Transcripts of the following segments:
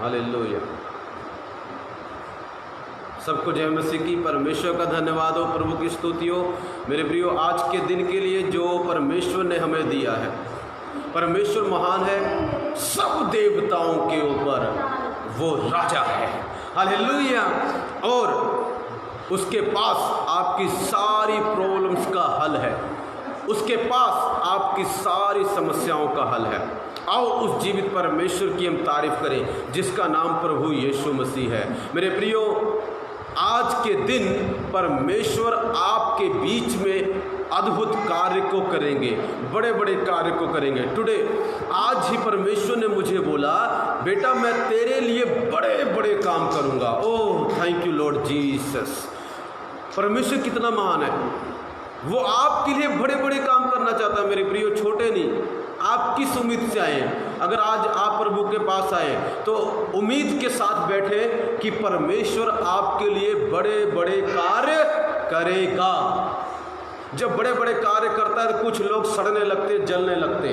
Hallelujah. सबको जय मसीह की। परमेश्वर का धन्यवाद हो, प्रभु की स्तुति हो। मेरे प्रियो, आज के दिन के लिए जो परमेश्वर ने हमें दिया है, परमेश्वर महान है, सब देवताओं के ऊपर वो राजा है। हालेलुया। और उसके पास आपकी सारी प्रॉब्लम्स का हल है, उसके पास आपकी सारी समस्याओं का हल है। आओ उस जीवित परमेश्वर की हम तारीफ करें जिसका नाम प्रभु यीशु मसीह है। मेरे प्रियो, आज के दिन परमेश्वर आपके बीच में अद्भुत कार्य को करेंगे, बड़े बड़े कार्य को करेंगे। टुडे, आज ही परमेश्वर ने मुझे बोला, बेटा मैं तेरे लिए बड़े बड़े काम करूंगा। Oh thank you Lord Jesus. परमेश्वर कितना महान है, वो आपके लिए बड़े बड़े काम करना चाहता है। मेरे प्रियो, छोटे नहीं। आप किस उम्मीद से आए? अगर आज आप प्रभु के पास आए तो उम्मीद के साथ बैठे कि परमेश्वर आपके लिए बड़े बड़े कार्य करेगा। जब बड़े बड़े कार्य करता है तो कुछ लोग सड़ने लगते, जलने लगते,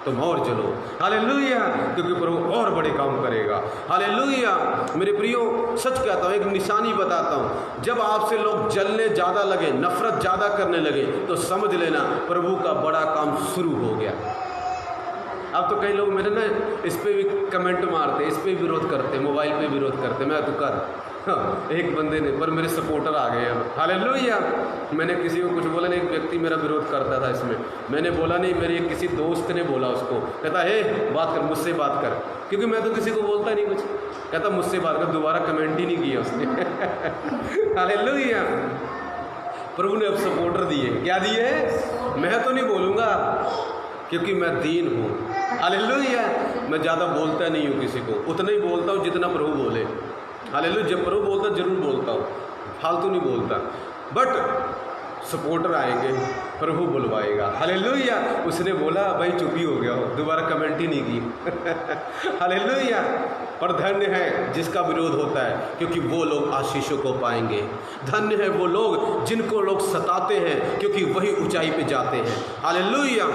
तुम और जलो। हालेलुया, क्योंकि प्रभु और बड़े काम करेगा। हालेलुया। मेरे प्रियो, सच कहता हूँ, एक निशानी बताता हूँ, जब आपसे लोग जलने ज़्यादा लगे, नफरत ज़्यादा करने लगे, तो समझ लेना प्रभु का बड़ा काम शुरू हो गया। अब तो कई लोग मेरे ना इस पर भी कमेंट मारते, इस पर विरोध करते, मोबाइल पे विरोध करते, मैं तो कर। हाँ, एक बंदे ने, पर मेरे सपोर्टर आ गए हैं। हालेलुया। मैंने किसी को कुछ बोला नहीं, एक व्यक्ति मेरा विरोध करता था इसमें, मैंने बोला नहीं, मेरे किसी दोस्त ने बोला उसको, कहता हे बात कर, मुझसे बात कर, क्योंकि मैं तो किसी को बोलता नहीं कुछ। कहता मुझसे बात कर, दोबारा कमेंट ही नहीं किया उसने। हालेलुया। प्रभु ने अब सपोर्टर दिए। क्या दिए? मैं तो नहीं बोलूँगा क्योंकि मैं दीन हूँ। हालेलुया। मैं ज़्यादा बोलता नहीं हूँ किसी को, उतना ही बोलता हूँ जितना प्रभु बोले। हालेलुया। जब प्रभु बोलता जरूर बोलता हूँ, फालतू नहीं बोलता। बट सपोर्टर आएंगे, प्रभु बुलवाएगा। हालेलुया। उसने बोला, भाई चुप ही हो गया हो, दोबारा कमेंट ही नहीं की। हालेलुया। पर धन्य है जिसका विरोध होता है, क्योंकि वो लोग आशीषों को पाएंगे। धन्य है वो लोग जिनको लोग सताते हैं, क्योंकि वही ऊंचाई पे जाते हैं। हालेलुया।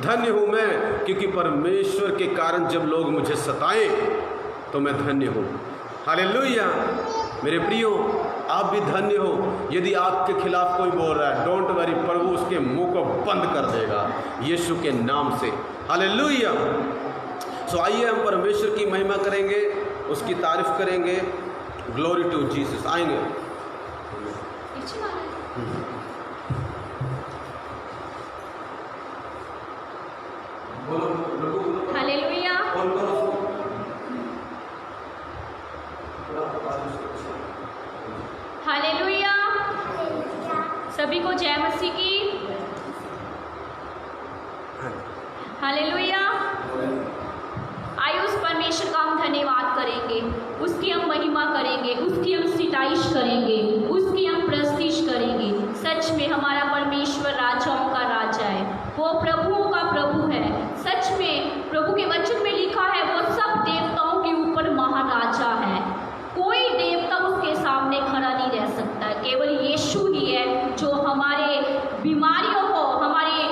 धन्य हूँ मैं, क्योंकि परमेश्वर के कारण जब लोग मुझे सताएं तो मैं धन्य हूँ। हालेलुया। मेरे प्रियो, आप भी धन्य हो। यदि आपके खिलाफ कोई बोल रहा है, डोंट वरी, प्रभु उसके मुंह को बंद कर देगा यीशु के नाम से। हालेलुया। सो आइए हम परमेश्वर की महिमा करेंगे, उसकी तारीफ करेंगे। Glory to Jesus. आएंगे। हालेलुया। हालेलुया। सभी को जय मसीह की। हालेलुया। आइए उस परमेश्वर का हम धन्यवाद करेंगे, उसकी हम महिमा करेंगे, उसकी हम सिताइश करेंगे, उसकी हम प्रस्तिश करेंगे। सच में हमारा परमेश्वर राजाओं का राजा है, वो प्रभुओं का प्रभु है। सच में प्रभु के वचन में लिखा है, वो सब देवताओं के ऊपर महाराजा है। कोई देवता उसके सामने खड़ा नहीं रह सकता। केवल यीशु ही है जो हमारे बीमारियों को, हमारे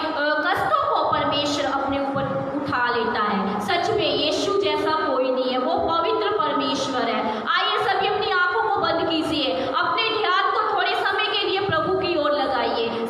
कष्टों को परमेश्वर अपने ऊपर उठा लेता है। सच में यीशु जैसा कोई नहीं है, वो पवित्र परमेश्वर है। आइए सभी अपनी आंखों को बंद कीजिए, अपने ध्यान को थोड़े समय के लिए प्रभु की ओर लगाइए।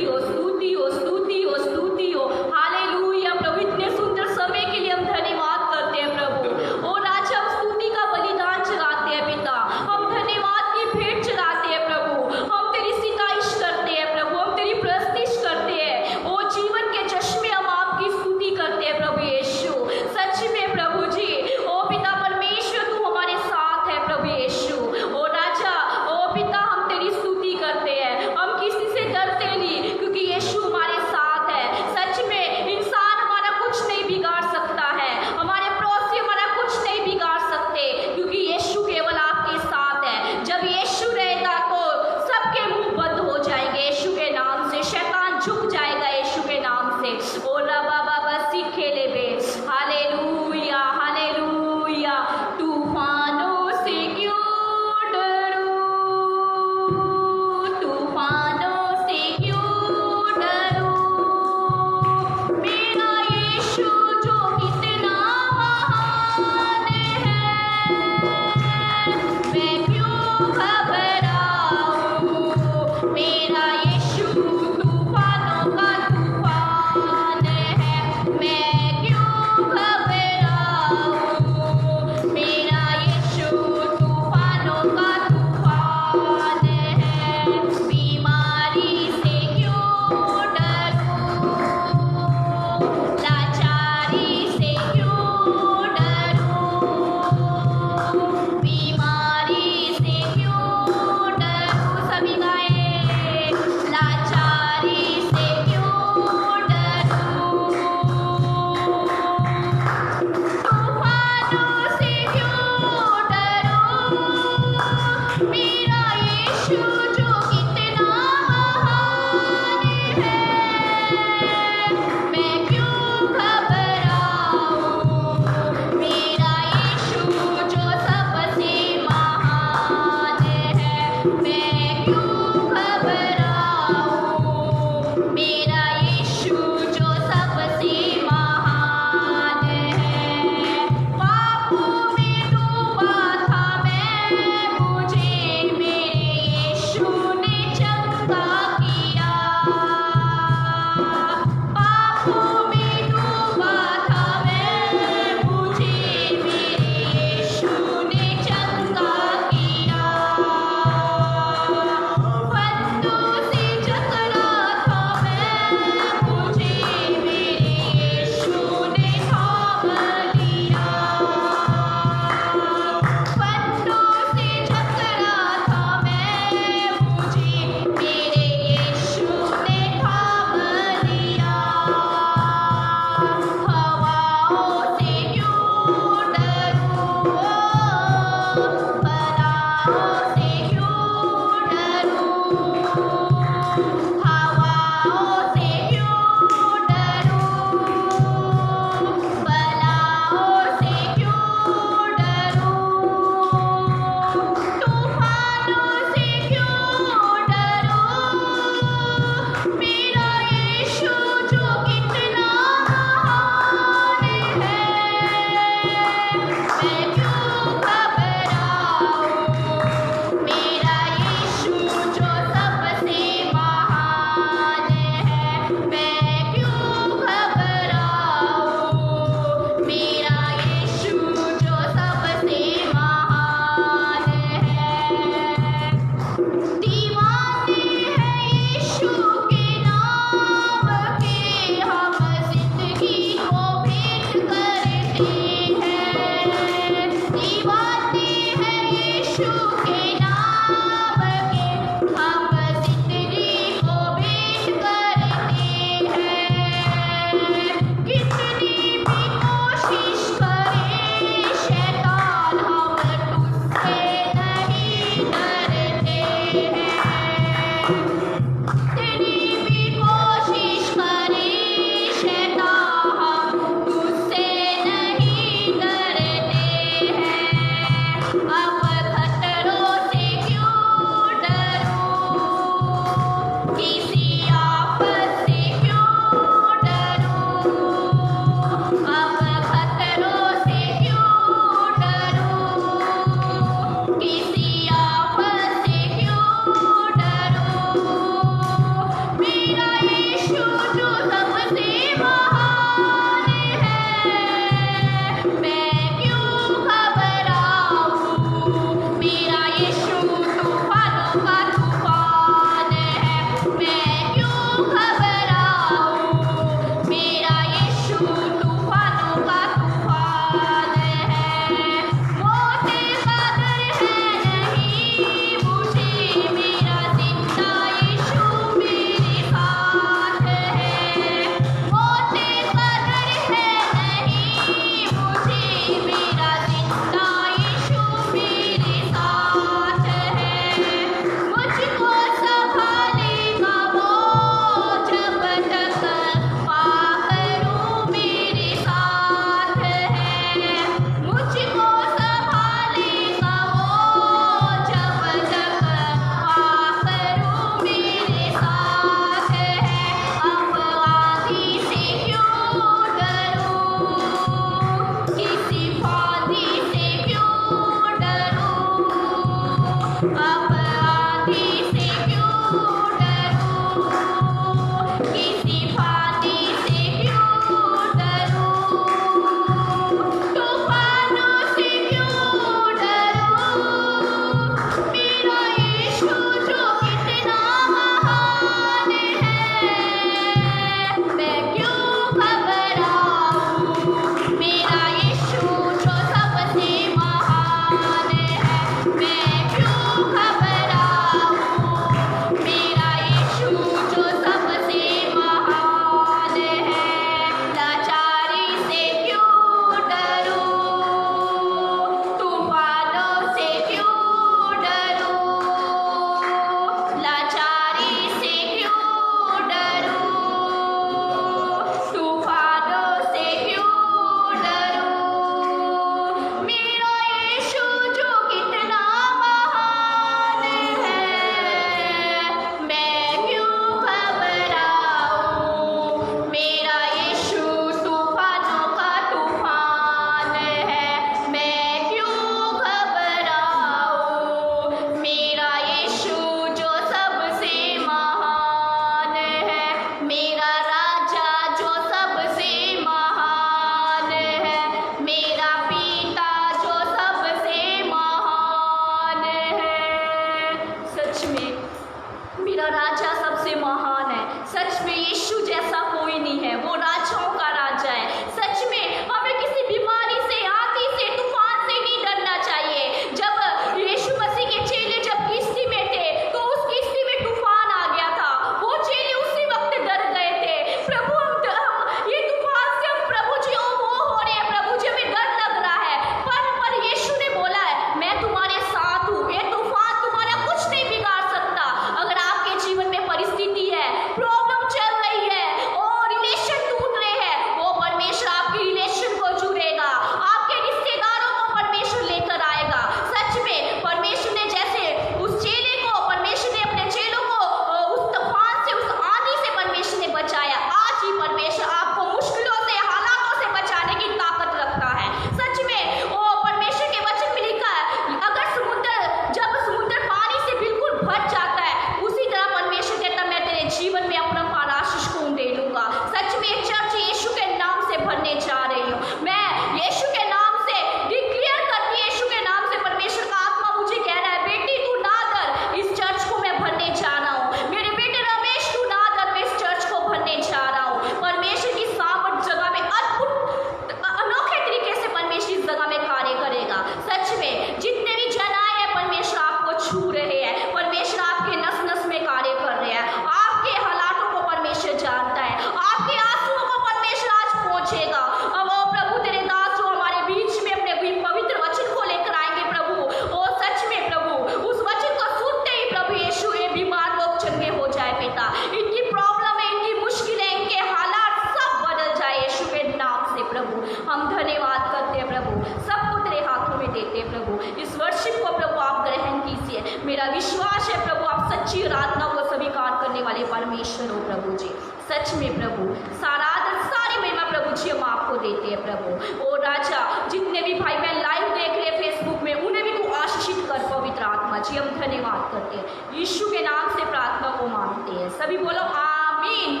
सच में प्रभु सारा आदर सारी महिमा प्रभु जी हम आपको देते हैं प्रभु। ओ राजा, जितने भी भाई बहन लाइव देख रहे हैं फेसबुक में, उन्हें भी तू आशीषित कर पवित्र आत्मा जी। हम धन्यवाद करते हैं, यीशु के नाम से प्रार्थना को मांगते हैं। सभी बोलो आमीन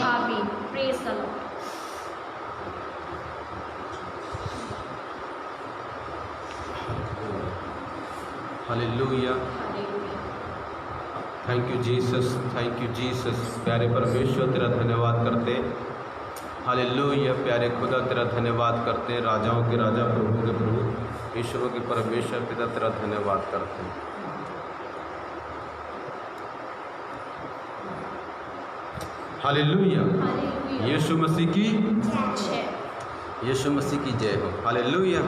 आमीन। Praise the Lord. Hallelujah, thank you Jesus, thank you Jesus. प्यारे परमेश्वर तेरा धन्यवाद करते हैं। हालेलुया, प्यारे खुदा तेरा धन्यवाद करते हैं। राजाओं के राजा, प्रभु के प्रभु, ईश्वरों के परमेश्वर पिता तेरा धन्यवाद करते हैं। हालेलुया, यीशु मसीह की यीशु मसीह की जय हो। हालेलुया।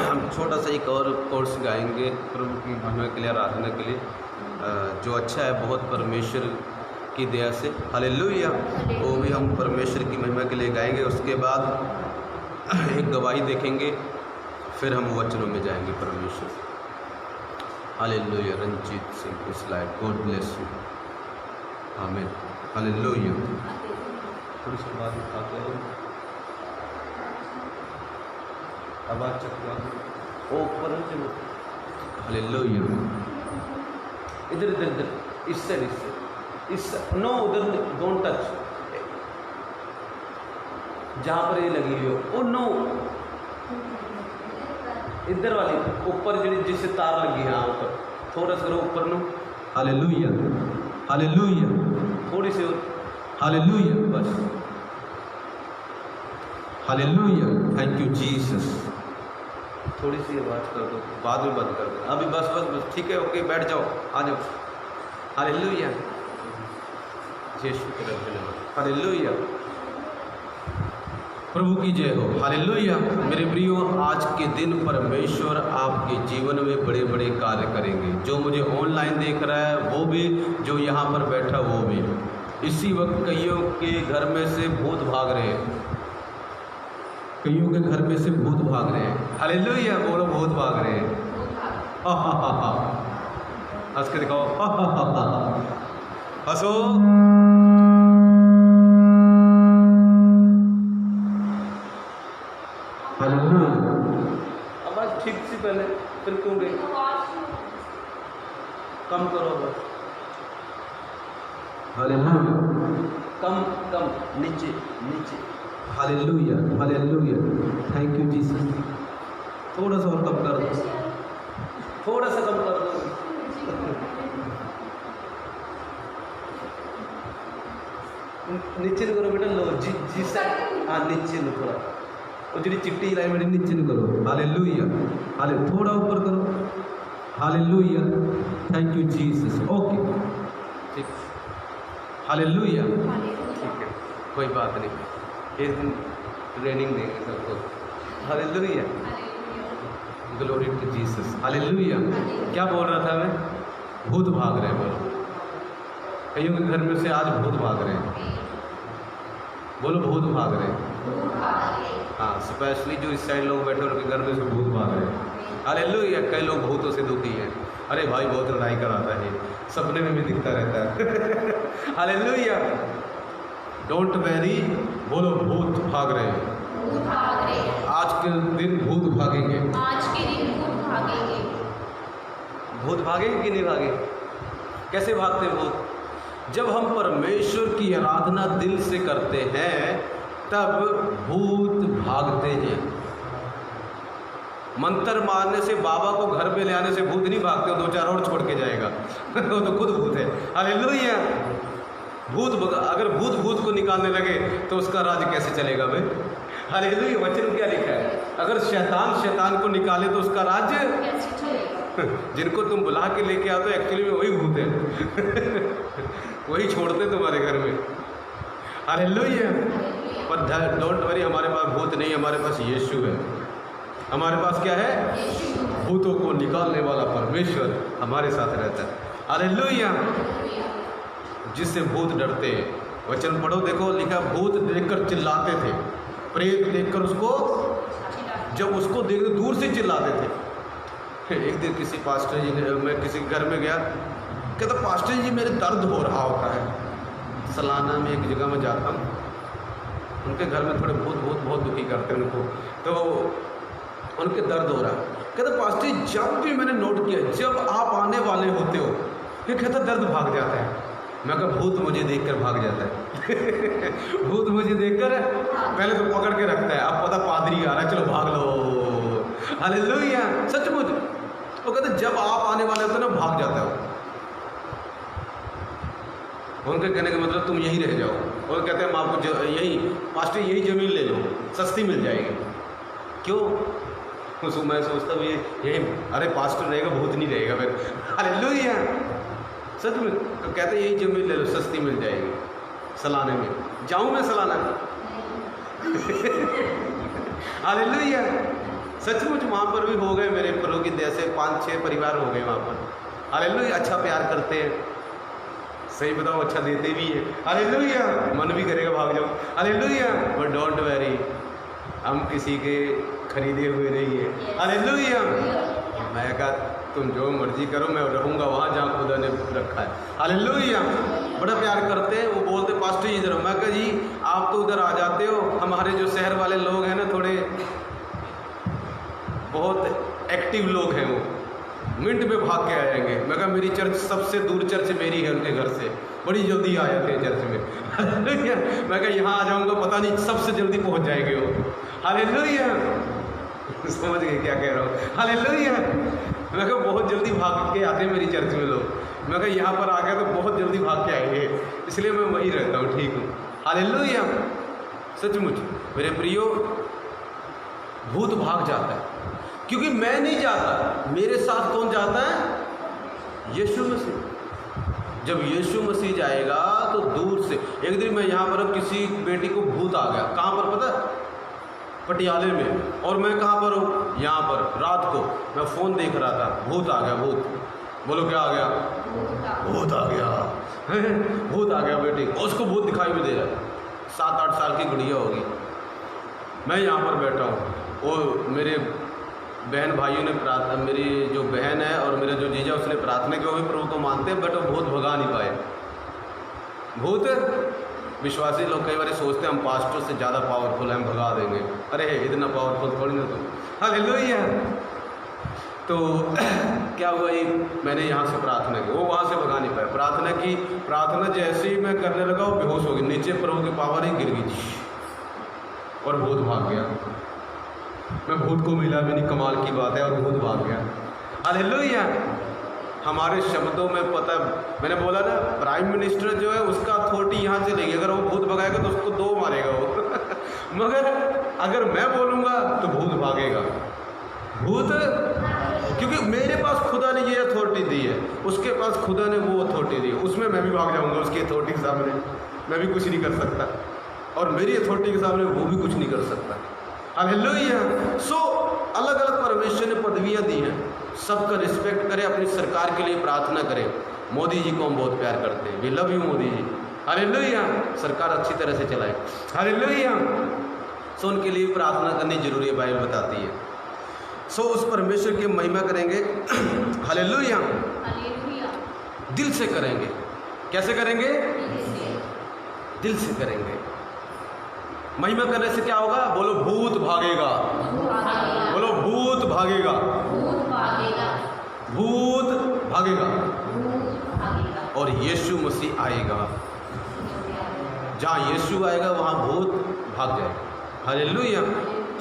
हम छोटा सा एक और कोर्स गाएंगे प्रभु की महिमा के लिए, आराधना के लिए, जो अच्छा है बहुत परमेश्वर की दया से। हालेलुया। वो भी हम परमेश्वर की महिमा के लिए गाएंगे। उसके बाद एक गवाही देखेंगे, फिर हम वचनों में जाएंगे परमेश्वर। हालेलुया। रंजीत सिंह इस लाइफ, गॉड ब्लेस यू। आमीन। हालेलुया। थोड़ी सी बात उठाते हैं, आवाज़ चकवा ओ ऊपर है चलो। हालेलुया। इधर इधर इधर, इस साइड, इस नो उधर, डोंट टच, जहाँ पर ये लगी हुई हो। ओ नो, इधर वाली ऊपर जिससे तार लगी है, ऊपर थोड़ा सा करो ऊपर नो। हालेलुया, हालेलुया, थोड़ी सी और। हालेलुया, बस। Hallelujah, thank you Jesus. थोड़ी सी आवाज़ कर दो, बाद में बंद कर दो। अभी बस बस बस, ठीक है, ओके, बैठ जाओ, आ जाओ। हालेलुया, यीशु तेरा धन्यवाद। हालेलुया, प्रभु की जय हो। हालेलुया। मेरे प्रियो, आज के दिन परमेश्वर आपके जीवन में बड़े बड़े कार्य करेंगे। जो मुझे ऑनलाइन देख रहा है वो भी, जो यहाँ पर बैठा वो भी। इसी वक्त कईयों के घर में से भूत भाग रहे हैं, कईयों के घर में से भूत भाग रहे हैं। हालेलुया, बोलो भूत भाग रहे हैं। हा हा हा हा, हंस के दिखाओ, हा हा हा हा, हंसो। हालेलुया। आवाज़ ठीक सी पहले, फिर क्यों गई? कम करो बस। हालेलुया, कम कम, नीचे नीचे। Hallelujah, hallelujah, thank you Jesus. थोड़ा सा और कम कर दो, थोड़ा सा कम कर दो। नीचे न करो बेटा, लो जी जी से, हाँ नीचे लो थोड़ा, और जी चिट्टी लाइन में नीचे न करो। हालेलुया, हाले थोड़ा ऊपर करो। Hallelujah, thank you Jesus. Okay, ठीक। हालेलुया, ठीक है, कोई बात नहीं, एक दिन ट्रेनिंग देंगे सबको। Hallelujah, glory to Jesus. Hallelujah. क्या बोल रहा था मैं? भूत भाग रहे हैं, बोलो। कईयों के घर में से आज भूत भाग रहे हैं, बोलो भूत भाग रहे हैं। हाँ, स्पेशली जो इस साइड लोग बैठे उनके घर में से भूत भाग रहे हैं। हालेलुया। कई लोग भूतों से दुखी हैं, अरे भाई बहुत लड़ाई कराता है, सपने में भी दिखता रहता है। हालेलुया। डोंट वेरी, बोलो भूत भाग रहे हैं। आज के दिन भूत भागेंगे। आज के दिन भूत भागेंगे। भूत भागेंगे कि नहीं भागेंगे? कैसे भागते हैं भूत? जब हम परमेश्वर की आराधना दिल से करते हैं तब भूत भागते हैं। मंत्र मारने से, बाबा को घर पे ले आने से भूत नहीं भागते, दो चार और छोड़ के जाएगा। वो तो खुद भूत है। हालेलुया। भूत, अगर भूत भूत को निकालने लगे तो उसका राज कैसे चलेगा भाई? हालेलुया। वचन में क्या लिखा है? अगर शैतान शैतान को निकाले तो उसका राज्य कैसे चलेगा? जिनको तुम बुला के लेके आओ तो एक्चुअली में वही भूत है। वही छोड़ते तुम्हारे घर में। हालेलुया। पर डोंट वरी, हमारे पास भूत नहीं, हमारे पास यीशु है। हमारे पास क्या है? भूतों को निकालने वाला परमेश्वर हमारे साथ रहता है। हालेलुया। जिससे भूत डरते हैं। वचन पढ़ो, देखो लिखा, भूत देखकर चिल्लाते थे, प्रेत देखकर उसको, जब उसको देख दूर से चिल्लाते थे। एक दिन किसी पास्टर जी ने, मैं किसी घर में गया, कहता पास्टर जी मेरे दर्द हो रहा होता है। सालाना में एक जगह में जाता हूँ, उनके घर में थोड़े बहुत दुखी करते हैं उनको, तो उनके दर्द हो रहा है। कहते पास्टर जी, जब भी मैंने नोट किया, जब आप आने वाले होते हो, फिर कहता दर्द भाग जाता है। मैं कहा भूत मुझे देखकर भाग जाता है। भूत मुझे देखकर पहले तो पकड़ के रखता है, अब पता पादरी आ रहा है, चलो भाग लो। हालेलुया, सचमुच। वो कहते जब आप आने वाले होते हो ना, भाग जाता है। उनके कहने का मतलब तुम यहीं रह जाओ, और कहते हैं हम आपको यही पास्टर यही ज़मीन ले लो, सस्ती मिल जाएगी। क्यों? उसको मैं सोचता हूँ यही, अरे पास्टर रहेगा भूत नहीं रहेगा फिर। हालेलुया, सच में। तो कहते यही ज़मीन ले लो, सस्ती मिल जाएगी। सालाने में जाऊँ मैं सालाना? हालेलुया, सचमुच। वहाँ पर भी हो गए मेरे प्रभु की दया से 5-6 परिवार हो गए वहाँ पर। हालेलुया, अच्छा प्यार करते हैं, सही बताओ अच्छा देते भी है। हालेलुया, मन भी करेगा भाग जाओ। हालेलुया, बट डोंट वेरी, हम किसी के खरीदे हुए नहीं है। हालेलुया। मैं कहा तुम जो मर्जी करो, मैं रहूँगा वहाँ जहाँ खुदा ने रखा है। हालेलुया, बड़ा प्यार करते हैं। वो बोलते पास्टर जी इधर। मैं कहा जी आप तो उधर आ जाते हो, हमारे जो शहर वाले लोग हैं ना, थोड़े बहुत एक्टिव लोग हैं, वो मिनट में भाग के आएंगे। मैं कहा मेरी चर्च सबसे दूर चर्च मेरी है उनके घर से, बड़ी जल्दी आ जाते हैं चर्च में। मैं कहा यहाँ आ जाऊँगा, पता नहीं सबसे जल्दी पहुँच जाएंगे वो। हालेलुया, समझ गए क्या कह रहा हूँ? हालेलुया। मैं कहा बहुत जल्दी भाग के आते हैं मेरी चर्च में लोग। मैं कहा यहाँ पर आ गया तो बहुत जल्दी भाग के आएंगे, इसलिए मैं वहीं रहता हूँ, ठीक हूँ। हालेलुया, सचमुच मेरे प्रियो, भूत भाग जाता है, क्योंकि मैं नहीं जाता, मेरे साथ कौन जाता है? यीशु मसीह। जब यीशु मसीह जाएगा तो दूर से। एक दिन मैं यहाँ पर किसी बेटी को भूत आ गया, कहाँ पर पता है? पटियाले में। और मैं कहाँ पर हूँ? यहाँ पर। रात को मैं फ़ोन देख रहा था, भूत आ गया। भूत बोलो क्या आ गया? भूत आ गया। भूत आ गया बेटी, और उसको भूत दिखाई भी दे रहा है। 7-8 साल की गुड़िया होगी। मैं यहाँ पर बैठा हूँ, वो मेरे बहन भाइयों ने प्रार्थना, मेरी जो बहन है और मेरा जो जीजा, उसने प्रार्थना की, वो भी प्रभु को मानते हैं, बट वो भूत भगा नहीं पाए। भूत विश्वासी लोग कई बार सोचते हैं हम पास्टर से ज़्यादा पावरफुल हैं, हम भगा देंगे। अरे इतना पावरफुल थोड़ी ना तुम। हालेलुया। तो क्या हुआ, मैंने यहाँ से प्रार्थना की, वो वहाँ से भगा नहीं पाए। प्रार्थना की, प्रार्थना जैसे ही मैं करने लगा वो बेहोश हो गई, नीचे प्रभु की पावर ही गिर गई और भूत भाग गया। मैं भूत को मिला भी नहीं, कमाल की बात है, और भूत भाग गया। हालेलुया। हमारे शब्दों में पता, मैंने बोला ना, प्राइम मिनिस्टर जो है उसका अथॉरिटी यहाँ से लेगी। अगर वो भूत भगाएगा तो उसको 2 मारेगा वो। मगर अगर मैं बोलूँगा तो भूत भागेगा। भूत, क्योंकि मेरे पास खुदा ने ये अथॉरिटी दी है, उसके पास खुदा ने वो अथॉरिटी दी है, उसमें मैं भी भाग जाऊँगा। उसकी अथॉरिटी के सामने मैं भी कुछ नहीं कर सकता, और मेरी अथॉरिटी के सामने वो भी कुछ नहीं कर सकता। हालेलुया। सो अलग अलग परमेश्वर ने पदवियाँ दी हैं, सबका रिस्पेक्ट करें, अपनी सरकार के लिए प्रार्थना करें। मोदी जी को हम बहुत प्यार करते हैं, we love you Modi ji. Hallelujah. सरकार अच्छी तरह से चलाए। हालेलुया। सो उनके लिए प्रार्थना करनी जरूरी है, बाइबल बताती है। सो उस परमेश्वर की महिमा करेंगे। हालेलुया। दिल से करेंगे। कैसे करेंगे? दिल से करेंगे। महिमा करने से क्या होगा? बोलो भूत भागेगा। बोलो भूत भागेगा। भूत भागेगा। और यीशु मसीह आएगा। जहाँ यीशु आएगा वहाँ भूत भाग जाएगा। हालेलुया।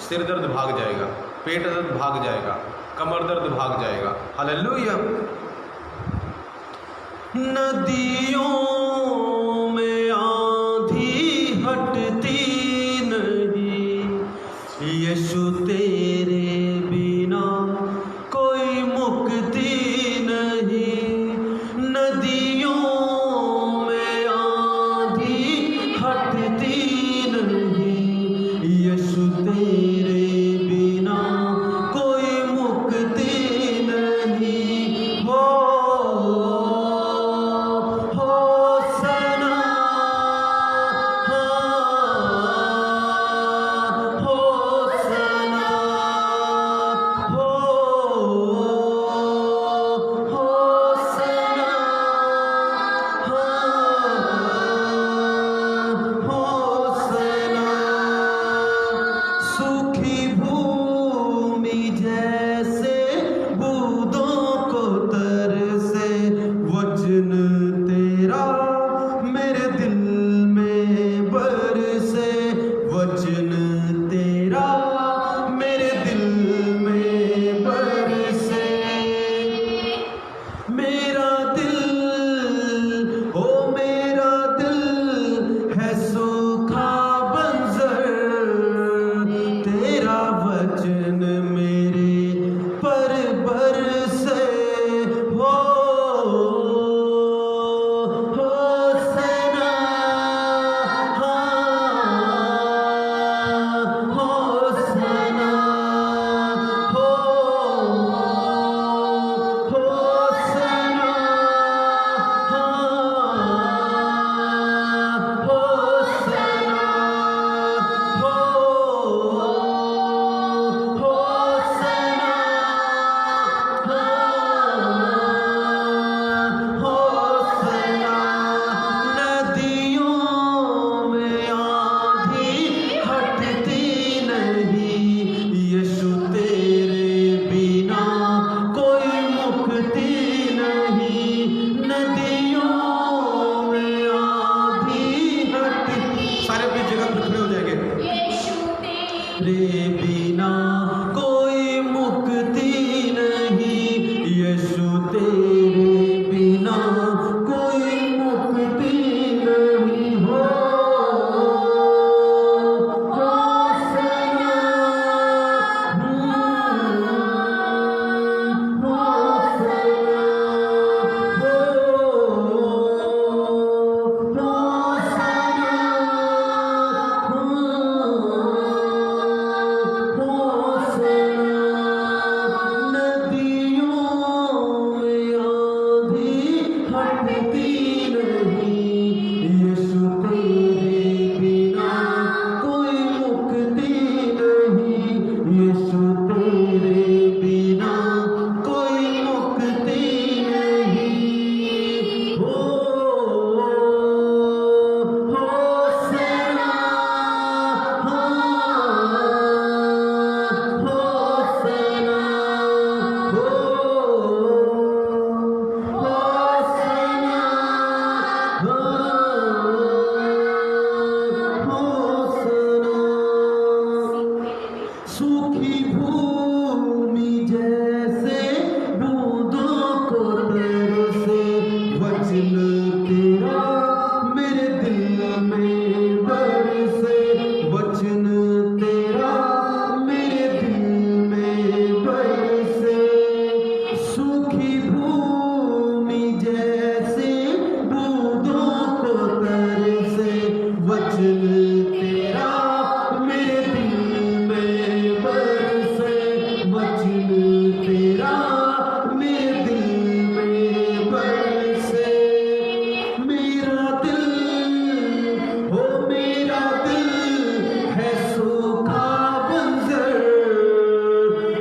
सिर दर्द भाग जाएगा, पेट दर्द भाग जाएगा, कमर दर्द भाग जाएगा। हालेलुया। नदियों में आंधी हटती यीशु तेरे बिना कोई मुक्ति नहीं। नदियों में आंधी हटती नहीं, यीशु तेरे बिना कोई मुक्ति नहीं। हो सना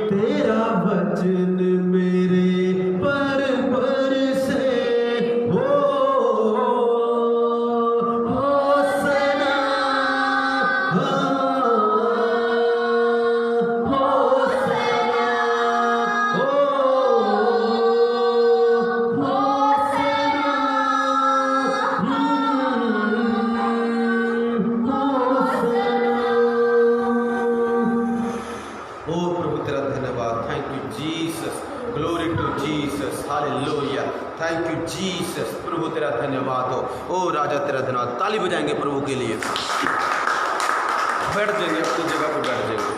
तेरा वचन मेरे पर बरसे होसना ओ प्रभु तेरा धन्यवाद। Thank you Jesus, glory to Jesus, hallelujah. Thank you Jesus, प्रभु तेरा धन्यवाद हो। ओ राजा तेरा धन्यवाद। ताली बजाएंगे प्रभु के लिए। बैठ जाएंगे, अपनी जगह पर बैठ जाएंगे।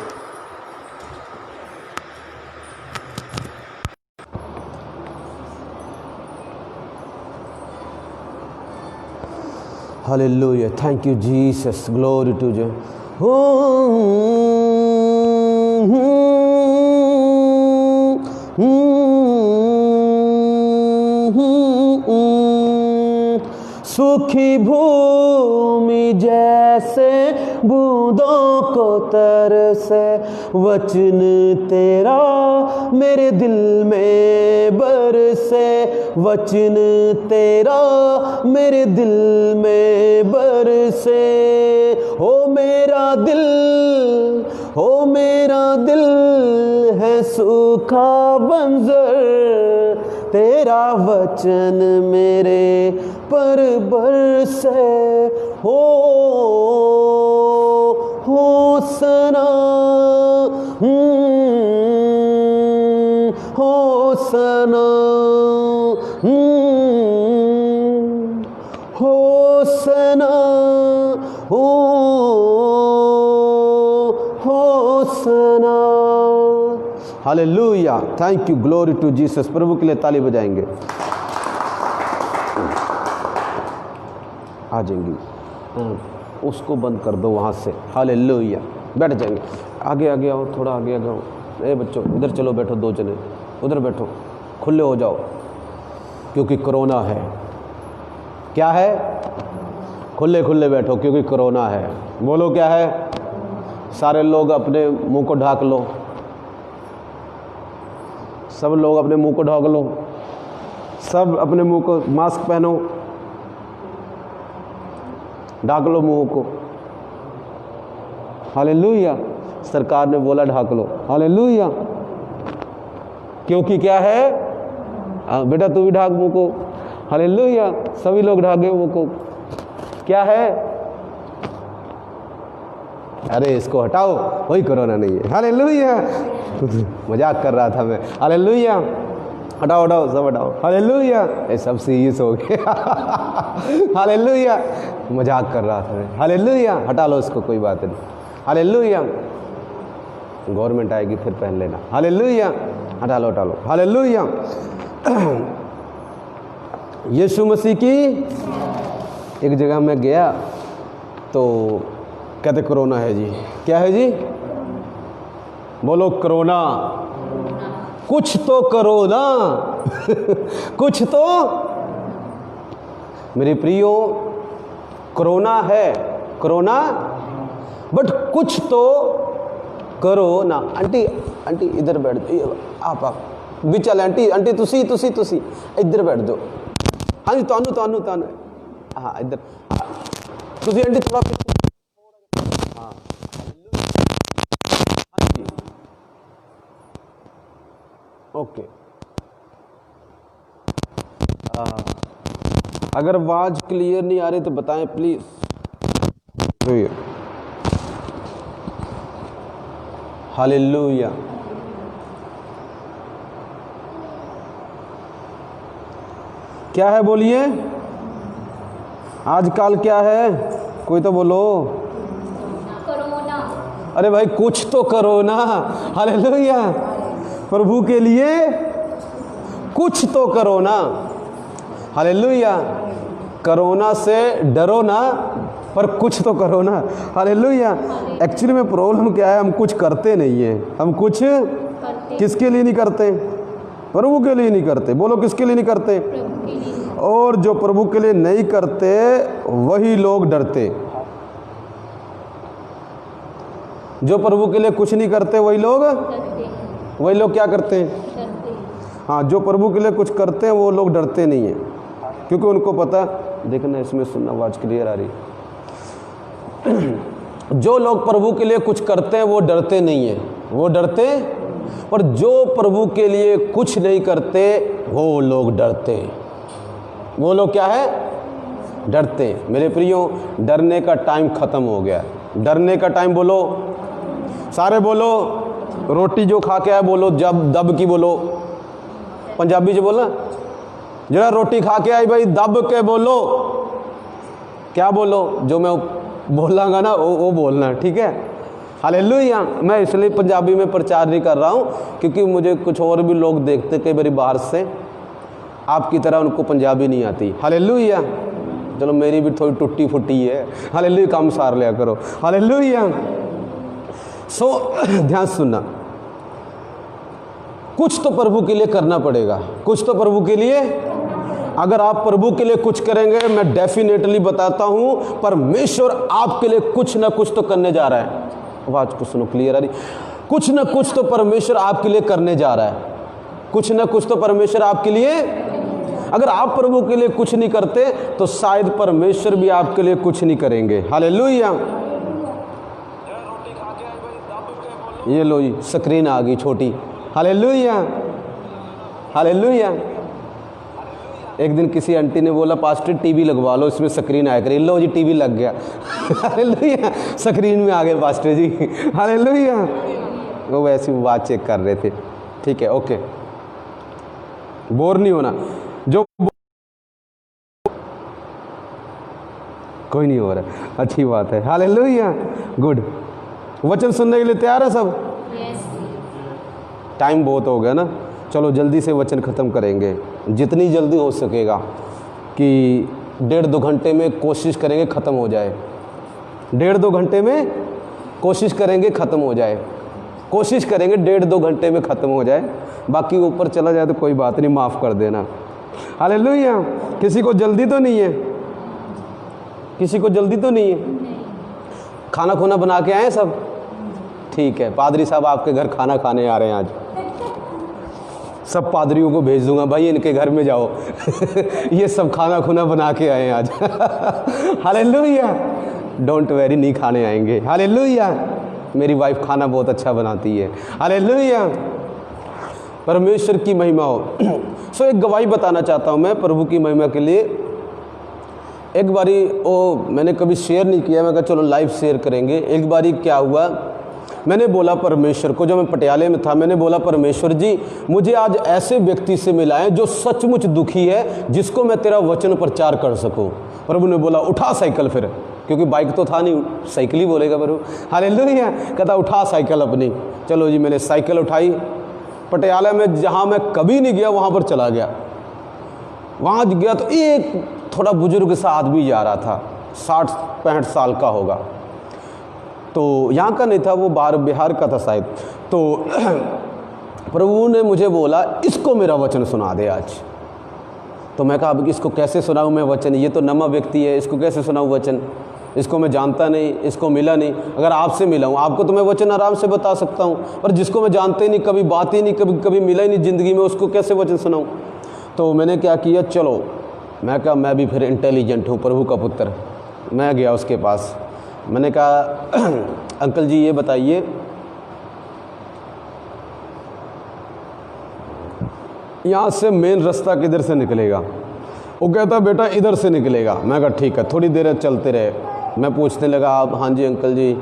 Hallelujah. Thank you Jesus, glory to जी। सूखी भूमि जैसे बूंदों को तरसे वचन तेरा मेरे दिल में बरसे वचन तेरा मेरे दिल में बरसे हो मेरा दिल है सूखा बंजर तेरा वचन मेरे पर बरसे hosanna hosanna hosanna hosanna. Hallelujah. Thank you, glory to Jesus. प्रभु के लिए ताली बजाएंगे। आ जाएंगी, उसको बंद कर दो वहाँ से। हालेलुया। बैठ जाएंगे। आगे आगे आओ, थोड़ा आगे आगे आओ। ए बच्चों, इधर चलो, बैठो, 2 जने उधर बैठो, खुले हो जाओ, क्योंकि कोरोना है। क्या है? खुले खुले बैठो, क्योंकि कोरोना है। बोलो क्या है? सारे लोग अपने मुंह को ढाक लो। सब लोग अपने मुंह को ढाक लो। सब अपने मुंह को, मास्क पहनो, ढाक लो मुंह को। हालेलुया। सरकार ने बोला ढाक लो। हालेलुया। क्योंकि क्या है? बेटा तू भी ढाक मुंह को। हालेलुया। सभी लोग ढाके मुंह को। क्या है? अरे इसको हटाओ, कोई कोरोना नहीं है। हालेलुया। मजाक कर रहा था मैं। हालेलुया। हटाओ हटाओ, सब हटाओ। हालेलुया। ये सब सीरियस हो गया। हालेलुया। मजाक कर रहा था मैं। हालेलुया। हटा लो इसको, कोई बात नहीं। हालेलुया। गवर्नमेंट आएगी फिर पहन लेना। हालेलुया। हटा लो हटा लो। हालेलुया। यीशु मसीह की एक जगह में गया तो कहते कोरोना है जी। क्या है जी? बोलो कोरोना। कुछ तो करो ना। कुछ तो। मेरे प्रियो, कोरोना है, कोरोना, बट कुछ तो करो ना। आंटी आंटी इधर बैठ जाओ। आप भी चले। आंटी आंटी तुसी तुसी तुसी इधर बैठ जाओ। हाँ जी, तानू तानू तानू। हाँ इधर तुसी आंटी थोड़ा। हाँ जी, ओके। अगर आवाज क्लियर नहीं आ रही तो बताएं प्लीज। हालेलुया। क्या है बोलिए? आजकल क्या है? कोई तो बोलो। कोरोना। अरे भाई कुछ तो करो ना। हालेलुया। प्रभु के लिए कुछ तो करो ना। हालेलुया। कोरोना से डरो ना, पर कुछ तो करो ना। हालेलुया। एक्चुअली में प्रॉब्लम क्या है? हम कुछ करते नहीं है। हम कुछ किसके लिए नहीं करते? प्रभु के लिए नहीं करते। बोलो किसके लिए नहीं करते? प्रभु के लिए। और जो प्रभु के लिए नहीं करते वही लोग डरते। जो प्रभु के लिए कुछ नहीं करते वही लोग वही लोग क्या करते हैं? डरते। हाँ, जो प्रभु के लिए कुछ करते हैं वो लोग डरते नहीं हैं, क्योंकि उनको पता, देखना इसमें सुनना, आवाज़ क्लियर आ रही। जो लोग प्रभु के लिए कुछ करते हैं वो डरते नहीं हैं, वो डरते, और जो प्रभु के लिए कुछ नहीं करते वो लोग डरते हैं। वो लोग क्या है? डरते हैं। मेरे प्रियो, डरने का टाइम ख़त्म हो गया। डरने का टाइम, बोलो सारे, बोलो रोटी जो खा के आए बोलो जब दब की, बोलो पंजाबी जो बोला, जरा रोटी खा के आई भाई दब के बोलो। क्या बोलो? जो मैं बोलांगा ना वो बोलना, ठीक है? हालेलुया। मैं इसलिए पंजाबी में प्रचार नहीं कर रहा हूँ क्योंकि मुझे कुछ और भी लोग देखते कई बार बाहर से, आपकी तरह उनको पंजाबी नहीं आती। हालेलुया। चलो मेरी भी थोड़ी टूटी फुटी है, हालेलुया, काम सार लिया करो। हालेलुया। सो ध्यान सुनना, कुछ तो प्रभु के लिए करना पड़ेगा, कुछ तो प्रभु के लिए। अगर आप प्रभु के लिए कुछ करेंगे, मैं डेफिनेटली बताता हूं परमेश्वर आपके लिए कुछ ना कुछ तो करने जा रहा है। आवाज को सुनो, क्लियर आ रही? कुछ ना कुछ तो परमेश्वर आपके लिए करने जा रहा है, कुछ ना कुछ तो परमेश्वर आपके लिए। अगर आप प्रभु के लिए कुछ नहीं करते तो शायद परमेश्वर भी आपके लिए कुछ नहीं करेंगे। हालेलुया। ये लो जी, स्क्रीन आ गई छोटी। Hallelujah, hallelujah. एक दिन किसी आंटी ने बोला पास्टर टीवी लगवा लो, इसमें स्क्रीन आया करे। लो जी, टीवी लग गया। हालेलुया, स्क्रीन में आ गए पास्टर जी। हालेलुया। वो वैसी बात चेक कर रहे थे, ठीक है, ओके, बोर नहीं होना। जो कोई नहीं हो रहा, अच्छी बात है। Hallelujah, good. वचन सुनने के लिए तैयार है सब? टाइम बहुत हो गया ना, चलो जल्दी से वचन ख़त्म करेंगे, जितनी जल्दी हो सकेगा, कि 1.5-2 घंटे में कोशिश करेंगे ख़त्म हो जाए। 1.5-2 घंटे में कोशिश करेंगे ख़त्म हो जाए, कोशिश करेंगे 1.5-2 घंटे में ख़त्म हो जाए। बाकी ऊपर चला जाए तो कोई बात नहीं, माफ़ कर देना। हालेलुया। किसी को जल्दी तो नहीं है? किसी को जल्दी तो नहीं है? खाना खुना बना के आए सब? ठीक है, पादरी साहब आपके घर खाना खाने आ रहे हैं आज। सब पादरियों को भेज दूंगा, भाई इनके घर में जाओ। ये सब खाना खुना बना के आए हैं आज। हालेलुया। डोंट वेरी, नहीं खाने आएंगे। हालेलुया। मेरी वाइफ खाना बहुत अच्छा बनाती है। हालेलुया, परमेश्वर की महिमा हो। सो एक गवाही बताना चाहता हूँ मैं प्रभु की महिमा के लिए। एक बारी वो मैंने कभी शेयर नहीं किया, मैं कहा चलो लाइव शेयर करेंगे। एक बारी क्या हुआ, मैंने बोला परमेश्वर को, जब मैं पटियाले में था, मैंने बोला परमेश्वर जी मुझे आज ऐसे व्यक्ति से मिला है जो सचमुच दुखी है, जिसको मैं तेरा वचन प्रचार कर सकूं। प्रभु ने बोला उठा साइकिल, फिर क्योंकि बाइक तो था नहीं, साइकिल ही बोलेगा प्रभु। हालेलुया। कहता उठा साइकिल अपनी। चलो जी, मैंने साइकिल उठाई, पटियाला में जहाँ मैं कभी नहीं गया वहाँ पर चला गया। वहाँ गया तो एक थोड़ा बुजुर्ग सा आदमी जा रहा था, 60-65 साल का होगा, तो यहाँ का नहीं था, वो बाहर बिहार का था शायद। तो प्रभु ने मुझे बोला इसको मेरा वचन सुना दे आज। तो मैं कहा अब इसको कैसे सुनाऊँ मैं वचन, ये तो नवा व्यक्ति है, इसको कैसे सुनाऊँ वचन, इसको मैं जानता नहीं, इसको मिला नहीं। अगर आपसे मिला हूँ, आपको तो मैं वचन आराम से बता सकता हूँ, पर जिसको मैं जानते नहीं, कभी बात ही नहीं, कभी मिला ही नहीं ज़िंदगी में, उसको कैसे वचन सुनाऊँ। तो मैंने क्या किया, चलो मैं कहा मैं भी फिर इंटेलिजेंट हूँ, प्रभु का पुत्र। मैं गया उसके पास, मैंने कहा अंकल जी ये बताइए यहाँ से मेन रास्ता किधर से निकलेगा। वो कहता बेटा इधर से निकलेगा। मैं कहा ठीक है। थोड़ी देर चलते रहे, मैं पूछने लगा आप, हाँ जी अंकल जी,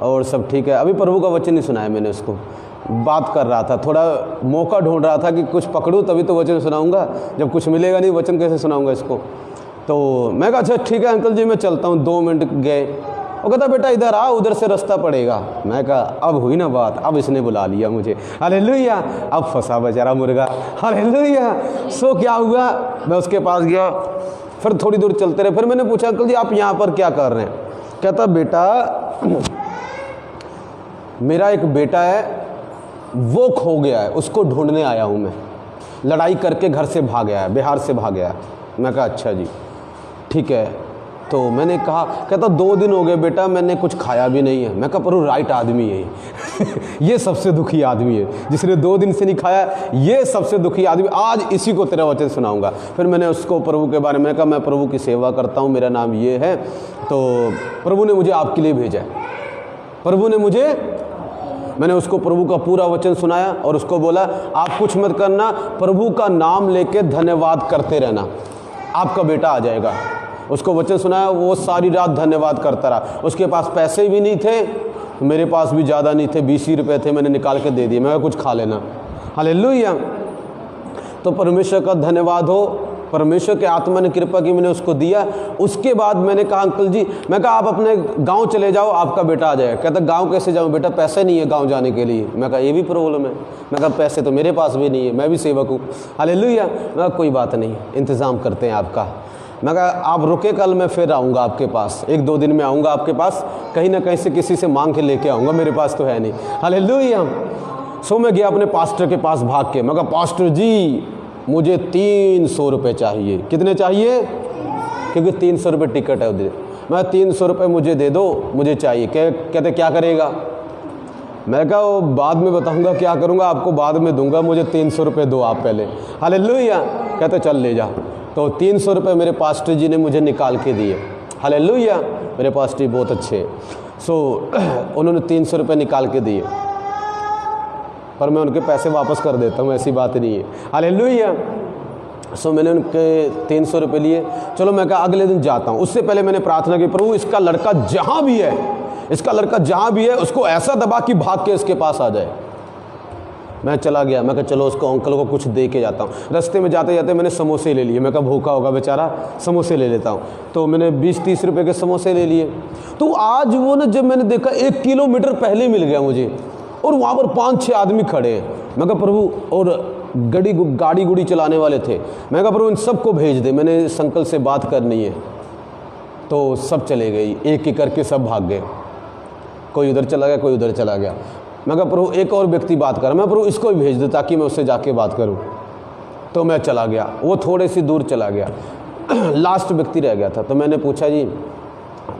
और सब ठीक है। अभी प्रभु का वचन नहीं सुनाया मैंने उसको, बात कर रहा था, थोड़ा मौका ढूंढ रहा था कि कुछ पकड़ूं तभी तो वचन सुनाऊंगा, जब कुछ मिलेगा नहीं वचन कैसे सुनाऊंगा इसको। तो मैं कहा अच्छा ठीक है अंकल जी मैं चलता हूँ। 2 मिनट गए, वो कहता बेटा इधर आ, उधर से रास्ता पड़ेगा। मैं कहा अब हुई ना बात, अब इसने बुला लिया मुझे। हालेलुया। अब फंसा बेचारा मुर्गा। हालेलुया। सो क्या हुआ, मैं उसके पास गया, फिर थोड़ी दूर चलते रहे। फिर मैंने पूछा अंकल जी आप यहाँ पर क्या कर रहे हैं। कहता बेटा मेरा एक बेटा है, वो खो गया है, उसको ढूंढने आया हूँ मैं। लड़ाई करके घर से भाग गया है, बिहार से भाग गया है। मैं कहा अच्छा जी ठीक है। तो मैंने कहा, कहता 2 दिन हो गए बेटा मैंने कुछ खाया भी नहीं है। मैं कहा पर राइट आदमी है। ये सबसे दुखी आदमी है, जिसने 2 दिन से नहीं खाया, ये सबसे दुखी आदमी, आज इसी को तेरा वचन सुनाऊंगा। फिर मैंने उसको प्रभु के बारे में कहा, मैं प्रभु की सेवा करता हूँ, मेरा नाम ये है, तो प्रभु ने मुझे आपके लिए भेजा है। प्रभु ने मैंने उसको प्रभु का पूरा वचन सुनाया और उसको बोला, आप कुछ मत करना, प्रभु का नाम लेके धन्यवाद करते रहना, आपका बेटा आ जाएगा। उसको वचन सुनाया, वो सारी रात धन्यवाद करता रहा। उसके पास पैसे भी नहीं थे, मेरे पास भी ज़्यादा नहीं थे, 20 ही रुपये थे, मैंने निकाल के दे दिए, मैं कुछ खा लेना। हालेलुया। तो परमेश्वर का धन्यवाद हो, परमेश्वर के आत्मा ने कृपा की, मैंने उसको दिया। उसके बाद मैंने कहा, अंकल जी, मैं कहा आप अपने गांव चले जाओ, आपका बेटा आ जाएगा। कहता गांव कैसे जाऊं बेटा, पैसे नहीं है गांव जाने के लिए। मैं कहा ये भी प्रॉब्लम है। मैं कहा पैसे तो मेरे पास भी नहीं है, मैं भी सेवक हूँ। हालेलुया। मैं कहा कोई बात नहीं, इंतज़ाम करते हैं आपका। मैं कहा आप रुके, कल मैं फिर आऊँगा आपके पास, 1-2 दिन में आऊँगा आपके पास, कहीं ना कहीं से किसी से मांग के लेके आऊँगा, मेरे पास तो है नहीं। हालेलुया। सो मैं गया अपने पास्टर के पास भाग के। मैं कहा पास्टर जी, मुझे 300 रुपये चाहिए। कितने चाहिए? क्योंकि 300 रुपये टिकट है उधर। मैं 300 रुपये मुझे दे दो, मुझे चाहिए। कहते क्या करेगा? मैं कहा वो बाद में बताऊंगा क्या करूंगा, आपको बाद में दूंगा, मुझे 300 रुपये दो आप पहले। हालेलुया। कहते चल ले जा। तो 300 रुपये मेरे पास्टर जी ने मुझे निकाल के दिए। हालेलुया। मेरे पास्टर जी बहुत अच्छे। सो उन्होंने 300 रुपये निकाल के दिए, पर मैं उनके पैसे वापस कर देता हूँ, ऐसी बात नहीं है। हालेलुया। सो मैंने उनके 300 रुपये लिए। चलो मैं कहा अगले दिन जाता हूँ। उससे पहले मैंने प्रार्थना की, प्रभु इसका लड़का जहाँ भी है, इसका लड़का जहाँ भी है, उसको ऐसा दबा कि भाग के इसके पास आ जाए। मैं चला गया। मैं कहा चलो उसको अंकल को कुछ दे के जाता हूँ। रास्ते में जाते जाते मैंने समोसे ले लिए। मैं कहा भूखा होगा बेचारा, समोसे ले लेता हूँ। तो मैंने 20-30 रुपये के समोसे ले लिए। तो आज वो ना, जब मैंने देखा 1 किलोमीटर पहले मिल गया मुझे, और वहाँ पर 5-6 आदमी खड़े हैं। मैं कहा प्रभु, और गाड़ी गुड़ी चलाने वाले थे। मैं कहा प्रभु इन सबको भेज दे, मैंने इस अंकल से बात करनी है। तो सब चले गए, एक एक करके सब भाग गए, कोई उधर चला गया, कोई उधर चला गया। मैं कहा प्रभु एक और व्यक्ति बात कर, मैं प्रभु इसको भी भेज दे ताकि मैं उससे जाके बात करूं। तो मैं चला गया, वो थोड़े सी दूर चला गया, लास्ट व्यक्ति रह गया था। तो मैंने पूछा जी,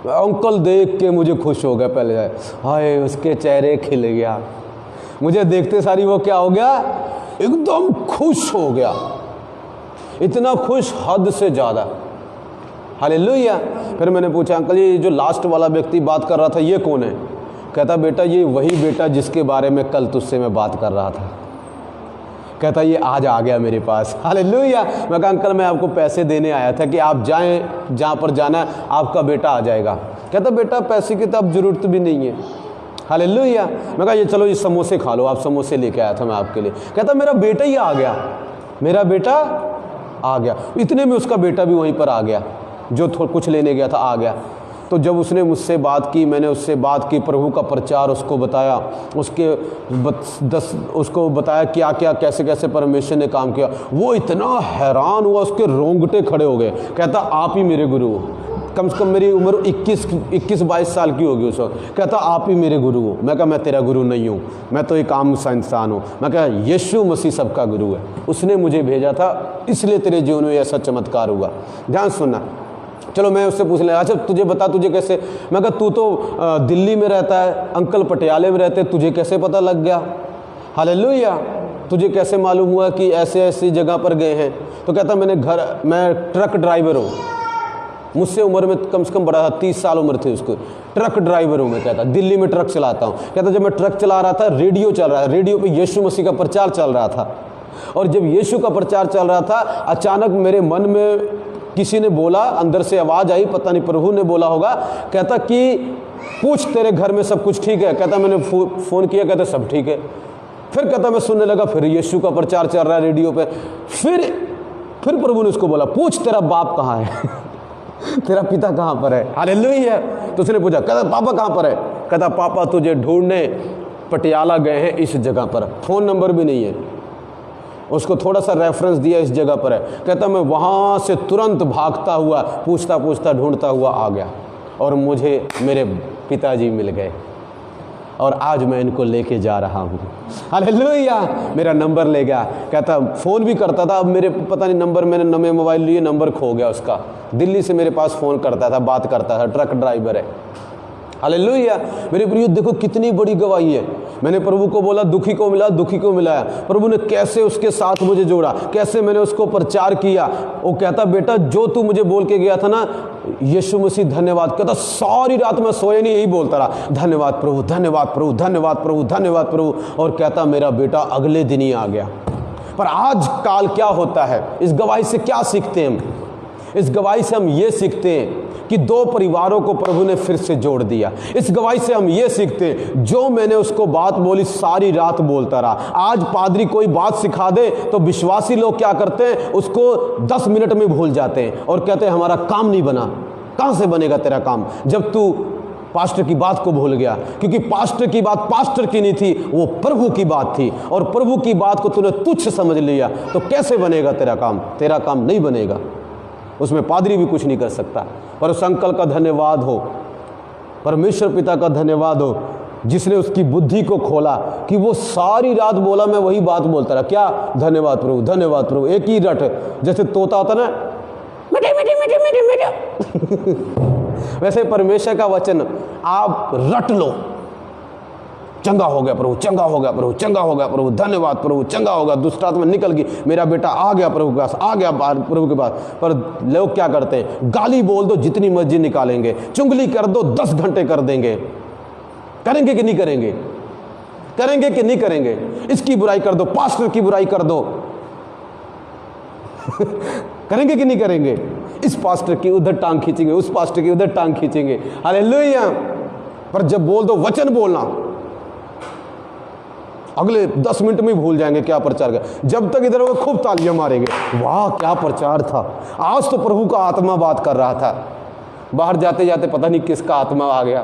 अंकल देख के मुझे खुश हो गया। पहले हाय, उसके चेहरे खिल गया, मुझे देखते सारी वो क्या हो गया, एकदम खुश हो गया, इतना खुश हद से ज़्यादा। हालेलुया। फिर मैंने पूछा अंकल ये जो लास्ट वाला व्यक्ति बात कर रहा था ये कौन है? कहता बेटा ये वही बेटा जिसके बारे में कल तुझसे मैं बात कर रहा था। कहता ये आज आ गया मेरे पास। हालेलुया। मैं कहा अंकल मैं आपको पैसे देने आया था कि आप जाएं जहाँ पर जाना है, आपका बेटा आ जाएगा। कहता बेटा पैसे की तो अब ज़रूरत भी नहीं है। हालेलुया। मैं कहा ये चलो ये समोसे खा लो, आप समोसे लेके आया था मैं आपके लिए। कहता मेरा बेटा ही आ गया, मेरा बेटा आ गया। इतने में उसका बेटा भी वहीं पर आ गया, जो कुछ लेने गया था आ गया। तो जब उसने मुझसे बात की, मैंने उससे बात की, प्रभु का प्रचार उसको बताया, उसको बताया क्या क्या कैसे कैसे परमेश्वर ने काम किया। वो इतना हैरान हुआ, उसके रोंगटे खड़े हो गए। कहता आप ही मेरे गुरु हो। कम से कम मेरी उम्र 21-22 साल की होगी उस वक्त। कहता आप ही मेरे गुरु हो। मैं कहा मैं तेरा गुरु नहीं हूँ, मैं तो एक आम सा इंसान हूँ। मैं कहा यीशु मसीह सबका गुरु है, उसने मुझे भेजा था, इसलिए तेरे जीवन में ऐसा चमत्कार हुआ। ध्यान सुनना। चलो मैं उससे पूछ लिया, अच्छा तुझे बता तुझे कैसे? मैं कहा तू तो दिल्ली में रहता है, अंकल पटियाले में रहते, तुझे कैसे पता लग गया? हालेलुया। तुझे कैसे मालूम हुआ कि ऐसे ऐसी जगह पर गए हैं? तो कहता मैं ट्रक ड्राइवर हूँ, मुझसे उम्र में कम से कम बड़ा था, 30 साल उम्र थी उसको। ट्रक ड्राइवर हूँ मैं, कहता दिल्ली में ट्रक चलाता हूँ। कहता जब मैं ट्रक चला रहा था रेडियो चल रहा है, रेडियो पे यीशु मसीह का प्रचार चल रहा था, और जब यीशु का प्रचार चल रहा था अचानक मेरे मन में किसी ने बोला, अंदर से आवाज़ आई, पता नहीं प्रभु ने बोला होगा। कहता कि पूछ तेरे घर में सब कुछ ठीक है? कहता मैंने फ़ोन किया, कहता सब ठीक है। फिर कहता मैं सुनने लगा, फिर यीशु का प्रचार चल रहा है रेडियो पे। फिर प्रभु ने उसको बोला पूछ तेरा बाप कहाँ है? तेरा पिता कहाँ पर है? हालेलुया। तो उसने पूछा, कहता पापा कहाँ पर है? कहता पापा तुझे ढूंढने पटियाला गए हैं इस जगह पर, फ़ोन नंबर भी नहीं है। उसको थोड़ा सा रेफरेंस दिया, इस जगह पर है। कहता मैं वहाँ से तुरंत भागता हुआ पूछता पूछता ढूंढता हुआ आ गया, और मुझे मेरे पिताजी मिल गए, और आज मैं इनको लेके जा रहा हूँ। हालेलुया। मेरा नंबर ले गया। कहता फ़ोन भी करता था, अब मेरे पता नहीं नंबर, मैंने नए मोबाइल लिए, नंबर खो गया उसका। दिल्ली से मेरे पास फ़ोन करता था, बात करता था, ट्रक ड्राइवर है। हालेलुया। मेरे प्रियो देखो कितनी बड़ी गवाही है। मैंने प्रभु को बोला दुखी को मिला, दुखी को मिलाया। प्रभु ने कैसे उसके साथ मुझे जोड़ा, कैसे मैंने उसको प्रचार किया। वो कहता बेटा जो तू मुझे बोल के गया था ना, यीशु मसीह धन्यवाद। कहता सारी रात मैं सोया नहीं, यही बोलता रहा धन्यवाद प्रभु, धन्यवाद प्रभु, धन्यवाद प्रभु, धन्यवाद प्रभु। और कहता मेरा बेटा अगले दिन ही आ गया। पर आज काल क्या होता है, इस गवाही से क्या सीखते हैं हम? इस गवाही से हम ये सीखते हैं कि दो परिवारों को प्रभु ने फिर से जोड़ दिया। इस गवाही से हम ये सीखते हैं, जो मैंने उसको बात बोली सारी रात बोलता रहा। आज पादरी कोई बात सिखा दे तो विश्वासी लोग क्या करते हैं, उसको 10 मिनट में भूल जाते हैं और कहते हैं हमारा काम नहीं बना। कहां से बनेगा तेरा काम जब तू पास्टर की बात को भूल गया? क्योंकि पास्टर की बात पास्टर की नहीं थी, वो प्रभु की बात थी। और प्रभु की बात को तूने तुच्छ समझ लिया, तो कैसे बनेगा तेरा काम? तेरा काम नहीं बनेगा, उसमें पादरी भी कुछ नहीं कर सकता। पर उस अंकल का धन्यवाद हो, परमेश्वर पिता का धन्यवाद हो, जिसने उसकी बुद्धि को खोला कि वो सारी रात बोला मैं वही बात बोलता रहा। क्या? धन्यवाद प्रभु, धन्यवाद प्रभु। एक ही रट, जैसे तोता होता ना, मिटे मिटे मिटे मिटे मिटे वैसे परमेश्वर का वचन आप रट लो। चंगा हो गया प्रभु, चंगा हो गया प्रभु, चंगा हो गया प्रभु, धन्यवाद प्रभु, चंगा होगा। दुष्ट आत्मा निकल गई, मेरा बेटा आ गया प्रभु के पास, आ गया प्रभु के पास। पर लोग क्या करते हैं, गाली बोल दो जितनी मर्जी निकालेंगे, चुंगली कर दो 10 घंटे कर देंगे। करेंगे कि नहीं करेंगे? करेंगे कि नहीं करेंगे? इसकी बुराई कर दो, पास्टर की बुराई कर दो करेंगे कि नहीं करेंगे? इस पास्टर की उधर टांग खींचेंगे, उस पास्टर की उधर टांग खींचेंगे। हालेलुया। पर जब बोल दो वचन बोलना, अगले 10 मिनट में भूल जाएंगे क्या प्रचार कर। जब तक इधर वो खूब तालियां मारेंगे, वाह क्या प्रचार था, आज तो प्रभु का आत्मा बात कर रहा था। बाहर जाते जाते पता नहीं किसका आत्मा आ गया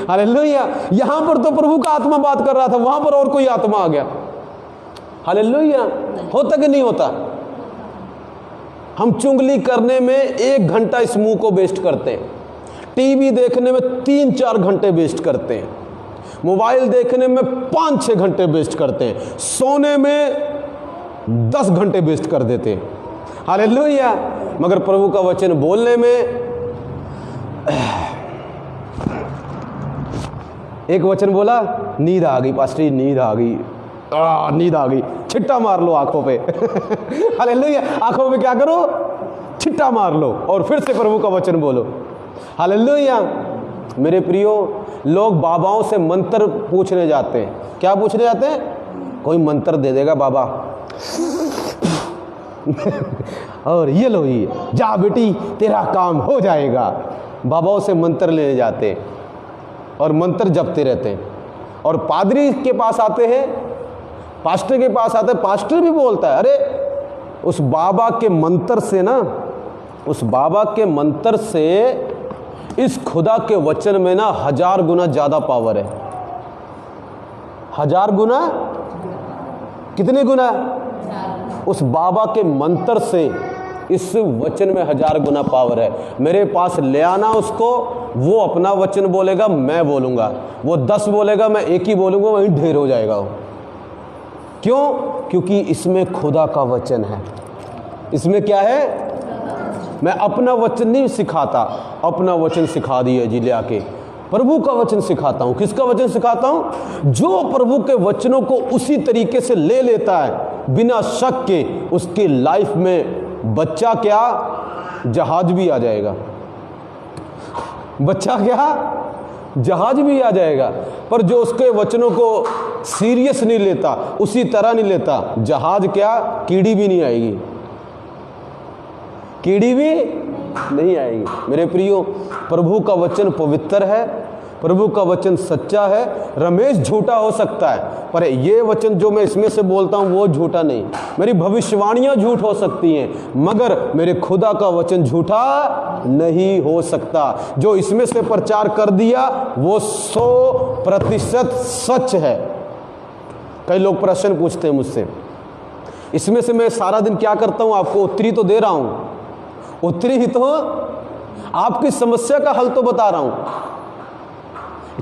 हालेलुया। यहां पर तो प्रभु का आत्मा बात कर रहा था, वहां पर और कोई आत्मा आ गया। हालेलुया। होता कि नहीं होता? हम चुंगली करने में 1 घंटा इस मुंह को वेस्ट करते हैं, टीवी देखने में 3-4 घंटे वेस्ट करते हैं, मोबाइल देखने में 5-6 घंटे वेस्ट करते हैं, सोने में 10 घंटे वेस्ट कर देते हैं। हालेलुया। मगर प्रभु का वचन बोलने में एक वचन बोला, नींद आ गई पास्टर, नींद आ गई, नींद आ गई, छिट्टा मार लो आंखों पे हालेलुया। आंखों पे क्या करो? छिट्टा मार लो और फिर से प्रभु का वचन बोलो। हालेलुया। मेरे प्रियो, लोग बाबाओं से मंत्र पूछने जाते हैं। क्या पूछने जाते हैं? कोई मंत्र दे देगा बाबा और ये लो, ये जा बेटी तेरा काम हो जाएगा। बाबाओं से मंत्र लेने जाते हैं और मंत्र जपते रहते हैं। और पादरी के पास आते हैं, पास्टर के पास आते हैं, पास्टर भी बोलता है अरे उस बाबा के मंत्र से ना, उस बाबा के मंत्र से इस खुदा के वचन में ना 1000 गुना ज्यादा पावर है। 1000 गुना? कितने गुना? उस बाबा के मंत्र से इस वचन में 1000 गुना पावर है। मेरे पास ले आना उसको, वो अपना वचन बोलेगा, मैं बोलूंगा, वो 10 बोलेगा, मैं 1 ही बोलूंगा, वहीं ढेर हो जाएगा वो। क्यों? क्योंकि इसमें खुदा का वचन है। इसमें क्या है? मैं अपना वचन नहीं सिखाता, अपना वचन सिखा दिया जी ले आके। प्रभु का वचन सिखाता हूं। किसका वचन सिखाता हूं? जो प्रभु के वचनों को उसी तरीके से ले लेता है बिना शक के, उसकी लाइफ में बच्चा क्या, जहाज भी आ जाएगा। बच्चा क्या, जहाज भी आ जाएगा। पर जो उसके वचनों को सीरियस नहीं लेता, उसी तरह नहीं लेता, जहाज क्या, कीड़ी भी नहीं आएगी, कीड़ी भी नहीं आएगी। मेरे प्रियो, प्रभु का वचन पवित्र है, प्रभु का वचन सच्चा है। रमेश झूठा हो सकता है, पर ये वचन जो मैं इसमें से बोलता हूँ वो झूठा नहीं। मेरी भविष्यवाणियाँ झूठ हो सकती हैं, मगर मेरे खुदा का वचन झूठा नहीं हो सकता। जो इसमें से प्रचार कर दिया वो 100% सच है। कई लोग प्रश्न पूछते हैं मुझसे, इसमें से मैं सारा दिन क्या करता हूँ, आपको उत्तरी तो दे रहा हूँ, उत्तरी ही तो आपकी समस्या का हल तो बता रहा हूँ।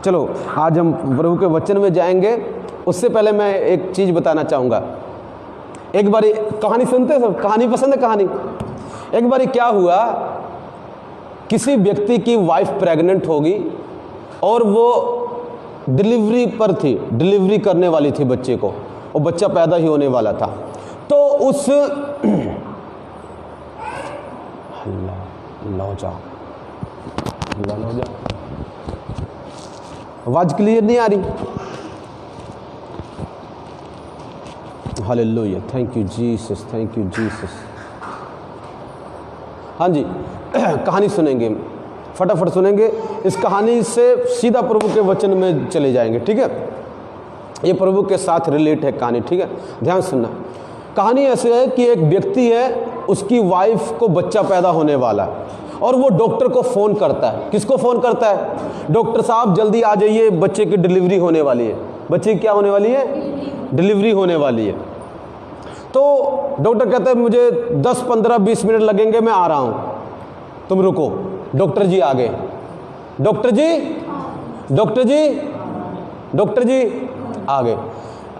चलो आज हम प्रभु के वचन में जाएंगे। उससे पहले मैं एक चीज बताना चाहूँगा। एक बारी कहानी सुनते हैं सब? कहानी पसंद है? कहानी। एक बारी क्या हुआ, किसी व्यक्ति की वाइफ प्रेग्नेंट होगी और वो डिलीवरी पर थी, डिलीवरी करने वाली थी बच्चे को, और बच्चा पैदा ही होने वाला था। तो उस आवाज क्लियर नहीं आ रही? Hallelujah, thank you Jesus, thank you Jesus. हाँ जी, कहानी सुनेंगे, फटाफट सुनेंगे। इस कहानी से सीधा प्रभु के वचन में चले जाएंगे, ठीक है? ये प्रभु के साथ रिलेट है कहानी, ठीक है? ध्यान सुनना। कहानी ऐसे है कि एक व्यक्ति है, उसकी वाइफ को बच्चा पैदा होने वाला है, और वो डॉक्टर को फ़ोन करता है। किसको फ़ोन करता है? डॉक्टर साहब जल्दी आ जाइए, बच्चे की डिलीवरी होने वाली है। बच्चे की क्या होने वाली है? डिलीवरी होने वाली है। तो डॉक्टर कहता है मुझे 10, 15, 20 मिनट लगेंगे, मैं आ रहा हूँ, तुम रुको। डॉक्टर जी आ गए। डॉक्टर जी, डॉक्टर जी, डॉक्टर जी आ गए।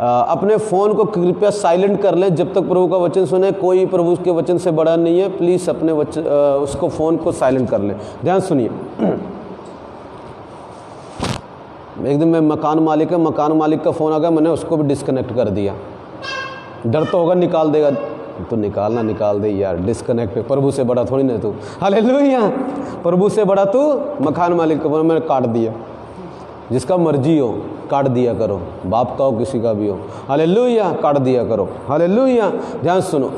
अपने फ़ोन को कृपया साइलेंट कर लें जब तक प्रभु का वचन सुने। कोई प्रभु के वचन से बड़ा नहीं है, प्लीज़ अपने उसको फ़ोन को साइलेंट कर लें। ध्यान सुनिए। एक दिन मैं मकान मालिक का फ़ोन आ गया, मैंने उसको भी डिस्कनेक्ट कर दिया। डर तो होगा निकाल देगा, तो निकाल दे यार, डिस्कनेक्ट। प्रभु से बड़ा थोड़ी ना तू। हालेलुया, प्रभु से बड़ा तू। मकान मालिक का फ़ोन मैंने काट दिया। जिसका मर्जी हो काट दिया करो, बाप का हो किसी का भी हो। हालेलुया, काट दिया करो। हालेलुया। ध्यान सुनो,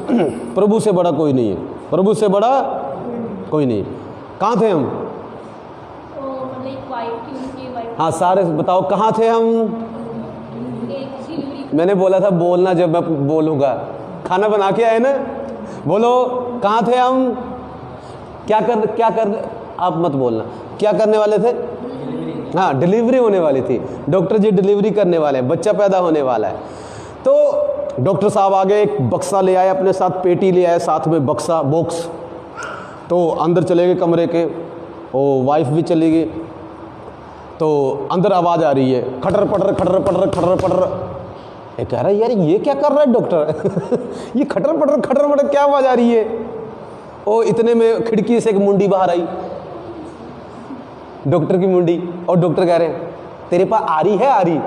प्रभु से बड़ा कोई नहीं है, प्रभु से बड़ा कोई नहीं। कहाँ थे हम? हाँ, सारे बताओ कहाँ थे हम? मैंने बोला था बोलना जब मैं बोलूँगा। खाना बना के आए ना, बोलो कहाँ थे हम? क्या कर आप मत बोलना। क्या करने वाले थे? हाँ, डिलीवरी होने वाली थी। डॉक्टर जी डिलीवरी करने वाले हैं, बच्चा पैदा होने वाला है। तो डॉक्टर साहब आगे एक बक्सा ले आए, अपने साथ पेटी ले आए, साथ में बॉक्स। तो अंदर चले गए कमरे के, वो वाइफ भी चली गई। तो अंदर आवाज़ आ रही है, खटर पटर। ये कह रहा है यार ये क्या कर रहा है डॉक्टर? ये खटर पटर क्या आवाज़ आ रही है? ओ इतने में खिड़की से एक मुंडी बाहर आई, डॉक्टर की मुंडी। और डॉक्टर कह रहे हैं तेरे पास आरी है? आरी,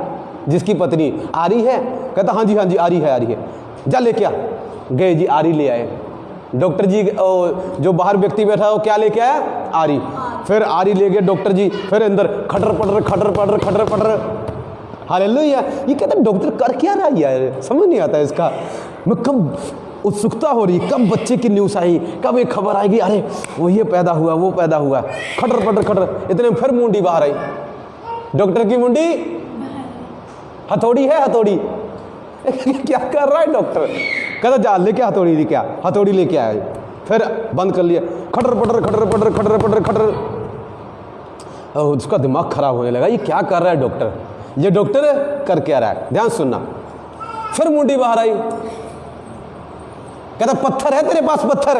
जिसकी पत्नी आरी है? कहता हाँ जी आरी है। जा लेके आ। गए जी, आरी ले आए। डॉक्टर जी जो बाहर व्यक्ति बैठा है वो क्या लेके आया? आरी। फिर आरी ले गए डॉक्टर जी, फिर अंदर खटर पटर। हालेलुया। ये कहता डॉक्टर कर क्या रहा है यार, समझ नहीं आता इसका। मैं कब उत्सुकता हो रही, कब बच्चे की न्यूज़ आई, कब एक खबर आएगी, अरे वो ये पैदा हुआ, वो पैदा हुआ। खटर पटर। इतने में फिर मुंडी बाहर आई, डॉक्टर की मुंडी। हथौड़ी है, हथौड़ी। क्या कर रहा है डॉक्टर? कहता जा लेके हथौड़ी लेके आ। हथौड़ी लेके आया, फिर बंद कर लिया। खटर पटर। उसका दिमाग खराब होने लगा, ये क्या कर रहा है डॉक्टर? ये डॉक्टर कर क्या रहा है? ध्यान सुनना। फिर मुंडी बाहर आई, कहता पत्थर है तेरे पास? पत्थर।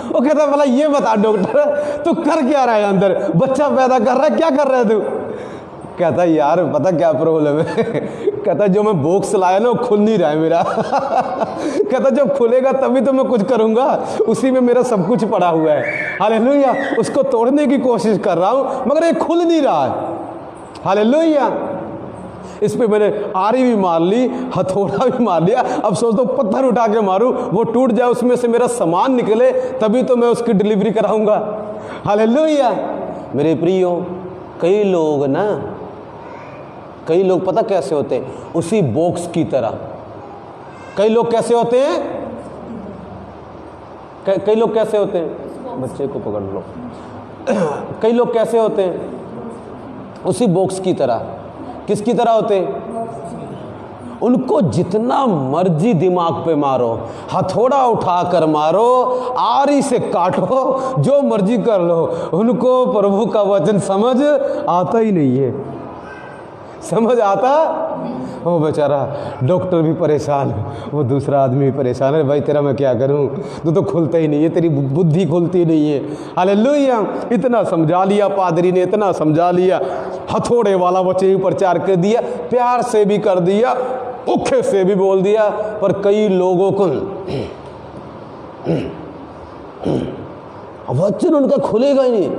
वो कहता भला ये बता डॉक्टर तू कर क्या रहा है अंदर? बच्चा पैदा कर रहा है, क्या कर रहा है तू? कहता यार पता क्या प्रॉब्लम है? कहता जो मैं बॉक्स लाया ना वो खुल नहीं रहा है मेरा। कहता जब खुलेगा तभी तो मैं कुछ करूंगा, उसी में मेरा सब कुछ पड़ा हुआ है। हालेलुया। उसको तोड़ने की कोशिश कर रहा हूं मगर ये खुल नहीं रहा है। हालेलुया। इस पे मैंने आरी भी मार ली, हथौड़ा भी मार लिया। अब सोचता हूँ पत्थर उठा के मारूं, वो टूट जाए, उसमें से मेरा सामान निकले, तभी तो मैं उसकी डिलीवरी कराऊंगा। हालेलुया। मेरे प्रियो, कई लोग पता कैसे होते हैं? उसी बॉक्स की तरह। कई लोग कैसे होते हैं? कई लोग कैसे होते हैं? बच्चे को पकड़ लो। कई लोग कैसे होते हैं? उसी बॉक्स की तरह। किसकी तरह होते हैं? उनको जितना मर्जी दिमाग पे मारो, हथौड़ा उठाकर मारो, आरी से काटो, जो मर्जी कर लो, उनको प्रभु का वचन समझ आता ही नहीं है। समझ आता? वो बेचारा डॉक्टर भी परेशान, वो दूसरा आदमी भी परेशान है। भाई तेरा मैं क्या करूं, तू तो खुलता ही नहीं है, तेरी बुद्धि खुलती नहीं है। हालेलुया। इतना समझा लिया पादरी ने, इतना समझा लिया, हथौड़े वाला वचन प्रचार कर दिया, प्यार से भी कर दिया, उखे से भी बोल दिया, पर कई लोगों को वचन उनका खुलेगा ही नहीं।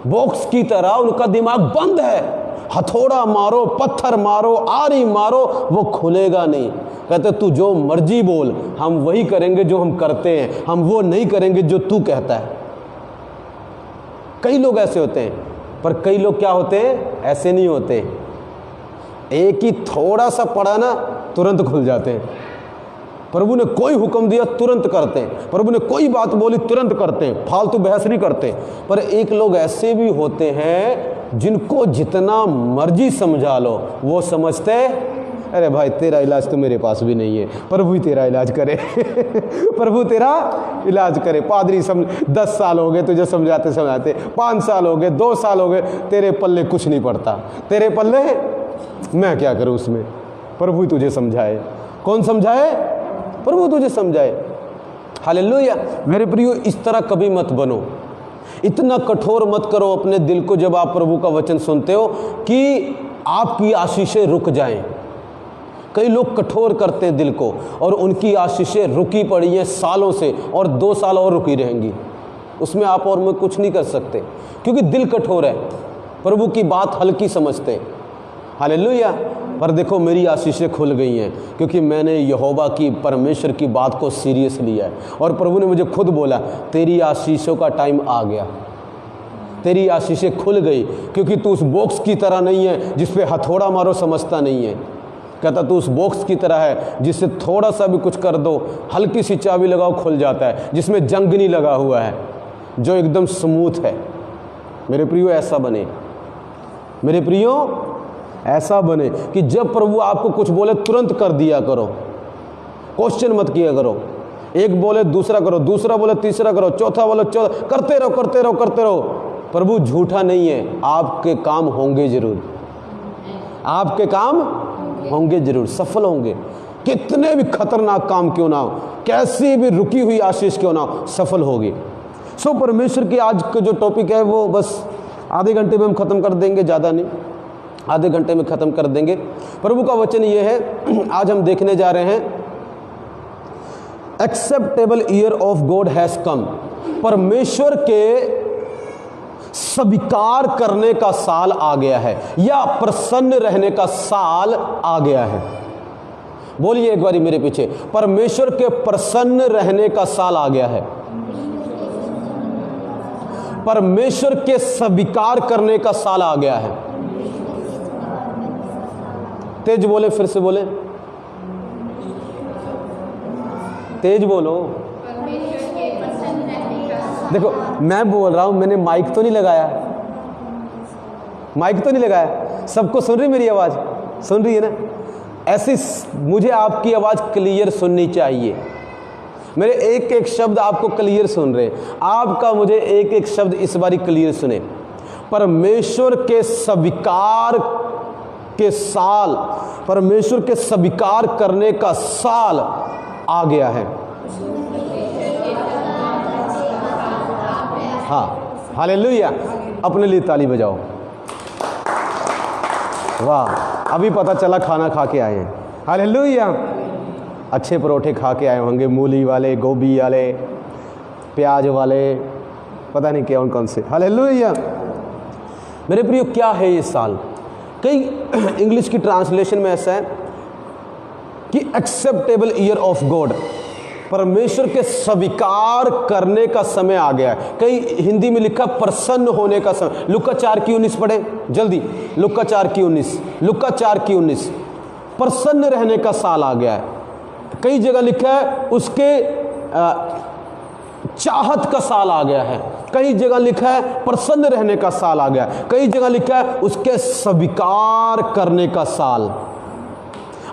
बॉक्स की तरह उनका दिमाग बंद है। हथौड़ा मारो, पत्थर मारो, आरी मारो, वो खुलेगा नहीं। कहते तू जो मर्जी बोल, हम वही करेंगे जो हम करते हैं, हम वो नहीं करेंगे जो तू कहता है। कई लोग ऐसे होते हैं, पर कई लोग क्या होते हैं, ऐसे नहीं होते। एक ही थोड़ा सा पढ़ा ना, तुरंत खुल जाते हैं। प्रभु ने कोई हुक्म दिया तुरंत करते हैं, प्रभु ने कोई बात बोली तुरंत करते हैं, फालतू बहस नहीं करते। पर एक लोग ऐसे भी होते हैं जिनको जितना मर्जी समझा लो, वो समझते अरे भाई तेरा इलाज तो मेरे पास भी नहीं है, प्रभु ही तेरा इलाज करे प्रभु तेरा इलाज करे। पादरी 10 साल हो गए तुझे समझाते समझाते, 5 साल हो गए, 2 साल हो गए, तेरे पल्ले कुछ नहीं पड़ता, तेरे पल्ले मैं क्या करूं उसमें, प्रभु ही तुझे समझाए। कौन समझाए? प्रभु तुझे समझाए। हालेलुया। मेरे प्रियो, इस तरह कभी मत बनो, इतना कठोर मत करो अपने दिल को जब आप प्रभु का वचन सुनते हो कि आपकी आशीषें रुक जाएं। कई लोग कठोर करते हैं दिल को, और उनकी आशीषें रुकी पड़ी हैं सालों से, और 2 साल और रुकी रहेंगी। उसमें आप और मैं कुछ नहीं कर सकते, क्योंकि दिल कठोर है, प्रभु की बात हल्की समझते हैं। हालेलुया। पर देखो मेरी आशीषें खुल गई हैं, क्योंकि मैंने यहोवा की, परमेश्वर की बात को सीरियस लिया है। और प्रभु ने मुझे खुद बोला, तेरी आशीषों का टाइम आ गया, तेरी आशीषें खुल गई, क्योंकि तू उस बॉक्स की तरह नहीं है जिस पे हथौड़ा मारो समझता नहीं है। कहता तू उस बॉक्स की तरह है जिससे थोड़ा सा भी कुछ कर दो, हल्की सी चाबी लगाओ खुल जाता है, जिसमें जंग नहीं लगा हुआ है, जो एकदम स्मूथ है। मेरे प्रियो ऐसा बने, मेरे प्रियो ऐसा बने कि जब प्रभु आपको कुछ बोले तुरंत कर दिया करो, क्वेश्चन मत किया करो। एक बोले दूसरा करो, दूसरा बोले तीसरा करो, चौथा बोले चौथा, करते रहो करते रहो करते रहो। प्रभु झूठा नहीं है, आपके काम होंगे जरूर, आपके काम होंगे जरूर, सफल होंगे। कितने भी खतरनाक काम क्यों ना हो, कैसी भी रुकी हुई आशीष क्यों ना हो, सफल होगी। सो परमेश्वर की आज का जो टॉपिक है वो बस आधे घंटे में हम खत्म कर देंगे, ज़्यादा नहीं, आधे घंटे में ख़त्म कर देंगे। प्रभु का वचन ये है, आज हम देखने जा रहे हैं, acceptable year of God has कम। परमेश्वर के स्वीकार करने का साल आ गया है, या प्रसन्न रहने का साल आ गया है। बोलिए एक बारी मेरे पीछे, परमेश्वर के प्रसन्न रहने का साल आ गया है, परमेश्वर के स्वीकार करने का साल आ गया है। तेज बोले, फिर से बोले, तेज बोलो। देखो मैं बोल रहा हूं, मैंने माइक तो नहीं लगाया, माइक तो नहीं लगाया, सबको सुन रही मेरी आवाज, सुन रही है ना? ऐसी मुझे आपकी आवाज क्लियर सुननी चाहिए, मेरे एक एक शब्द आपको क्लियर सुन रहे, आपका मुझे एक एक शब्द इस बारी क्लियर सुने। परमेश्वर के स्वीकार के साल, परमेश्वर के स्वीकार करने का साल आ गया है। हाँ, हालेलुया। अपने लिए ताली बजाओ। वाह, अभी पता चला खाना खा के आए हैं। हालेलुया। अच्छे परोठे खा के आए होंगे, मूली वाले, गोभी वाले, प्याज वाले, पता नहीं कौन कौन से। हालेलुया। मेरे प्रियो, क्या है ये साल? कई इंग्लिश की ट्रांसलेशन में ऐसा है कि एक्सेप्टेबल ईयर ऑफ गॉड, परमेश्वर के स्वीकार करने का समय आ गया है। कई हिंदी में लिखा प्रसन्न होने का समय। लुका 4:19 पढ़े जल्दी, लुका 4:19, लुका 4:19। प्रसन्न रहने का साल आ गया है। कई जगह लिखा है उसके चाहत का साल आ गया है, कई जगह लिखा है प्रसन्न रहने का साल आ गया, कई जगह लिखा है उसके स्वीकार करने का साल।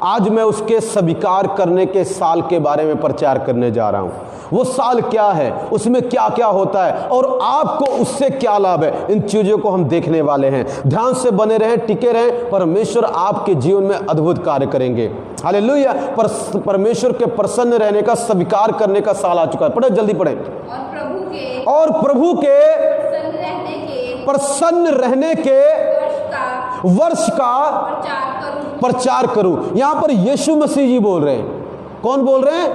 आज मैं उसके स्वीकार करने के साल के बारे में प्रचार करने जा रहा हूं। वो साल क्या है, उसमें क्या क्या होता है, और आपको उससे क्या लाभ है, इन चीजों को हम देखने वाले हैं। ध्यान से बने रहें, टिके रहें। परमेश्वर आपके जीवन में अद्भुत कार्य करेंगे। हालेलुया। परमेश्वर के प्रसन्न रहने का, स्वीकार करने का साल आ चुका है। पढ़े जल्दी पढ़े। और प्रभु के प्रसन्न रहने के वर्ष का प्रचार करूं। यहां पर यीशु मसीह जी बोल रहे हैं। कौन बोल रहे हैं?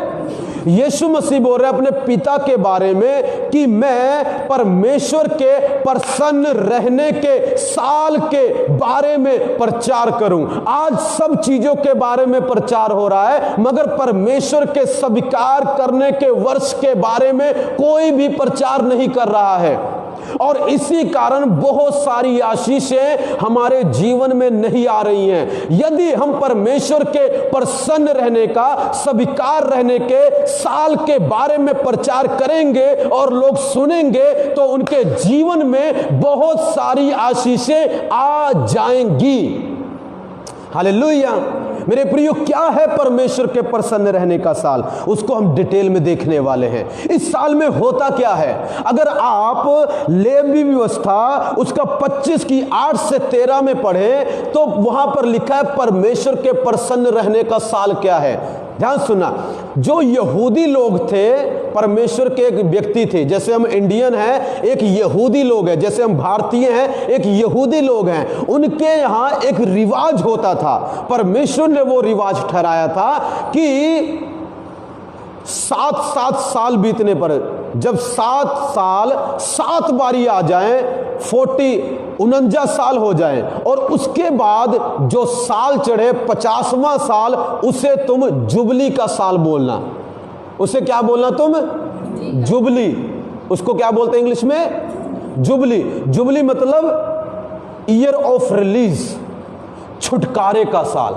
यीशु मसीह बोल रहे हैं अपने पिता के बारे में कि मैं परमेश्वर के प्रसन्न रहने के साल के बारे में प्रचार करूं। आज सब चीजों के बारे में प्रचार हो रहा है, मगर परमेश्वर के स्वीकार करने के वर्ष के बारे में कोई भी प्रचार नहीं कर रहा है। और इसी कारण बहुत सारी आशीषें हमारे जीवन में नहीं आ रही हैं। यदि हम परमेश्वर के प्रसन्न रहने का, स्वीकार रहने के साल के बारे में प्रचार करेंगे और लोग सुनेंगे, तो उनके जीवन में बहुत सारी आशीषें आ जाएंगी। हालेलुया। मेरे प्रियो, क्या है परमेश्वर के प्रसन्न रहने का साल? उसको हम डिटेल में देखने वाले हैं। इस साल में होता क्या है? अगर आप लेवी व्यवस्था उसका 25 की 8 से 13 में पढ़ें तो वहां पर लिखा है परमेश्वर के प्रसन्न रहने का साल क्या है। ध्यान सुनना, जो यहूदी लोग थे, परमेश्वर के एक व्यक्ति थे। जैसे हम इंडियन हैं, एक यहूदी लोग हैं। जैसे हम भारतीय हैं, एक यहूदी लोग हैं। उनके यहाँ एक रिवाज होता था। परमेश्वर ने वो रिवाज ठहराया था कि 7 साल बीतने पर, जब 7 साल 7 बारी आ जाएं, 49 साल हो जाएं, और उसके बाद जो साल चढ़े 50वां साल, उसे तुम जुबली का साल बोलना। उसे क्या बोलना तुम? जुबली। उसको क्या बोलते हैं इंग्लिश में? जुबली। जुबली मतलब ईयर ऑफ रिलीज, छुटकारे का साल।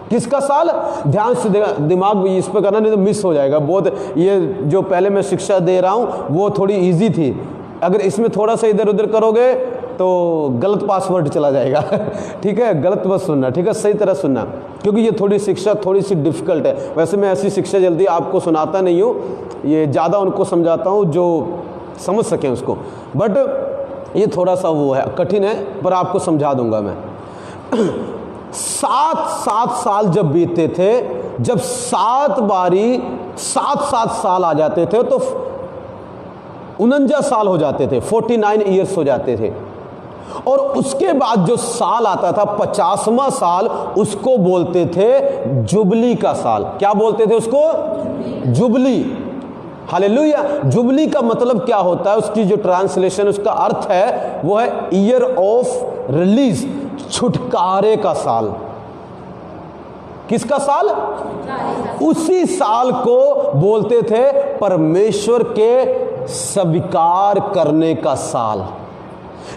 किसका साल? ध्यान से दिमाग इस पे करना, नहीं तो मिस हो जाएगा बहुत। ये जो पहले मैं शिक्षा दे रहा हूं वो थोड़ी इजी थी। अगर इसमें थोड़ा सा इधर उधर करोगे तो गलत पासवर्ड चला जाएगा। ठीक है, गलत मत सुनना, ठीक है, सही तरह सुनना, क्योंकि ये थोड़ी शिक्षा थोड़ी सी डिफिकल्ट है। वैसे मैं ऐसी शिक्षा जल्दी आपको सुनाता नहीं हूँ, ये ज़्यादा उनको समझाता हूँ जो समझ सकें उसको। बट ये थोड़ा सा वो है, कठिन है, पर आपको समझा दूंगा मैं। 7 साल जब बीतते थे, जब 7 बारी 7 साल आ जाते थे तो 49 साल हो जाते थे, 49 ईयर्स हो जाते थे। और उसके बाद जो साल आता था 50वां साल, उसको बोलते थे जुबली का साल। क्या बोलते थे उसको? जुबली। हालेलुया। जुबली का मतलब क्या होता है? उसकी जो ट्रांसलेशन, उसका अर्थ है वो है ईयर ऑफ रिलीज, छुटकारे का साल। किसका साल? उसी साल को बोलते थे परमेश्वर के स्वीकार करने का साल।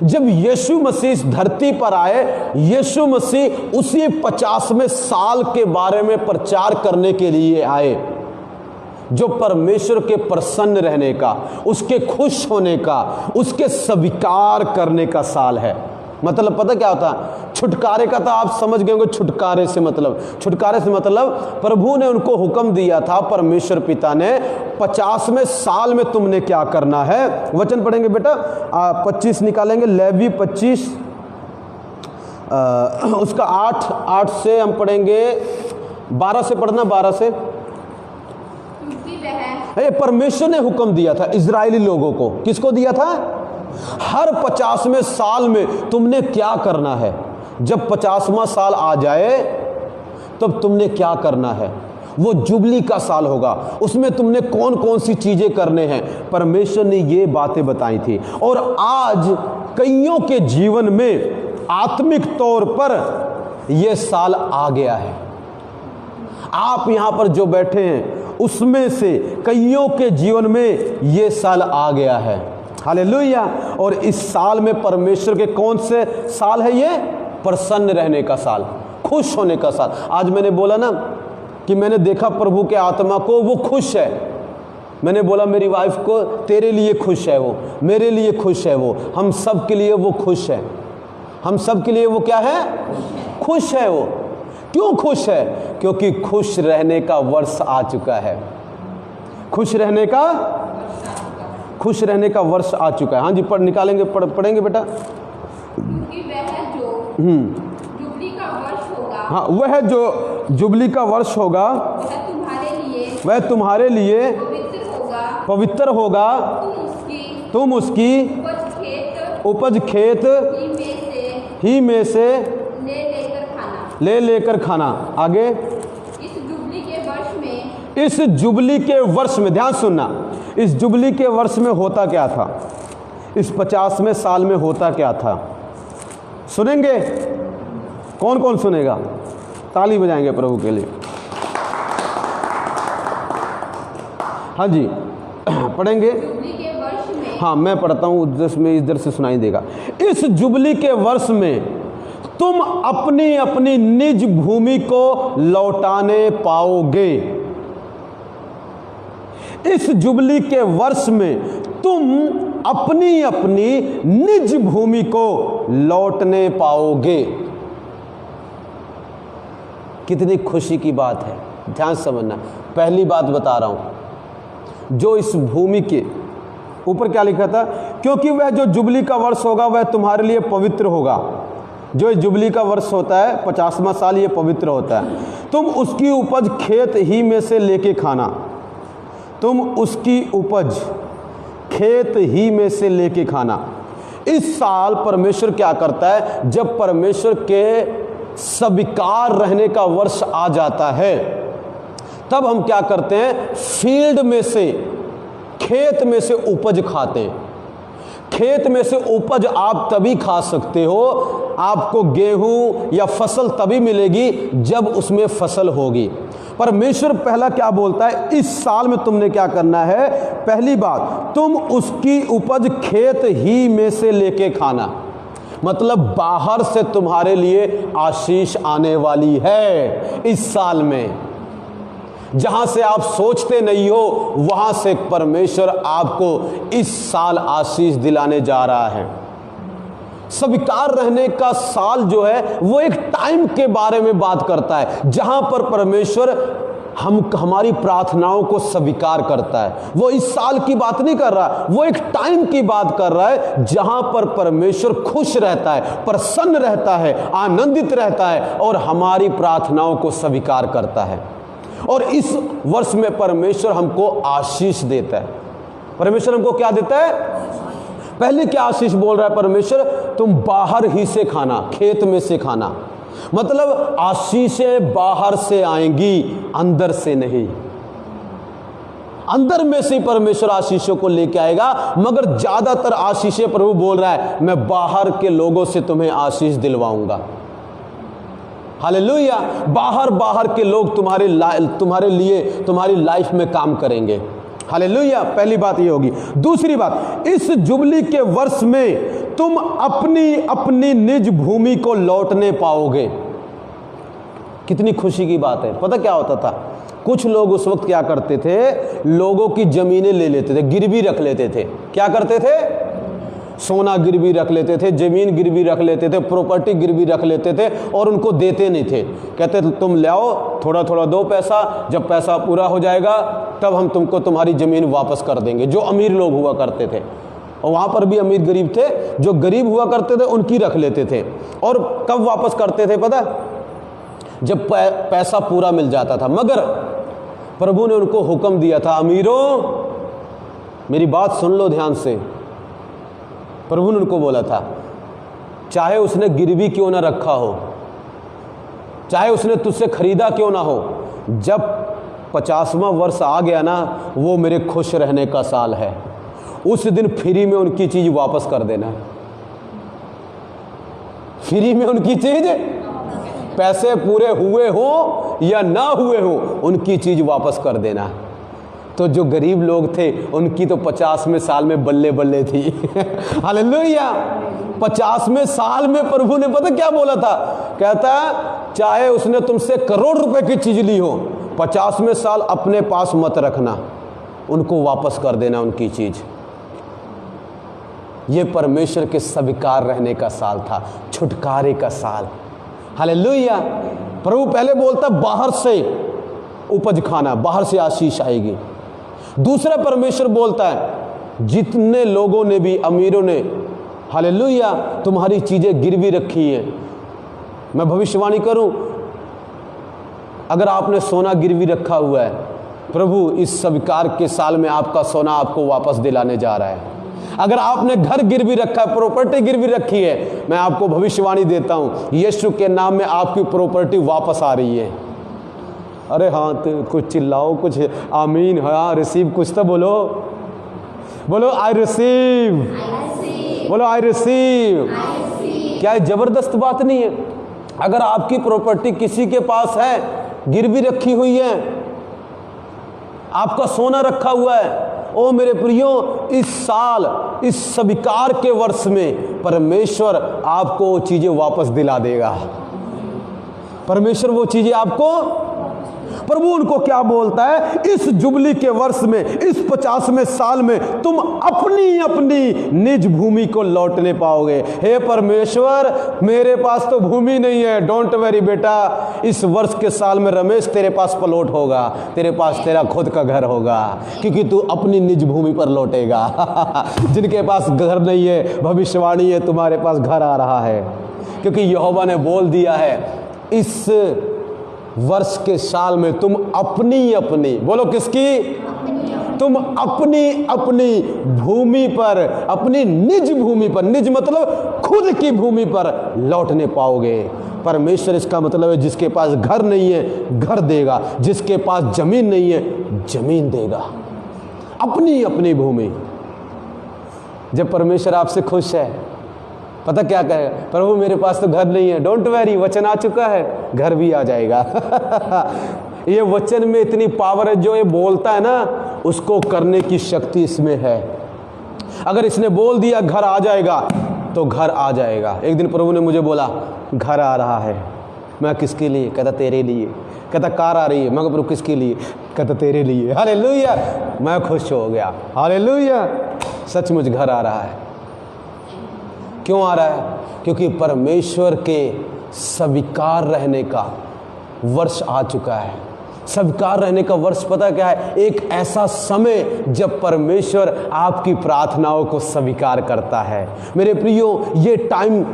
जब यीशु मसीह इस धरती पर आए, यीशु मसीह उसी 50वें साल के बारे में प्रचार करने के लिए आए, जो परमेश्वर के प्रसन्न रहने का, उसके खुश होने का, उसके स्वीकार करने का साल है। मतलब पता क्या होता है? छुटकारे का तो आप समझ गए होंगे। छुटकारे से मतलब प्रभु ने उनको हुक्म दिया था, परमेश्वर पिता ने, 50वें साल में तुमने क्या करना है। वचन पढ़ेंगे बेटा, 25 निकालेंगे, लेवी 25 उसका 8 से हम पढ़ेंगे, 12 से पढ़ना, 12 से। परमेश्वर ने हुक्म दिया था इजरायली लोगों को। किसको दिया था? हर 50वें साल में तुमने क्या करना है। जब 50वां साल आ जाए तब तुमने क्या करना है। वो जुबली का साल होगा, उसमें तुमने कौन कौन सी चीजें करने हैं। परमेश्वर ने ये बातें बताई थी। और आज कईयों के जीवन में आत्मिक तौर पर यह साल आ गया है। आप यहां पर जो बैठे हैं उसमें से कईयों के जीवन में यह साल आ गया है। हालेलुया। और इस साल में परमेश्वर के कौन से साल है? ये प्रसन्न रहने का साल, खुश होने का साल। आज मैंने बोला ना कि मैंने देखा प्रभु के आत्मा को, वो खुश है। मैंने बोला मेरी वाइफ को, तेरे लिए खुश है वो, मेरे लिए खुश है वो, हम सब के लिए वो खुश है। हम सब के लिए वो क्या है? खुश है वो। क्यों खुश है? क्योंकि खुश रहने का वर्ष आ चुका है। खुश रहने का वर्ष आ चुका है। हाँ जी, निकालेंगे, पढ़ेंगे बेटा। जुबली का वर्ष होगा, हाँ, वह जो जुबली का वर्ष होगा, वह तुम्हारे लिए पवित्र होगा। तुम उसकी उपज खेत ही में से ले लेकर खाना। आगे, इस जुबली के वर्ष में इस जुबली के वर्ष में, ध्यान सुनना, इस जुबली के वर्ष में होता क्या था, इस 50वें साल में होता क्या था? सुनेंगे? कौन कौन सुनेगा? ताली बजाएंगे प्रभु के लिए। हाँ जी, पढ़ेंगे? हाँ, मैं पढ़ता हूँ, में इधर से सुनाई देगा। इस जुबली के वर्ष में तुम अपनी अपनी निज भूमि को लौटाने पाओगे। इस जुबली के वर्ष में तुम अपनी अपनी निज भूमि को लौटने पाओगे। कितनी खुशी की बात है, ध्यान समझना। पहली बात बता रहा हूं, जो इस भूमि के ऊपर क्या लिखा था, क्योंकि वह जो जुबली का वर्ष होगा वह तुम्हारे लिए पवित्र होगा। जो जुबली का वर्ष होता है, 50वां साल, ये पवित्र होता है। तुम उसकी उपज खेत ही में से लेके खाना। तुम उसकी उपज खेत ही में से लेके खाना। इस साल परमेश्वर क्या करता है, जब परमेश्वर के स्वीकार रहने का वर्ष आ जाता है, तब हम क्या करते हैं, फील्ड में से, खेत में से उपज खाते हैं। खेत में से उपज आप तभी खा सकते हो, आपको गेहूं या फसल तभी मिलेगी जब उसमें फसल होगी। परमेश्वर पहला क्या बोलता है, इस साल में तुमने क्या करना है, पहली बात, तुम उसकी उपज खेत ही में से लेके खाना। मतलब बाहर से तुम्हारे लिए आशीष आने वाली है इस साल में। जहां से आप सोचते नहीं हो, वहां से परमेश्वर आपको इस साल आशीष दिलाने जा रहा है। स्वीकार रहने का साल जो है वो एक टाइम के बारे में बात करता है, जहां पर परमेश्वर हमारी प्रार्थनाओं को स्वीकार करता है। वो इस साल की बात नहीं कर रहा, वो एक टाइम की बात कर रहा है जहां पर परमेश्वर खुश रहता है, प्रसन्न रहता है, आनंदित रहता है और हमारी प्रार्थनाओं को स्वीकार करता है। और इस वर्ष में परमेश्वर हमको आशीष देता है। परमेश्वर हमको क्या देता है, पहले क्या आशीष बोल रहा है परमेश्वर, तुम बाहर ही से खाना, खेत में से खाना। मतलब आशीषें बाहर से आएंगी, अंदर से नहीं। अंदर में से परमेश्वर आशीषों को लेके आएगा, मगर ज्यादातर आशीषें प्रभु बोल रहा है, मैं बाहर के लोगों से तुम्हें आशीष दिलवाऊंगा। हालेलुया। बाहर के लोग तुम्हारे लिए, तुम्हारी लाइफ में काम करेंगे। हालेलुया। पहली बात ये होगी। दूसरी बात, इस जुबली के वर्ष में तुम अपनी अपनी निज भूमि को लौटने पाओगे। कितनी खुशी की बात है। पता क्या होता था, कुछ लोग उस वक्त क्या करते थे, लोगों की जमीनें ले लेते थे, गिरवी रख लेते थे। क्या करते थे, सोना गिरवी रख लेते थे, जमीन गिरवी रख लेते थे, प्रॉपर्टी गिरवी रख लेते थे और उनको देते नहीं थे। कहते थे तुम ले आओ, थोड़ा थोड़ा दो पैसा, जब पैसा पूरा हो जाएगा तब हम तुमको तुम्हारी ज़मीन वापस कर देंगे। जो अमीर लोग हुआ करते थे, और वहाँ पर भी अमीर गरीब थे, जो गरीब हुआ करते थे उनकी रख लेते थे। और कब वापस करते थे पता, जब पैसा पूरा मिल जाता था। मगर प्रभु ने उनको हुक्म दिया था, अमीरों मेरी बात सुन लो ध्यान से। प्रभु ने उनको बोला था, चाहे उसने गिरवी क्यों ना रखा हो, चाहे उसने तुझसे खरीदा क्यों ना हो, जब 50वां वर्ष आ गया ना, वो मेरे खुश रहने का साल है। उस दिन फ्री में उनकी चीज वापस कर देना। फ्री में उनकी चीज, पैसे पूरे हुए हो या ना हुए हो, उनकी चीज वापस कर देना। तो जो गरीब लोग थे उनकी तो 50वें साल में बल्ले बल्ले थी। हालेलुया। 50वें साल में प्रभु ने पता क्या बोला था, कहता चाहे उसने तुमसे करोड़ रुपए की चीज ली हो, 50वें साल अपने पास मत रखना, उनको वापस कर देना उनकी चीज। ये परमेश्वर के स्वीकार रहने का साल था, छुटकारे का साल। हालेलुया। प्रभु पहले बोलता बाहर से उपज खाना, बाहर से आशीष आएगी। दूसरा परमेश्वर बोलता है, जितने लोगों ने भी, अमीरों ने, हालेलुया, तुम्हारी चीजें गिरवी रखी हैं, मैं भविष्यवाणी करूं, अगर आपने सोना गिरवी रखा हुआ है, प्रभु इस स्वीकार के साल में आपका सोना आपको वापस दिलाने जा रहा है। अगर आपने घर गिरवी रखा है, प्रॉपर्टी गिरवी रखी है, मैं आपको भविष्यवाणी देता हूं, यीशु के नाम में आपकी प्रॉपर्टी वापस आ रही है। अरे हाँ, तो कुछ चिल्लाओ, कुछ आमीन, हाँ रिसीव, कुछ तो बोलो, बोलो आई रिसीव, बोलो आई रिसीव। क्या है, जबरदस्त बात नहीं है? अगर आपकी प्रॉपर्टी किसी के पास है, गिरवी रखी हुई है, आपका सोना रखा हुआ है, ओ मेरे प्रियो, इस साल, इस स्वीकार के वर्ष में परमेश्वर आपको वो चीजें वापस दिला देगा। परमेश्वर वो चीजें आपको, प्रभु उनको क्या बोलता है, इस जुबली के वर्ष में, इस 50वें साल में तुम अपनी अपनी निज भूमि को लौटने पाओगे। हे परमेश्वर, मेरे पास तो भूमि नहीं है, डोंट वरी बेटा, इस वर्ष के साल में रमेश तेरे पास प्लॉट होगा, तेरे पास तेरा खुद का घर होगा, क्योंकि तू अपनी निज भूमि पर लौटेगा। जिनके पास घर नहीं है, भविष्यवाणी है तुम्हारे पास घर आ रहा है, क्योंकि यहोवा ने बोल दिया है इस वर्ष के साल में तुम अपनी अपनी, बोलो किसकी, तुम अपनी अपनी भूमि पर, अपनी निज भूमि पर, निज मतलब खुद की भूमि पर लौटने पाओगे। परमेश्वर इसका मतलब है जिसके पास घर नहीं है घर देगा, जिसके पास जमीन नहीं है जमीन देगा, अपनी अपनी भूमि। जब परमेश्वर आपसे खुश है, पता क्या कहेगा, प्रभु मेरे पास तो घर नहीं है, डोंट वरी, वचन आ चुका है, घर भी आ जाएगा। ये वचन में इतनी पावर है, जो ये बोलता है ना उसको करने की शक्ति इसमें है। अगर इसने बोल दिया घर आ जाएगा तो घर आ जाएगा। एक दिन प्रभु ने मुझे बोला घर आ रहा है। मैं किसके लिए? कहता तेरे लिए। कहता कार आ रही है। मैं प्रभु किसके लिए? कहता तेरे लिए। हालेलुया। मैं खुश हो गया। हालेलुया। सचमुच घर आ रहा है। क्यों आ रहा है? क्योंकि परमेश्वर के स्वीकार रहने का वर्ष आ चुका है। स्वीकार रहने का वर्ष पता क्या है? एक ऐसा समय जब परमेश्वर आपकी प्रार्थनाओं को स्वीकार करता है। मेरे प्रियो, ये टाइम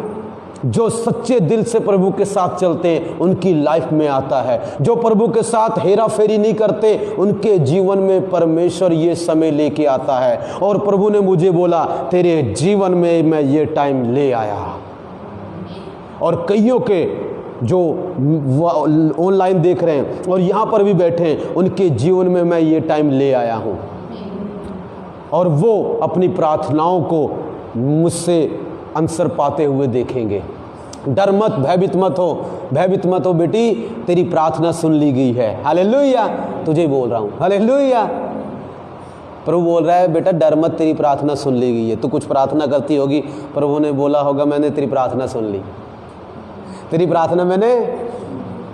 जो सच्चे दिल से प्रभु के साथ चलते हैं उनकी लाइफ में आता है। जो प्रभु के साथ हेरा फेरी नहीं करते उनके जीवन में परमेश्वर ये समय लेके आता है। और प्रभु ने मुझे बोला तेरे जीवन में मैं ये टाइम ले आया। और कईयों के जो ऑनलाइन देख रहे हैं और यहाँ पर भी बैठे हैं, उनके जीवन में मैं ये टाइम ले आया हूँ। और वो अपनी प्रार्थनाओं को मुझसे आंसर पाते हुए देखेंगे। डर मत, भयभीत मत हो, भयभीत मत हो बेटी, तेरी प्रार्थना सुन ली गई है। हालेलुया। तुझे बोल रहा हूँ, हालेलुया। प्रभु बोल रहा है बेटा डर मत, तेरी प्रार्थना सुन ली गई है। तू कुछ प्रार्थना करती होगी, प्रभु ने बोला होगा मैंने तेरी प्रार्थना सुन ली, तेरी प्रार्थना मैंने,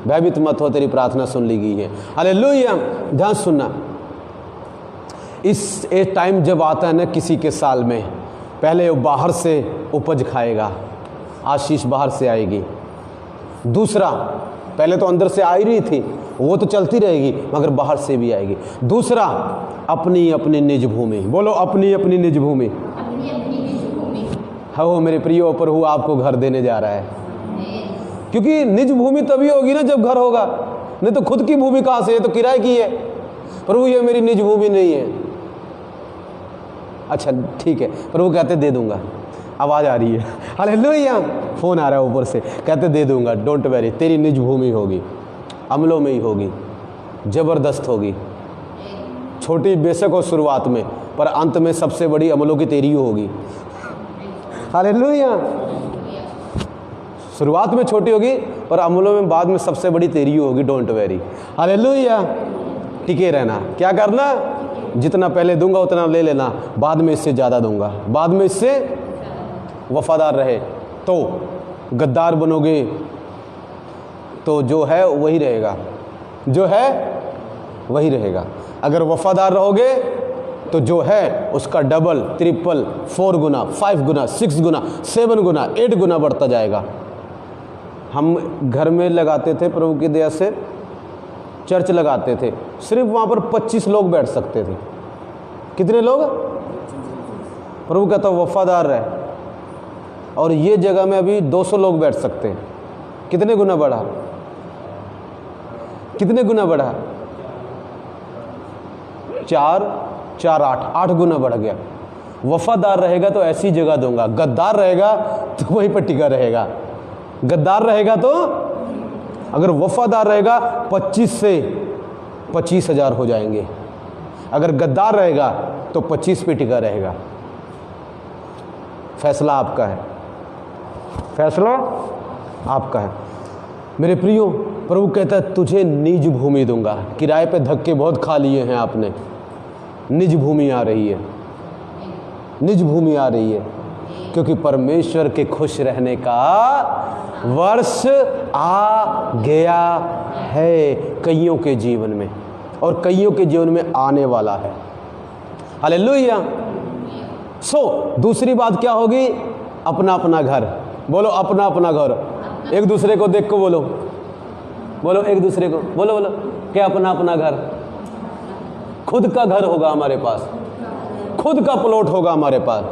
भयभीत मत हो, तेरी प्रार्थना सुन ली गई है। हालेलुया। ध्यान सुनना, इस एक टाइम जब आता है ना किसी के साल में, पहले वो बाहर से उपज खाएगा, आशीष बाहर से आएगी। दूसरा, पहले तो अंदर से आ ही रही थी, वो तो चलती रहेगी, मगर बाहर से भी आएगी। दूसरा, अपनी अपनी निज भूमि। बोलो अपनी अपनी निज भूमि। हाँ मेरे प्रियो, प्रभु आपको घर देने जा रहा है। क्योंकि निज भूमि तभी होगी ना जब घर होगा, नहीं तो खुद की भूमि कहाँ से? ये तो किराए की है। प्रभु ये मेरी निज भूमि नहीं है। अच्छा ठीक है, प्रभु कहते दे दूंगा। आवाज़ आ रही है, हालेलुया। फ़ोन आ रहा है ऊपर से, कहते दे दूंगा, डोंट वरी, तेरी निज भूमि होगी, अमलों में ही होगी, ज़बरदस्त होगी। छोटी बेशक हो शुरुआत में, पर अंत में सबसे बड़ी अमलों की तेरी होगी। हालेलुया। शुरुआत में छोटी होगी पर अमलों में बाद में सबसे बड़ी तेरी होगी। Don't worry. हालेलुया। टिके रहना। क्या करना? जितना पहले दूंगा उतना ले लेना, बाद में इससे ज़्यादा दूंगा, बाद में इससे वफादार रहे। तो गद्दार बनोगे तो जो है वही रहेगा, जो है वही रहेगा। अगर वफादार रहोगे तो जो है उसका डबल, ट्रिपल, 4 गुना, 5 गुना, 6 गुना, 7 गुना, 8 गुना बढ़ता जाएगा। हम घर में लगाते थे, प्रभु की दया से चर्च लगाते थे, सिर्फ वहाँ पर 25 लोग बैठ सकते थे। कितने लोग? प्रभु कहता वफादार रहे, और ये जगह में अभी 200 लोग बैठ सकते हैं। कितने गुना बढ़ा? कितने गुना बढ़ा? 4, 4, 8 गुना बढ़ गया। वफादार रहेगा तो ऐसी जगह दूंगा, गद्दार रहेगा तो वहीं पर टिका रहेगा। गद्दार रहेगा तो, अगर वफादार रहेगा 25 से 25,000 हो जाएंगे। अगर गद्दार रहेगा तो 25 पे टिका रहेगा। फैसला आपका है, फैसला आपका है। मेरे प्रियो, प्रभु कहता है तुझे निज भूमि दूंगा। किराए पे धक्के बहुत खा लिए हैं आपने, निज भूमि आ रही है, निज भूमि आ रही है, क्योंकि परमेश्वर के खुश रहने का वर्ष आ गया है कईयों के जीवन में, और कईयों के जीवन में आने वाला है। हालेलुया। दूसरी बात क्या होगी? अपना अपना घर। बोलो अपना अपना घर। एक दूसरे को देख को बोलो, बोलो एक दूसरे को, बोलो बोलो क्या? अपना अपना घर। खुद का घर होगा हमारे पास, खुद का प्लॉट होगा हमारे पास,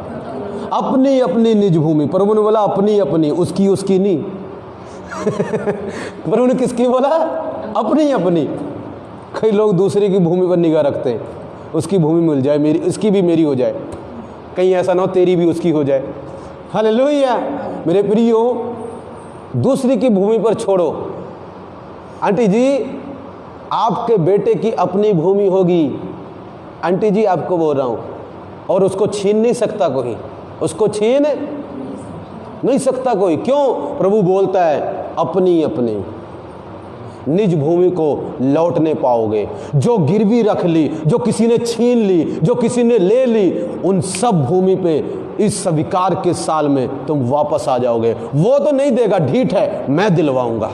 अपनी अपनी निज भूमि। प्रभु ने बोला अपनी अपनी, उसकी उसकी नहीं। प्रभु ने किसकी बोला? अपनी अपनी। कई लोग दूसरे की भूमि पर निगाह रखते हैं, उसकी भूमि मिल जाए मेरी, उसकी भी मेरी हो जाए, कहीं ऐसा ना हो तेरी भी उसकी हो जाए। हालेलुया। मेरे प्रियो, दूसरी की भूमि पर छोड़ो। आंटी जी, आपके बेटे की अपनी भूमि होगी, आंटी जी आपको बोल रहा हूं, और उसको छीन नहीं सकता कोई, उसको छीन नहीं सकता कोई। क्यों? प्रभु बोलता है अपनी अपनी निज भूमि को लौटने पाओगे। जो गिरवी रख ली, जो किसी ने छीन ली, जो किसी ने ले ली, उन सब भूमि पे इस स्वीकार के साल में तुम वापस आ जाओगे। वो तो नहीं देगा, ढीठ है, मैं दिलवाऊंगा,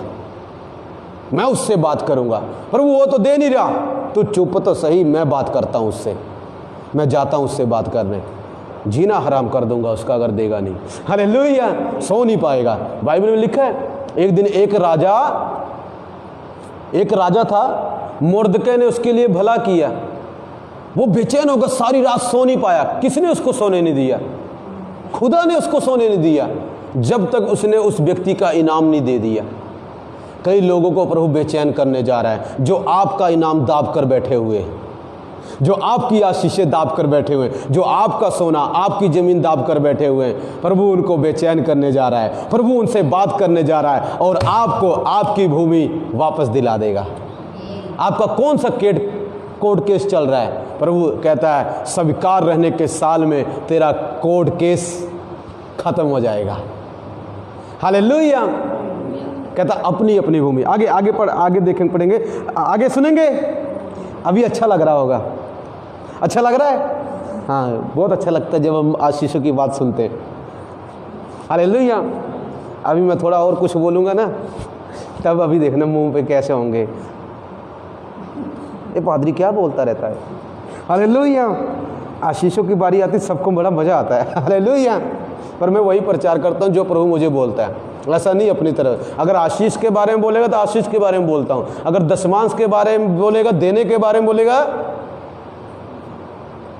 मैं उससे बात करूंगा। प्रभु वो तो दे नहीं रहा, तू चुप तो सही, मैं बात करता हूं उससे, मैं जाता हूं उससे बात करने, जीना हराम कर दूंगा उसका अगर देगा नहीं। हालेलुया। सो नहीं पाएगा। बाइबल में लिखा है एक दिन एक राजा था, मुर्दके ने उसके लिए भला किया, वो बेचैन होकर सारी रात सो नहीं पाया। किसने उसको सोने नहीं दिया? खुदा ने उसको सोने नहीं दिया, जब तक उसने उस व्यक्ति का इनाम नहीं दे दिया। कई लोगों को प्रभु बेचैन करने जा रहा है, जो आपका इनाम दाब कर बैठे हुए हैं, जो आपकी आशीषें दाब कर बैठे हुए हैं, जो आपका सोना, आपकी जमीन दाब कर बैठे हुए हैं। प्रभु उनको बेचैन करने जा रहा है, प्रभु उनसे बात करने जा रहा है, और आपको आपकी भूमि वापस दिला देगा। आपका कौन सा कोर्ट केस चल रहा है? प्रभु कहता है स्वीकार रहने के साल में तेरा कोर्ट केस खत्म हो जाएगा। हालेलुया। कहता अपनी अपनी भूमि। आगे देखेंगे, पढ़ेंगे, आगे सुनेंगे। अभी अच्छा लग रहा होगा, अच्छा लग रहा है? हाँ, बहुत अच्छा लगता है जब हम आशीषों की बात सुनते हैं। हालेलुया। अभी मैं थोड़ा और कुछ बोलूँगा ना, तब अभी देखना मुंह पे कैसे होंगे, ये पादरी क्या बोलता रहता है। हालेलुया। आशीषों की बारी आती, सबको बड़ा मज़ा आता है। हालेलुया। पर मैं वही प्रचार करता हूँ जो प्रभु मुझे बोलता है, ऐसा नहीं अपनी तरफ। अगर आशीष के बारे में बोलेगा तो आशीष के बारे में बोलता हूँ, अगर दशमांश के बारे में बोलेगा, देने के बारे में बोलेगा।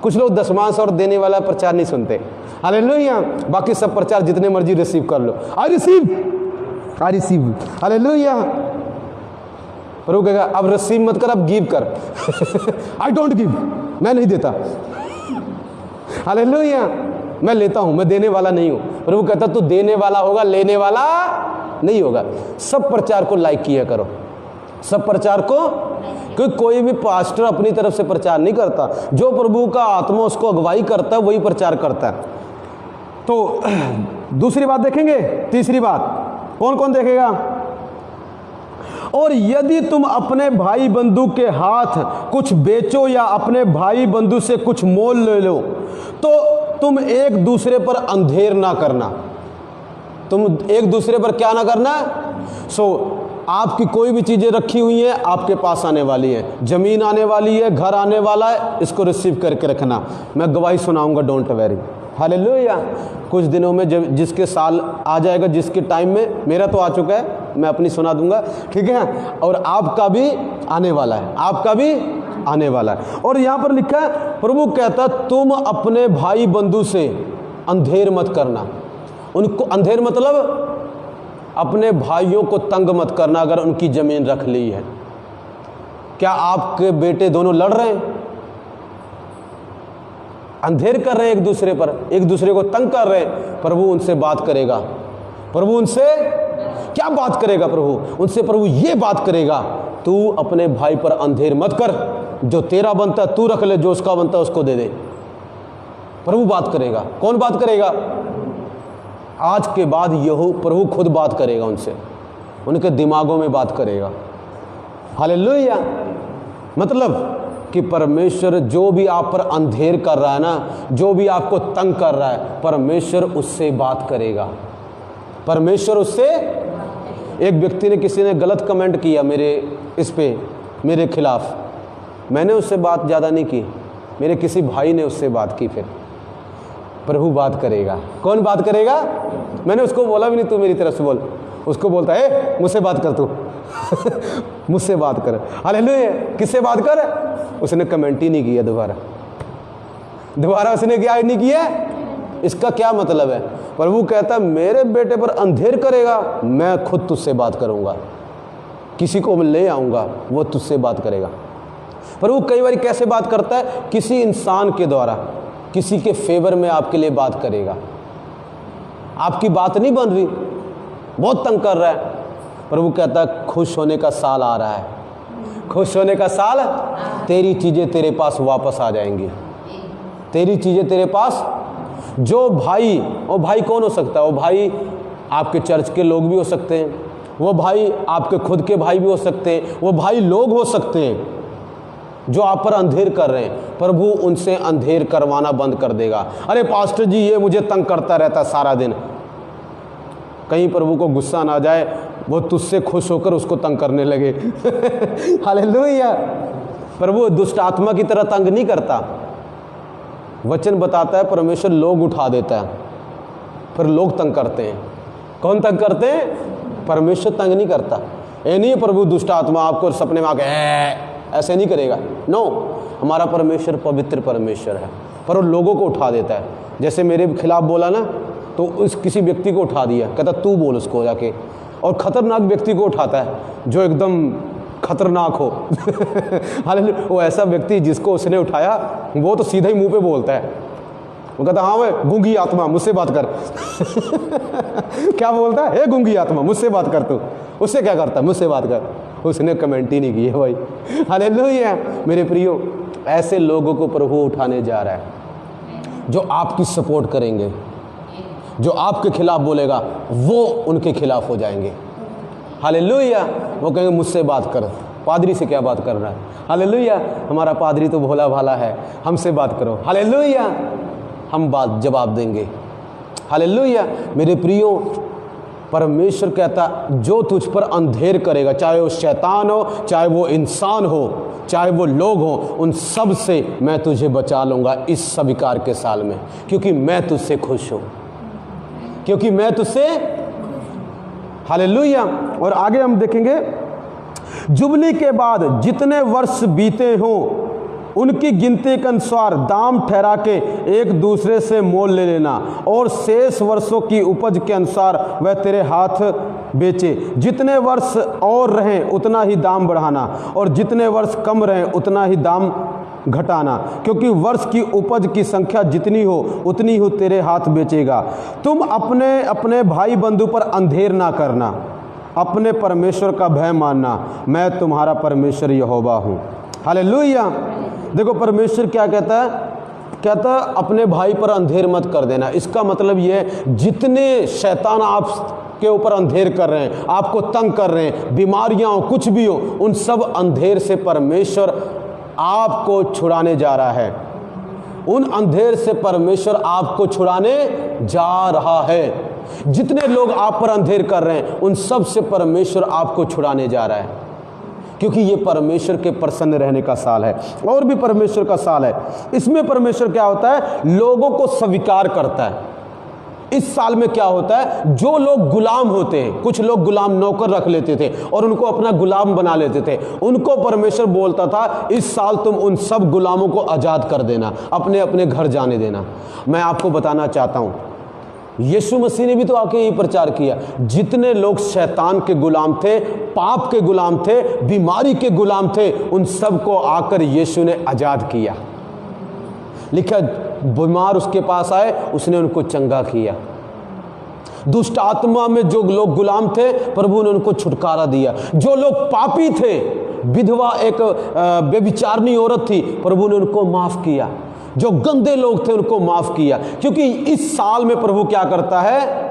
कुछ लोग दशमांश और देने वाला प्रचार नहीं सुनते। हालेलुया। बाकी सब प्रचार जितने मर्जी रिसीव कर लो, आई रिसीव। हालेलुया। प्रभु कहेगा अब रिसीव मत कर, अब गिव कर। आई डोंट गिव, मैं नहीं देता। हालेलुया। मैं लेता हूं, मैं देने वाला नहीं हूं। प्रभु कहता तू देने वाला होगा, लेने वाला नहीं होगा। सब प्रचार को लाइक किया करो, सब प्रचार को, क्योंकि कोई भी पास्टर अपनी तरफ से प्रचार नहीं करता। जो प्रभु का आत्मा उसको अगुवाई करता है वही प्रचार करता है। तो दूसरी बात देखेंगे। तीसरी बात कौन कौन देखेगा? और यदि तुम अपने भाई बंधु के हाथ कुछ बेचो या अपने भाई बंधु से कुछ मोल ले लो, तो तुम एक दूसरे पर अंधेर ना करना। तुम एक दूसरे पर क्या ना करना? आपकी कोई भी चीज़ें रखी हुई हैं, आपके पास आने वाली है, ज़मीन आने वाली है, घर आने वाला है, इसको रिसीव करके रखना। मैं गवाही सुनाऊंगा, डोंट वेरी। हालेलुया। कुछ दिनों में जब जिसके साल आ जाएगा, जिसके टाइम में, मेरा तो आ चुका है, मैं अपनी सुना दूंगा, ठीक है? और आपका भी आने वाला है, आपका भी आने वाला है। और यहाँ पर लिखा है, प्रभु कहता तुम अपने भाई बंधु से अंधेर मत करना। उनको अंधेर मतलब अपने भाइयों को तंग मत करना अगर उनकी ज़मीन रख ली है। क्या आपके बेटे दोनों लड़ रहे हैं? अंधेर कर रहे हैं एक दूसरे पर, एक दूसरे को तंग कर रहे हैं? प्रभु उनसे बात करेगा। प्रभु उनसे क्या बात करेगा? प्रभु उनसे, प्रभु ये बात करेगा तू अपने भाई पर अंधेर मत कर, जो तेरा बनता है तू रख ले, जो उसका बनता है उसको दे दे। प्रभु बात करेगा। कौन बात करेगा? आज के बाद यहोवा प्रभु खुद बात करेगा उनसे, उनके दिमागों में बात करेगा। हालेलुया। मतलब कि परमेश्वर जो भी आप पर अंधेर कर रहा है ना, जो भी आपको तंग कर रहा है, परमेश्वर उससे बात करेगा। परमेश्वर उससे, एक व्यक्ति ने, किसी ने गलत कमेंट किया मेरे इस पे, मेरे खिलाफ, मैंने उससे बात ज़्यादा नहीं की, मेरे किसी भाई ने उससे बात की। फिर प्रभु बात करेगा। कौन बात करेगा? मैंने उसको बोला भी नहीं तू मेरी तरफ से बोल, उसको बोलता है मुझसे बात कर तू मुझसे बात कर। हालेलुया। किससे बात कर? उसने कमेंट ही नहीं किया, दोबारा उसने क्या नहीं किया। इसका क्या मतलब है? प्रभु कहता है मेरे बेटे पर अंधेर करेगा, मैं खुद तुझसे बात करूंगा, किसी को ले आऊंगा, वो तुझसे बात करेगा। प्रभु कई बार कैसे बात करता है? किसी इंसान के द्वारा, किसी के फेवर में आपके लिए बात करेगा। आपकी बात नहीं बन रही, बहुत तंग कर रहा है, प्रभु कहता है खुश होने का साल आ रहा है, खुश होने का साल, तेरी चीजें तेरे पास वापस आ जाएंगी, तेरी चीजें तेरे पास। जो भाई, वो भाई कौन हो सकता है? वो भाई आपके चर्च के लोग भी हो सकते हैं, वो भाई आपके खुद के भाई भी हो सकते हैं, वो भाई लोग हो सकते हैं जो आप पर अंधेर कर रहे हैं। प्रभु उनसे अंधेर करवाना बंद कर देगा। अरे पास्टर जी ये मुझे तंग करता रहता सारा दिन, कहीं प्रभु को गुस्सा ना जाए, वो तुझसे खुश होकर उसको तंग करने लगे हालेलुया। प्रभु दुष्ट आत्मा की तरह तंग नहीं करता। वचन बताता है परमेश्वर लोग उठा देता है, फिर लोग तंग करते हैं। कौन तंग करते हैं? परमेश्वर तंग नहीं करता। ये नहीं है प्रभु दुष्ट आत्मा आपको सपने में आके ऐसे नहीं करेगा। नो, हमारा परमेश्वर पवित्र परमेश्वर है, पर वो लोगों को उठा देता है। जैसे मेरे खिलाफ बोला ना, तो उस किसी व्यक्ति को उठा दिया, कहता तू बोल उसको जाके, और खतरनाक व्यक्ति को उठाता है जो एकदम खतरनाक हो हालेलुया। वो ऐसा व्यक्ति जिसको उसने उठाया वो तो सीधा ही मुंह पे बोलता है, वो कहता हाँ भाई गूंगी आत्मा मुझसे बात कर क्या बोलता है? हे गूंगी आत्मा मुझसे बात कर। तू उससे क्या करता है? मुझसे बात कर। उसने कमेंट ही नहीं की है भाई। हालेलुया। मेरे प्रियो, ऐसे लोगों को प्रभु उठाने जा रहा है जो आपकी सपोर्ट करेंगे, जो आपके खिलाफ बोलेगा वो उनके खिलाफ हो जाएंगे। हालेलुया। वो कहेंगे मुझसे बात कर, पादरी से क्या बात कर रहा है? हालेलुया। हमारा पादरी तो भोला भाला है, हमसे बात करो। हालेलुया। हम बात जवाब देंगे। हालेलुया। मेरे प्रियो, परमेश्वर कहता जो तुझ पर अंधेर करेगा, चाहे वो शैतान हो, चाहे वो इंसान हो, चाहे वो लोग हो, उन सब से मैं तुझे बचा लूँगा इस स्वीकार के साल में, क्योंकि मैं तुझसे खुश हूँ, क्योंकि मैं तुझसे। हालेलुया। और आगे हम देखेंगे, जुबली के बाद जितने वर्ष बीते हों उनकी गिनती के अनुसार दाम ठहरा के एक दूसरे से मोल ले लेना, और शेष वर्षों की उपज के अनुसार वह तेरे हाथ बेचे। जितने वर्ष और रहें उतना ही दाम बढ़ाना, और जितने वर्ष कम रहें उतना ही दाम घटाना, क्योंकि वर्ष की उपज की संख्या जितनी हो उतनी ही तेरे हाथ बेचेगा। तुम अपने अपने भाई बंधु पर अंधेर ना करना, अपने परमेश्वर का भय मानना, मैं तुम्हारा परमेश्वर यहोवा हूँ। हालेलुया। देखो परमेश्वर क्या कहता है? कहता है अपने भाई पर अंधेर मत कर देना। इसका मतलब ये है जितने शैतान आप के ऊपर अंधेर कर रहे हैं, आपको तंग कर रहे हैं, बीमारियां हो, कुछ भी हो, उन सब अंधेर से परमेश्वर आपको छुड़ाने जा रहा है। उन अंधेर से परमेश्वर आपको छुड़ाने जा रहा है। जितने लोग आप पर अंधेर कर रहे हैं उन सब से परमेश्वर आपको छुड़ाने जा रहा है, क्योंकि ये परमेश्वर के प्रसन्न रहने का साल है, और भी परमेश्वर का साल है। इसमें परमेश्वर क्या होता है? लोगों को स्वीकार करता है। इस साल में क्या होता है? जो लोग गुलाम होते हैं, कुछ लोग गुलाम नौकर रख लेते थे और उनको अपना गुलाम बना लेते थे, उनको परमेश्वर बोलता था इस साल तुम उन सब गुलामों को आज़ाद कर देना, अपने अपने घर जाने देना। मैं आपको बताना चाहता हूँ, यीशु मसीह ने भी तो आके यही प्रचार किया। जितने लोग शैतान के गुलाम थे, पाप के गुलाम थे, बीमारी के गुलाम थे, उन सब को आकर यीशु ने आज़ाद किया। लिखा, बीमार उसके पास आए, उसने उनको चंगा किया। दुष्ट आत्मा में जो लोग गुलाम थे, प्रभु ने उनको छुटकारा दिया। जो लोग पापी थे, विधवा एक व्यभिचारिणी औरत थी, प्रभु ने उनको माफ किया। जो गंदे लोग थे उनको माफ किया, क्योंकि इस साल में प्रभु क्या करता है,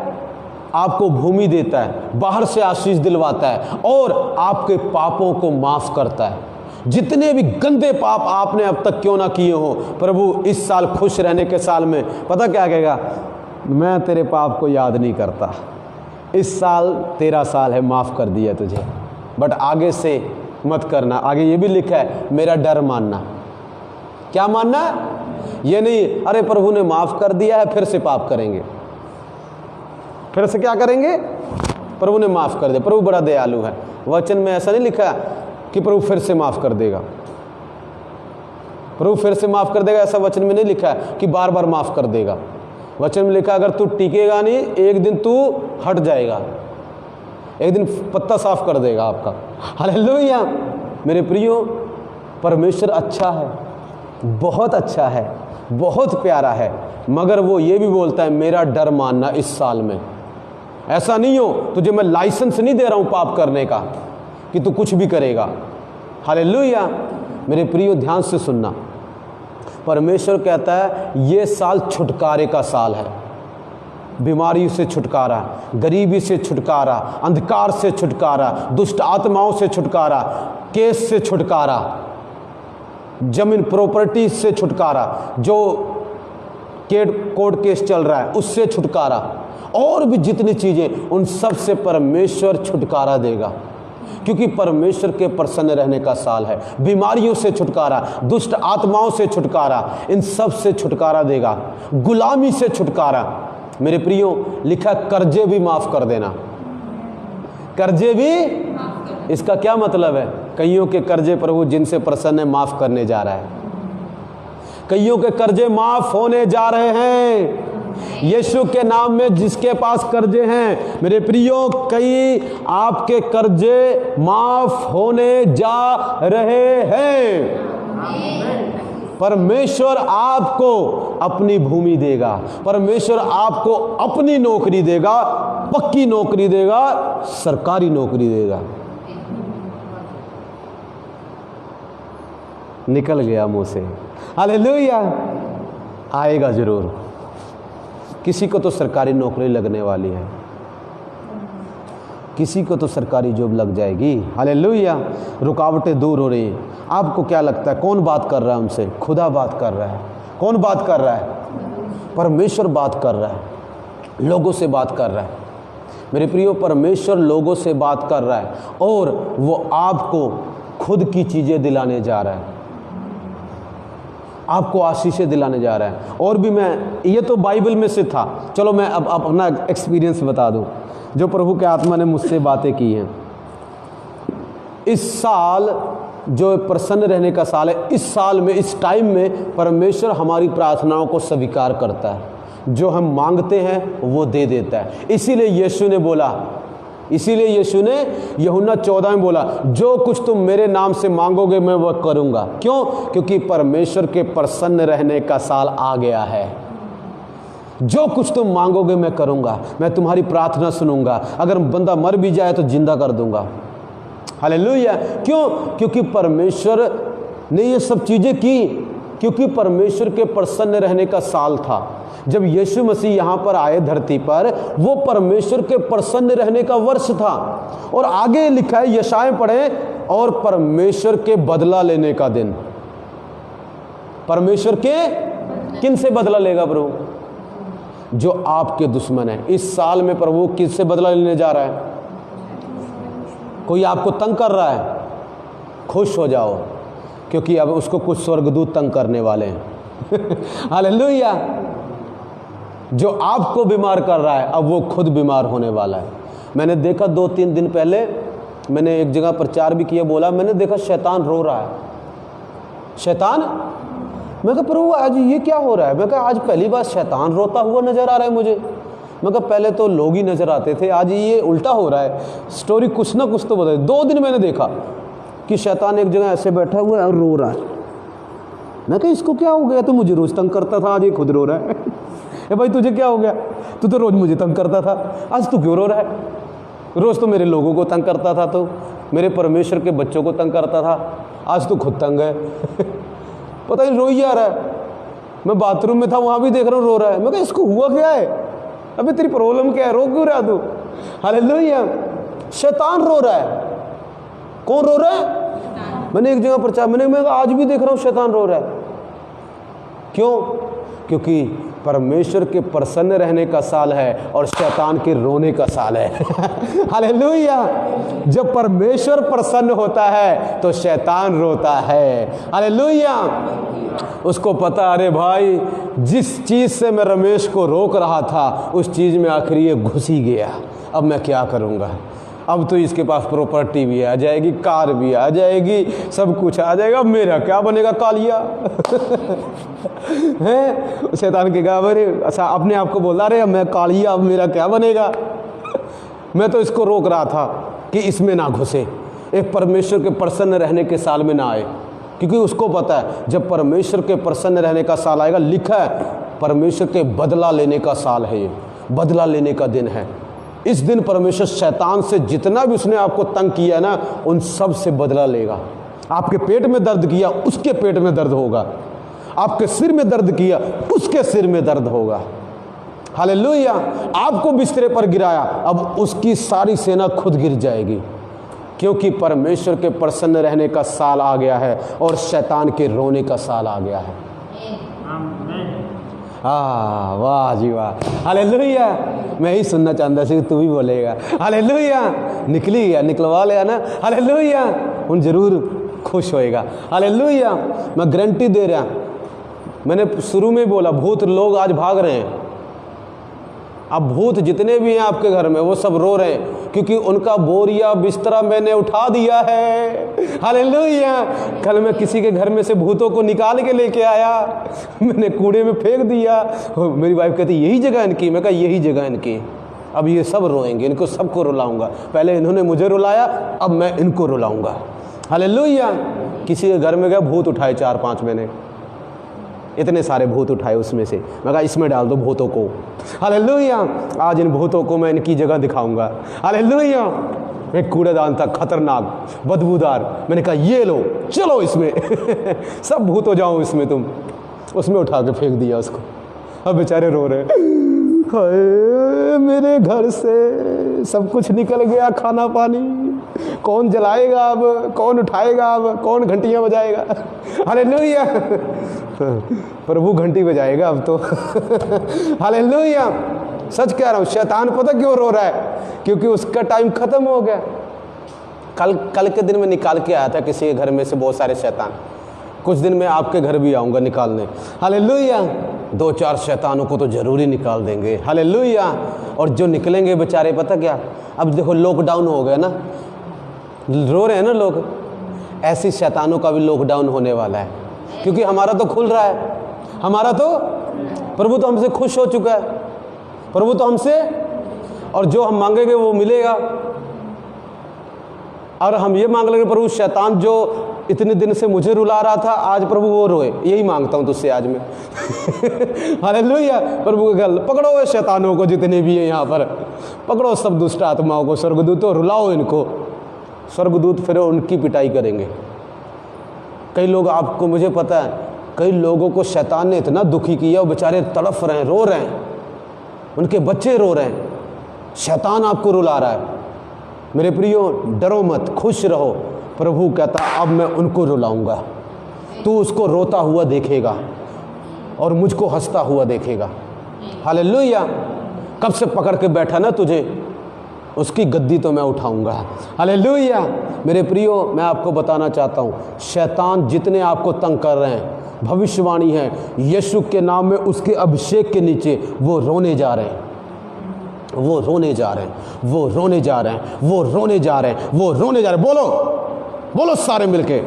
आपको भूमि देता है, बाहर से आशीष दिलवाता है और आपके पापों को माफ करता है। जितने भी गंदे पाप आपने अब तक क्यों ना किए हो, प्रभु इस साल खुश रहने के साल में पता क्या कहेगा, मैं तेरे पाप को याद नहीं करता, इस साल तेरा साल है, माफ कर दिया तुझे, बट आगे से मत करना। आगे ये भी लिखा है, मेरा डर मानना। क्या मानना? ये नहीं अरे प्रभु ने माफ कर दिया है फिर से पाप करेंगे, फिर से क्या करेंगे, प्रभु ने माफ कर दिया, प्रभु बड़ा दयालु है। वचन में ऐसा नहीं लिखा कि प्रभु फिर से माफ कर देगा, प्रभु फिर से माफ कर देगा, ऐसा वचन में नहीं लिखा है कि बार बार माफ कर देगा। वचन में लिखा अगर तू टिकेगा नहीं, एक दिन तू हट जाएगा, एक दिन पत्ता साफ कर देगा आपका। हालेलुया। मेरे प्रियो, परमेश्वर अच्छा है, बहुत अच्छा है, बहुत प्यारा है, मगर वो ये भी बोलता है मेरा डर मानना इस साल में। ऐसा नहीं हो, तुझे मैं लाइसेंस नहीं दे रहा हूं पाप करने का कि तू कुछ भी करेगा। हालेलुया। मेरे प्रियो, ध्यान से सुनना, परमेश्वर कहता है ये साल छुटकारे का साल है। बीमारी से छुटकारा, गरीबी से छुटकारा, अंधकार से छुटकारा, दुष्ट आत्माओं से छुटकारा, केस से छुटकारा, जमीन प्रॉपर्टी से छुटकारा, जो कोर्ट केस चल रहा है उससे छुटकारा, और भी जितनी चीजें, उन सब से परमेश्वर छुटकारा देगा, क्योंकि परमेश्वर के प्रसन्न रहने का साल है। बीमारियों से छुटकारा, दुष्ट आत्माओं से छुटकारा, इन सब से छुटकारा देगा, गुलामी से छुटकारा। मेरे प्रियो, लिखा कर्जे भी माफ कर देना, कर्जे भी। इसका क्या मतलब है? कईयों के कर्जे प्रभु जिनसे प्रसन्न है माफ करने जा रहा है, कईयों के कर्जे माफ होने जा रहे हैं यीशु के नाम में। जिसके पास कर्जे हैं, मेरे प्रियो, कई आपके कर्जे माफ होने जा रहे हैं। परमेश्वर आपको अपनी भूमि देगा, परमेश्वर आपको अपनी नौकरी देगा, पक्की नौकरी देगा, सरकारी नौकरी देगा। निकल गया मुंह से, हालेलुया। आएगा जरूर, किसी को तो सरकारी नौकरी लगने वाली है, किसी को तो सरकारी जॉब लग जाएगी। हालेलुया। रुकावटें दूर हो रही हैं। आपको क्या लगता है कौन बात कर रहा है हमसे? खुदा बात कर रहा है। कौन बात कर रहा है? परमेश्वर बात कर रहा है, लोगों से बात कर रहा है। मेरे प्रियो, परमेश्वर लोगों से बात कर रहा है और वो आपको खुद की चीज़ें दिलाने जा रहा है, आपको आशीषें दिलाने जा रहा है। और भी मैं, ये तो बाइबल में से था, चलो मैं अब अपना एक्सपीरियंस बता दूं, जो प्रभु के आत्मा ने मुझसे बातें की हैं। इस साल जो प्रसन्न रहने का साल है, इस साल में, इस टाइम में परमेश्वर हमारी प्रार्थनाओं को स्वीकार करता है, जो हम मांगते हैं वो दे देता है। इसीलिए यीशु ने बोला, इसीलिए यीशु ने यूहन्ना 14 में बोला, जो कुछ तुम मेरे नाम से मांगोगे मैं वह करूंगा। क्यों? क्योंकि परमेश्वर के प्रसन्न रहने का साल आ गया है। जो कुछ तुम मांगोगे मैं करूंगा, मैं तुम्हारी प्रार्थना सुनूंगा, अगर बंदा मर भी जाए तो जिंदा कर दूंगा। हालेलुया। क्यों? क्योंकि परमेश्वर ने ये सब चीजें की, क्योंकि परमेश्वर के प्रसन्न रहने का साल था। जब यीशु मसीह यहाँ पर आए धरती पर, वो परमेश्वर के प्रसन्न रहने का वर्ष था। और आगे लिखा है, यशायाह पढ़े, और परमेश्वर के बदला लेने का दिन। परमेश्वर के किन से बदला लेगा प्रभु? जो आपके दुश्मन है। इस साल में प्रभु किससे बदला लेने जा रहा है? कोई आपको तंग कर रहा है, खुश हो जाओ, क्योंकि अब उसको कुछ स्वर्गदूत तंग करने वाले हैं। हालेलुया। जो आपको बीमार कर रहा है, अब वो खुद बीमार होने वाला है। मैंने देखा 2-3 दिन पहले, मैंने एक जगह प्रचार भी किया, बोला मैंने देखा शैतान रो रहा है। शैतान, मैं कहा प्रभु आज ये क्या हो रहा है? मैं कहा आज पहली बार शैतान रोता हुआ नजर आ रहा है मुझे। मैं कहा पहले तो लोग ही नजर आते थे, आज ये उल्टा हो रहा है। स्टोरी कुछ ना कुछ तो बता। 2 दिन मैंने देखा कि शैतान एक जगह ऐसे बैठा हुआ है और रो रहा है। मैं कहा इसको क्या हो गया? तो मुझे रोज तंग करता था, आज ये खुद रो रहा है। ए भाई तुझे क्या हो गया? तू तो रोज मुझे तंग करता था, आज तू क्यों रो रहा है? रोज तो मेरे लोगों को तंग करता था, तो मेरे परमेश्वर के बच्चों को तंग करता था, आज तो खुद तंग है। पता नहीं रोई जा रहा है। मैं बाथरूम में था, वहाँ भी देख रहा हूँ रो रहा है। मैं कहा इसको हुआ क्या है? अबे तेरी प्रॉब्लम क्या है, रो क्यों रहा तू? हालेलुया। शैतान रो रहा है। कौन रो रहा है? मैंने एक जगह प्रचार, मैं आज भी देख रहा हूँ शैतान रो रहा है। क्यों? क्योंकि परमेश्वर के प्रसन्न रहने का साल है और शैतान के रोने का साल है। हालेलुया। जब परमेश्वर प्रसन्न होता है तो शैतान रोता है। हालेलुया। उसको पता, अरे भाई जिस चीज़ से मैं रमेश को रोक रहा था उस चीज़ में आखिर ये घुस ही गया, अब मैं क्या करूँगा? अब तो इसके पास प्रॉपर्टी भी आ जाएगी, कार भी आ जाएगी, सब कुछ आ जाएगा, अब मेरा क्या बनेगा? कालिया। हैं? शैतान के कहा, अरे अच्छा अपने आप को बोला, अरे मैं कालिया, अब मेरा क्या बनेगा? मैं तो इसको रोक रहा था कि इसमें ना घुसे, एक परमेश्वर के प्रसन्न रहने के साल में ना आए, क्योंकि उसको पता है जब परमेश्वर के प्रसन्न रहने का साल आएगा, लिखा है परमेश्वर के बदला लेने का साल है, ये बदला लेने का दिन है। इस दिन परमेश्वर शैतान से जितना भी उसने आपको तंग किया ना, उन सब से बदला लेगा। आपके पेट में दर्द किया, उसके पेट में दर्द होगा। आपके सिर में दर्द किया, उसके सिर में दर्द होगा। हालेलुया। आपको बिस्तरे पर गिराया, अब उसकी सारी सेना खुद गिर जाएगी, क्योंकि परमेश्वर के प्रसन्न रहने का साल आ गया है और शैतान के रोने का साल आ गया है। हाँ, वाह जी वाह। हालेलुया। मैं ही सुनना चाहता था, तू भी बोलेगा हालेलुया। निकली गया, निकलवा लिया ना। हालेलुया। उन जरूर खुश होएगा। हालेलुया। मैं गारंटी दे रहा, मैंने शुरू में बोला भूत लोग आज भाग रहे हैं। अब भूत जितने भी हैं आपके घर में वो सब रो रहे हैं, क्योंकि उनका बोरिया बिस्तरा मैंने उठा दिया है। हालेलुया। कल मैं किसी के घर में से भूतों को निकाल के लेके आया, मैंने कूड़े में फेंक दिया। मेरी वाइफ कहती यही जगह इनकी, मैं कहा यही जगह इनकी। अब ये सब रोएंगे, इनको सबको रुलाऊंगा। पहले इन्होंने मुझे रुलाया, अब मैं इनको रुलाऊंगा। हालेलुया। किसी के घर में गया, भूत उठाए 4-5 मैंने, इतने सारे भूत उठाए उसमें से। मैं कहा इसमें डाल दो भूतों को। हालेलुया। आज इन भूतों को मैं इनकी जगह दिखाऊंगा। हालेलुया। एक कूड़ेदान था खतरनाक बदबूदार, मैंने कहा ये लो, चलो इसमें सब भूत हो जाओ इसमें तुम। उसमें उठा के फेंक दिया उसको। अब बेचारे रो रहे, हाय मेरे घर से सब कुछ निकल गया, खाना पानी कौन जलाएगा अब, कौन उठाएगा अब, कौन घंटियां बजाएगा? हालेलुया। प्रभु घंटी बजाएगा अब तो। हालेलुया। सच कह रहा हूँ, शैतान पता क्यों रो रहा है? क्योंकि उसका टाइम खत्म हो गया। कल के दिन में निकाल के आया था किसी के घर में से बहुत सारे शैतान। कुछ दिन में आपके घर भी आऊँगा निकालने। हालेलुया। 2-4 शैतानों को तो ज़रूरी निकाल देंगे। हालेलुया। और जो निकलेंगे बेचारे पता क्या, अब देखो लॉकडाउन हो गया ना, रो रहे हैं ना लोग, ऐसी शैतानों का भी लॉकडाउन होने वाला है, क्योंकि हमारा तो खुल रहा है। हमारा तो प्रभु तो हमसे खुश हो चुका है, प्रभु तो हमसे, और जो हम मांगेंगे वो मिलेगा। और हम ये मांग लेंगे प्रभु शैतान जो इतने दिन से मुझे रुला रहा था, आज प्रभु वो रोए, यही मांगता हूँ तुझसे आज मैं। हालेलुया। प्रभु के गल पकड़ो ये शैतानों को जितने भी हैं यहाँ पर, पकड़ो सब दुष्ट आत्माओं को, स्वर्गदूतों रुलाओ इनको। स्वर्गदूत फिर उनकी पिटाई करेंगे। कई लोग, आपको मुझे पता है, कई लोगों को शैतान ने इतना दुखी किया, वो बेचारे तड़फ रहे हैं, रो रहे हैं, उनके बच्चे रो रहे हैं, शैतान आपको रुला रहा है। मेरे प्रियो डरो मत, खुश रहो। प्रभु कहता अब मैं उनको रुलाऊंगा। तू उसको रोता हुआ देखेगा और मुझको हंसता हुआ देखेगा। हालेलुया। कब से पकड़ के बैठा ना तुझे, उसकी गद्दी तो मैं उठाऊंगा। हालेलुया। मेरे प्रियो मैं आपको बताना चाहता हूँ, शैतान जितने आपको तंग कर रहे हैं, भविष्यवाणी है यीशु के नाम में, उसके अभिषेक के नीचे वो रोने जा रहे हैं, वो रोने जा रहे हैं, वो रोने जा रहे हैं, वो रोने जा रहे हैं, वो रोने जा रहे हैं। बोलो बोलो सारे मिलके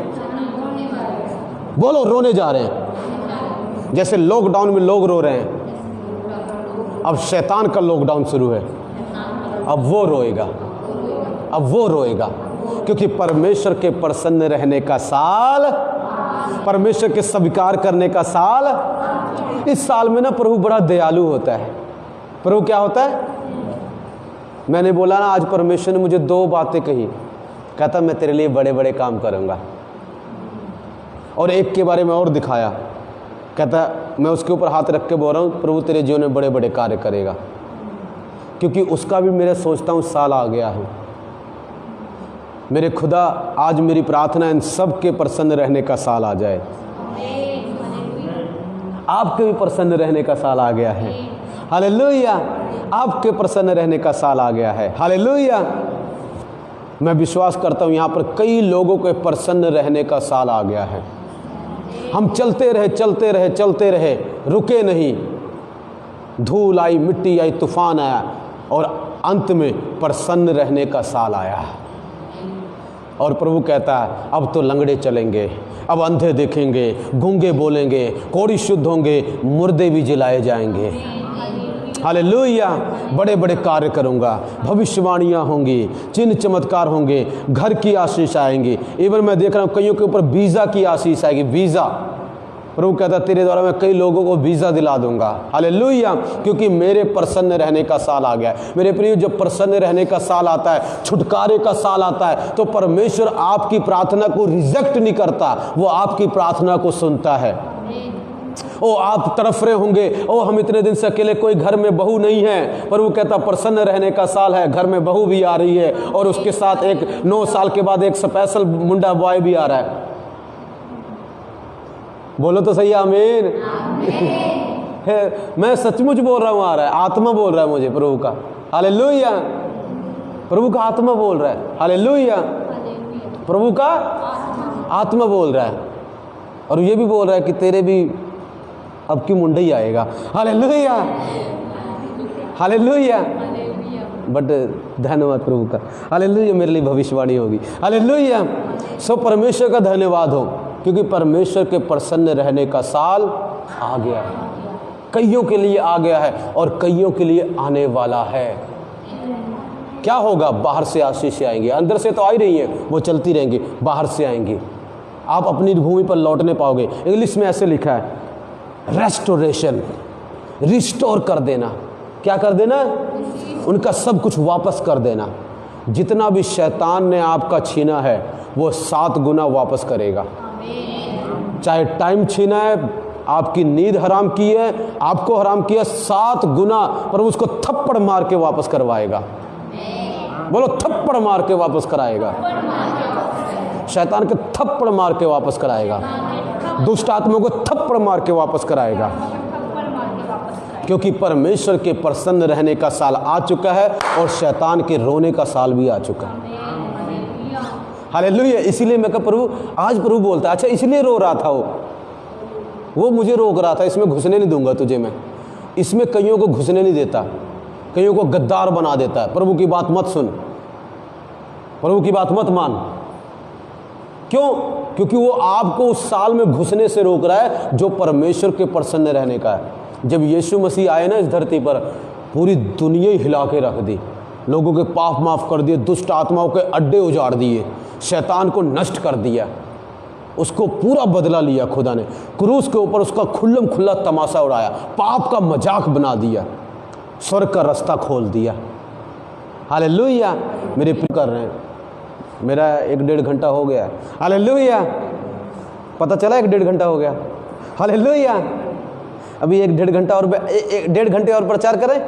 बोलो, रोने जा रहे हैं। जैसे लॉकडाउन में लोग रो रहे हैं, अब शैतान का लॉकडाउन शुरू है, अब वो रोएगा, अब वो रोएगा, क्योंकि परमेश्वर के प्रसन्न रहने का साल, परमेश्वर के स्वीकार करने का साल। इस साल में ना प्रभु बड़ा दयालु होता है। प्रभु क्या होता है? मैंने बोला ना, आज परमेश्वर ने मुझे 2 बातें कही। कहता मैं तेरे लिए बड़े बड़े काम करूँगा। और एक के बारे में और दिखाया, कहता मैं उसके ऊपर हाथ रख के बोल रहा हूँ प्रभु तेरे जीवन में बड़े बड़े कार्य करेगा, क्योंकि उसका भी मेरा सोचता हूँ साल आ गया है। मेरे खुदा आज मेरी प्रार्थना इन सब के प्रसन्न रहने का साल आ जाए। आपके भी प्रसन्न रहने का साल आ गया है। हालेलुया, आपके प्रसन्न रहने का साल आ गया है। हालेलुया, मैं विश्वास करता हूँ यहाँ पर कई लोगों के प्रसन्न रहने का साल आ गया है। हम चलते रहे चलते रहे चलते रहे, रुके नहीं। धूल आई, मिट्टी आई, तूफान आया और अंत में प्रसन्न रहने का साल आया। और प्रभु कहता है अब तो लंगड़े चलेंगे, अब अंधे देखेंगे, गूंगे बोलेंगे, कोढ़ी शुद्ध होंगे, मुर्दे भी जिलाए जाएंगे। हालेलुया, बड़े बड़े कार्य करूंगा, भविष्यवाणियाँ होंगी, चिन्ह चमत्कार होंगे, घर की आशीष आएंगी। इवन मैं देख रहा हूँ कईयों के ऊपर वीज़ा की आशीष आएगी। वीज़ा, प्रभु कहता तेरे द्वारा मैं कई लोगों को वीज़ा दिला दूंगा। हालेलुया, क्योंकि मेरे प्रसन्न रहने का साल आ गया है। मेरे प्रिय, जब प्रसन्न रहने का साल आता है, छुटकारे का साल आता है, तो परमेश्वर आपकी प्रार्थना को रिजेक्ट नहीं करता, वो आपकी प्रार्थना को सुनता है। ओ आप तरफ रहे होंगे, ओ हम इतने दिन से अकेले, कोई घर में बहू नहीं है, पर वो कहता प्रसन्न रहने का साल है, घर में बहू भी आ रही है और उसके साथ एक 9 साल के बाद एक स्पेशल मुंडा बॉय भी आ रहा है। बोलो तो सही आमीन। मैं सचमुच बोल रहा हूँ, आ रहा है, आत्मा बोल रहा है मुझे प्रभु का। हालेलुया, प्रभु का आत्मा बोल रहा है। हालेलुया, प्रभु का आत्मा बोल रहा है। और ये भी बोल रहा है कि तेरे भी अब की मुंडा ही आएगा। हालेलुया, हालेलुया, बट धन्यवाद प्रभु का। हालेलुया, मेरे लिए भविष्यवाणी होगी। हालेलुया, सो परमेश्वर का धन्यवाद हो, क्योंकि परमेश्वर के प्रसन्न रहने का साल आ गया है। कईयों के लिए आ गया है और कईयों के लिए आने वाला है। क्या होगा? बाहर से आशीष आएंगी, अंदर से तो आ ही रही है, वो चलती रहेंगी, बाहर से आएंगी। आप अपनी भूमि पर लौटने पाओगे। इंग्लिश में ऐसे लिखा है, रेस्टोरेशन, रिस्टोर कर देना। क्या कर देना? उनका सब कुछ वापस कर देना। जितना भी शैतान ने आपका छीना है वो 7 गुना वापस करेगा। चाहे टाइम छीना है, आपकी नींद हराम की है, आपको हराम किया, 7 गुना पर उसको थप्पड़ मार के वापस करवाएगा। बोलो, थप्पड़ मार के वापस कराएगा। शैतान के थप्पड़ मार के वापस कराएगा, दुष्ट आत्मा को थप्पड़ मार के वापस कराएगा, क्योंकि परमेश्वर के प्रसन्न रहने का साल आ चुका है और शैतान के रोने का साल भी आ चुका है। हालेलुया, इसीलिए मैं कहा प्रभु, आज प्रभु बोलता है, अच्छा इसलिए रो रहा था वो मुझे रोक रहा था, इसमें घुसने नहीं दूंगा तुझे मैं, इसमें कईयों को घुसने नहीं देता, कईयों को गद्दार बना देता है। प्रभु की बात मत सुन, प्रभु की बात मत मान। क्यों? क्योंकि वो आपको उस साल में घुसने से रोक रहा है जो परमेश्वर के प्रसन्न रहने का है। जब यीशु मसीह आए ना इस धरती पर, पूरी दुनिया ही हिला के रख दी, लोगों के पाप माफ कर दिए, दुष्ट आत्माओं के अड्डे उजाड़ दिए, शैतान को नष्ट कर दिया, उसको पूरा बदला लिया खुदा ने। क्रूस के ऊपर उसका खुल्लम खुल्ला तमाशा उड़ाया, पाप का मजाक बना दिया, स्वर्ग का रास्ता खोल दिया। हालेलुया, मेरे प्रिय कर रहे हैं, मेरा 1-1.5 घंटा हो गया। हालेलुया, पता चला 1-1.5 घंटा हो गया। हालेलुया, अभी 1-1.5 घंटा और 1.5 घंटे और प्रचार करें।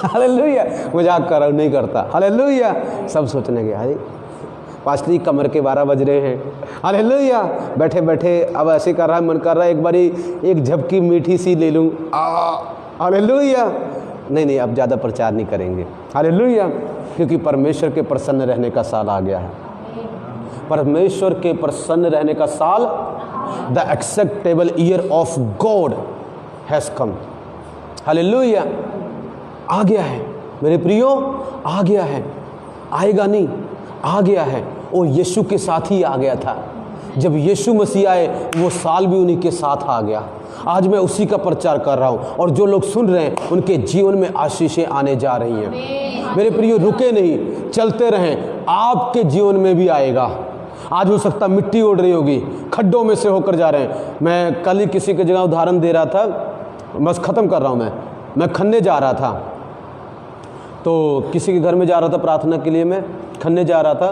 हालेलुया, मजाक कर रहा हूँ, नहीं करता। हालेलुया, सब सोचने गया है पास्टरी कमर के 12 बज रहे हैं। हालेलुया, बैठे बैठे अब ऐसे कर रहा है, मन कर रहा है एक बारी एक झपकी मीठी सी ले लूँ। हालेलुया, नहीं अब ज़्यादा प्रचार नहीं करेंगे। हालेलुया, क्योंकि परमेश्वर के प्रसन्न रहने का साल आ गया है। परमेश्वर के प्रसन्न रहने का साल, the acceptable year of God has come. Hallelujah, आ गया है मेरे प्रियो, आ गया है, आएगा नहीं, आ गया है। वो यीशु के साथ ही आ गया था। जब यीशु मसीह आए वो साल भी उन्हीं के साथ आ गया। आज मैं उसी का प्रचार कर रहा हूँ और जो लोग सुन रहे हैं उनके जीवन में आशीषें आने जा रही हैं। मेरे प्रियो, रुके नहीं, चलते रहें, आपके जीवन में भी आएगा। आज हो सकता मिट्टी उड़ रही होगी, खड्डों में से होकर जा रहे हैं। मैं कल ही किसी की जगह उदाहरण दे रहा था, बस ख़त्म कर रहा हूँ। मैं खन्ने जा रहा था, तो किसी के घर में जा रहा था प्रार्थना के लिए, मैं खन्ने जा रहा था।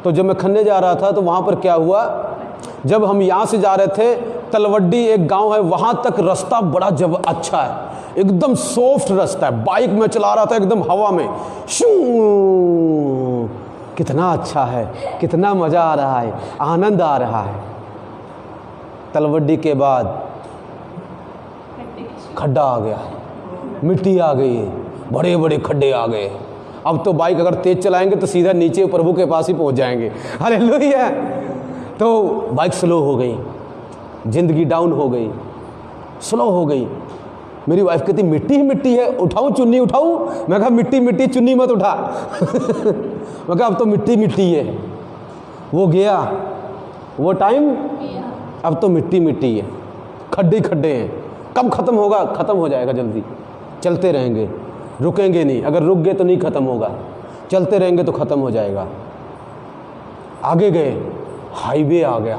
तो जब मैं खन्ने जा रहा था तो वहाँ पर क्या हुआ, जब हम यहाँ से जा रहे थे, तलवड्डी एक गांव है, वहाँ तक रास्ता बड़ा जब अच्छा है, एकदम सॉफ्ट रास्ता है। बाइक में चला रहा था एकदम हवा में, शू, कितना अच्छा है, कितना मज़ा आ रहा है, आनंद आ रहा है। तलवड्डी के बाद खड्डा आ गया, मिट्टी आ गई, बड़े बड़े खड्डे आ गए। अब तो बाइक अगर तेज चलाएंगे तो सीधा नीचे प्रभु के पास ही पहुंच जाएंगे। हालेलुया। तो बाइक स्लो हो गई, जिंदगी डाउन हो गई, स्लो हो गई। मेरी वाइफ कहती मिट्टी ही मिट्टी है, उठाऊं चुन्नी उठाऊं? मैं कहा मिट्टी मिट्टी, चुन्नी मत उठा। मैं कहा अब तो मिट्टी मिट्टी है। वो गया वो टाइम, अब तो मिट्टी मिट्टी है, खड्डे खड्डे हैं। कब खत्म होगा? खत्म हो जाएगा जल्दी। चलते रहेंगे, रुकेंगे नहीं। अगर रुक गए तो नहीं खत्म होगा, चलते रहेंगे तो खत्म हो जाएगा। आगे गए, हाईवे आ गया,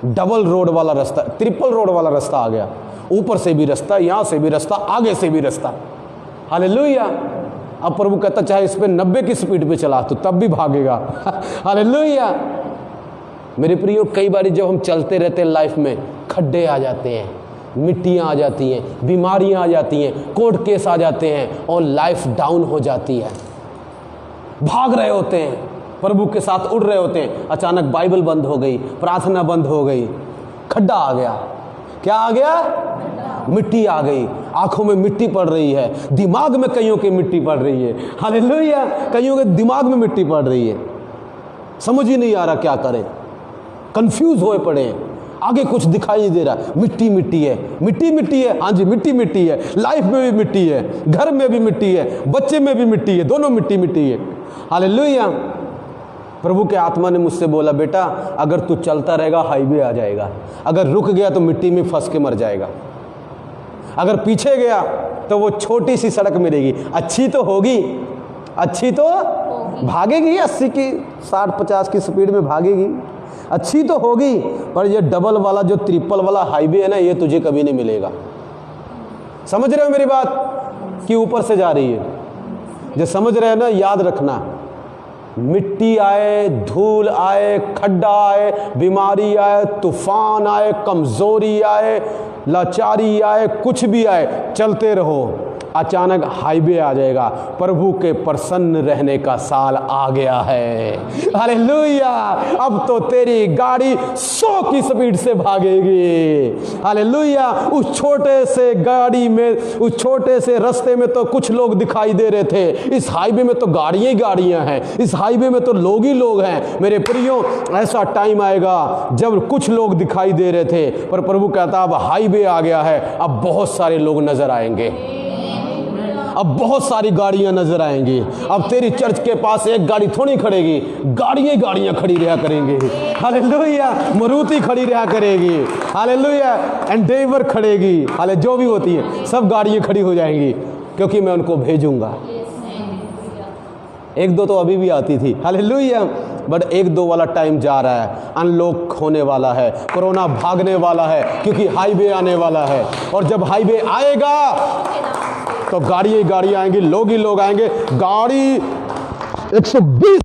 डबल रोड वाला रास्ता, ट्रिपल रोड वाला रास्ता आ गया। ऊपर से भी रास्ता, यहाँ से भी रास्ता, आगे से भी रास्ता। हालेलुया। अब प्रभु कहता चाहे इस पे 90 की स्पीड पे चला तो तब भी भागेगा। हालेलुया। मेरे प्रियो, कई बार जब हम चलते रहते हैं लाइफ में, खड्डे आ जाते हैं, मिट्टियाँ आ जाती हैं, बीमारियाँ आ जाती हैं, कोर्ट केस आ जाते हैं और लाइफ डाउन हो जाती है। भाग रहे होते हैं, प्रभु के साथ उड़ रहे होते हैं, अचानक बाइबल बंद हो गई, प्रार्थना बंद हो गई, खड्डा आ गया। क्या आ गया? मिट्टी आ गई। आंखों में मिट्टी पड़ रही है, दिमाग में कईयों की मिट्टी पड़ रही है। हालेलुया। कईयों के दिमाग में मिट्टी पड़ रही है, समझ ही नहीं आ रहा क्या करें, कंफ्यूज होए पड़े हैं, आगे कुछ दिखाई नहीं दे रहा। मिट्टी मिट्टी है, मिट्टी मिट्टी है। हाँ जी, मिट्टी मिट्टी है। लाइफ में भी मिट्टी है, घर में भी मिट्टी है, बच्चे में भी मिट्टी है, दोनों मिट्टी मिट्टी है। हालेलुया। प्रभु के आत्मा ने मुझसे बोला, बेटा अगर तू चलता रहेगा हाईवे आ जाएगा, अगर रुक गया तो मिट्टी में फंस के मर जाएगा, अगर पीछे गया तो वो छोटी सी सड़क मिलेगी, अच्छी तो होगी, अच्छी तो भागेगी, 80 की 60-50 की स्पीड में भागेगी, अच्छी तो होगी, पर ये डबल वाला जो ट्रिपल वाला हाईवे है ना, ये तुझे कभी नहीं मिलेगा। समझ रहे हो मेरी बात कि ऊपर से जा रही है? जो समझ रहे हैं ना, याद रखना, मिट्टी आए, धूल आए, खड्डा आए, बीमारी आए, तूफान आए, कमजोरी आए, लाचारी आए, कुछ भी आए, चलते रहो, अचानक हाईवे आ जाएगा। प्रभु के प्रसन्न रहने का साल आ गया है। हालेलुया। अब तो तेरी गाड़ी 100 की स्पीड से भागेगी। हालेलुया। उस छोटे से गाड़ी में, उस छोटे से रास्ते में तो कुछ लोग दिखाई दे रहे थे, इस हाईवे में तो गाड़ियां ही गाड़ियां हैं, इस हाईवे में तो लोग ही लोग हैं। मेरे प्रियो, ऐसा टाइम आएगा जब कुछ लोग दिखाई दे रहे थे, पर प्रभु कहता अब हाईवे आ गया है, अब बहुत सारे लोग नजर आएंगे, अब बहुत सारी गाड़ियां नजर आएंगी। अब तेरी चर्च के पास एक गाड़ी थोड़ी खड़ेगी, गाड़ियां गाड़ियां खड़ी रहा करेंगे। हालेलुया। मारुति खड़ी रहा करेगी, हालेलुया, एंडेवर खड़ेगी, हाले जो भी होती है सब गाड़ियां खड़ी हो जाएंगी, क्योंकि मैं उनको भेजूंगा। एक दो तो अभी भी आती थी, हालेलुया, बट एक दो वाला टाइम जा रहा है, अनलॉक होने वाला है, कोरोना भागने वाला है, क्योंकि हाईवे आने वाला है। और जब हाईवे आएगा तो गाड़ी ही गाड़ी आएंगी, लोग ही लोग आएंगे। गाड़ी 120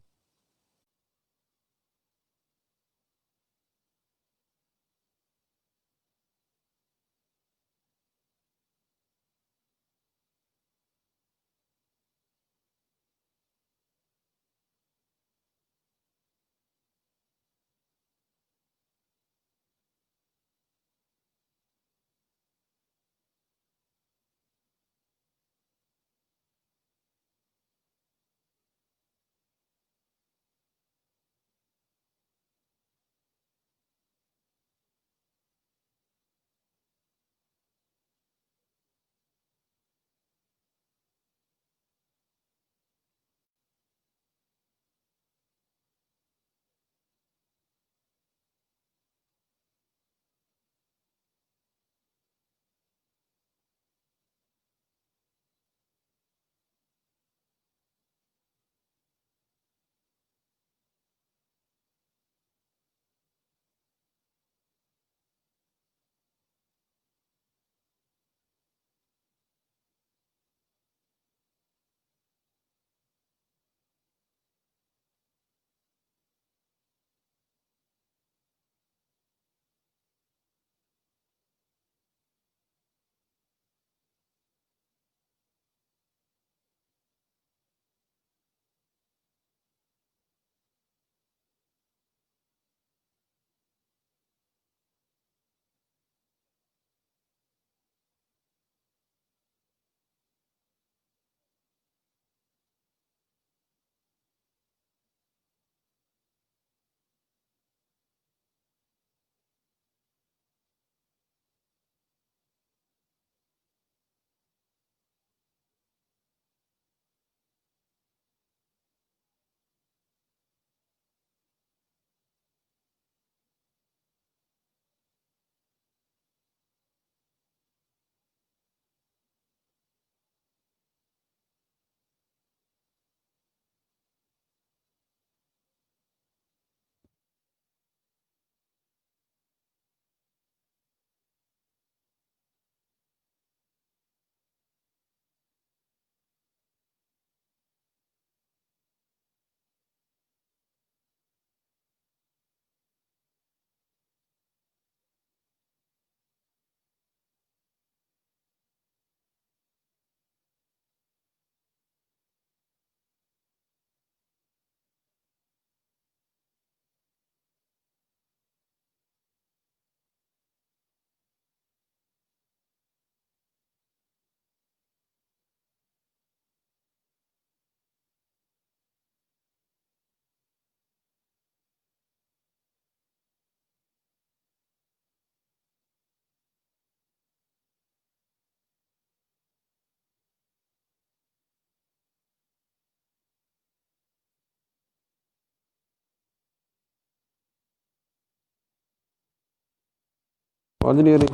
आवाज नहीं आ रही।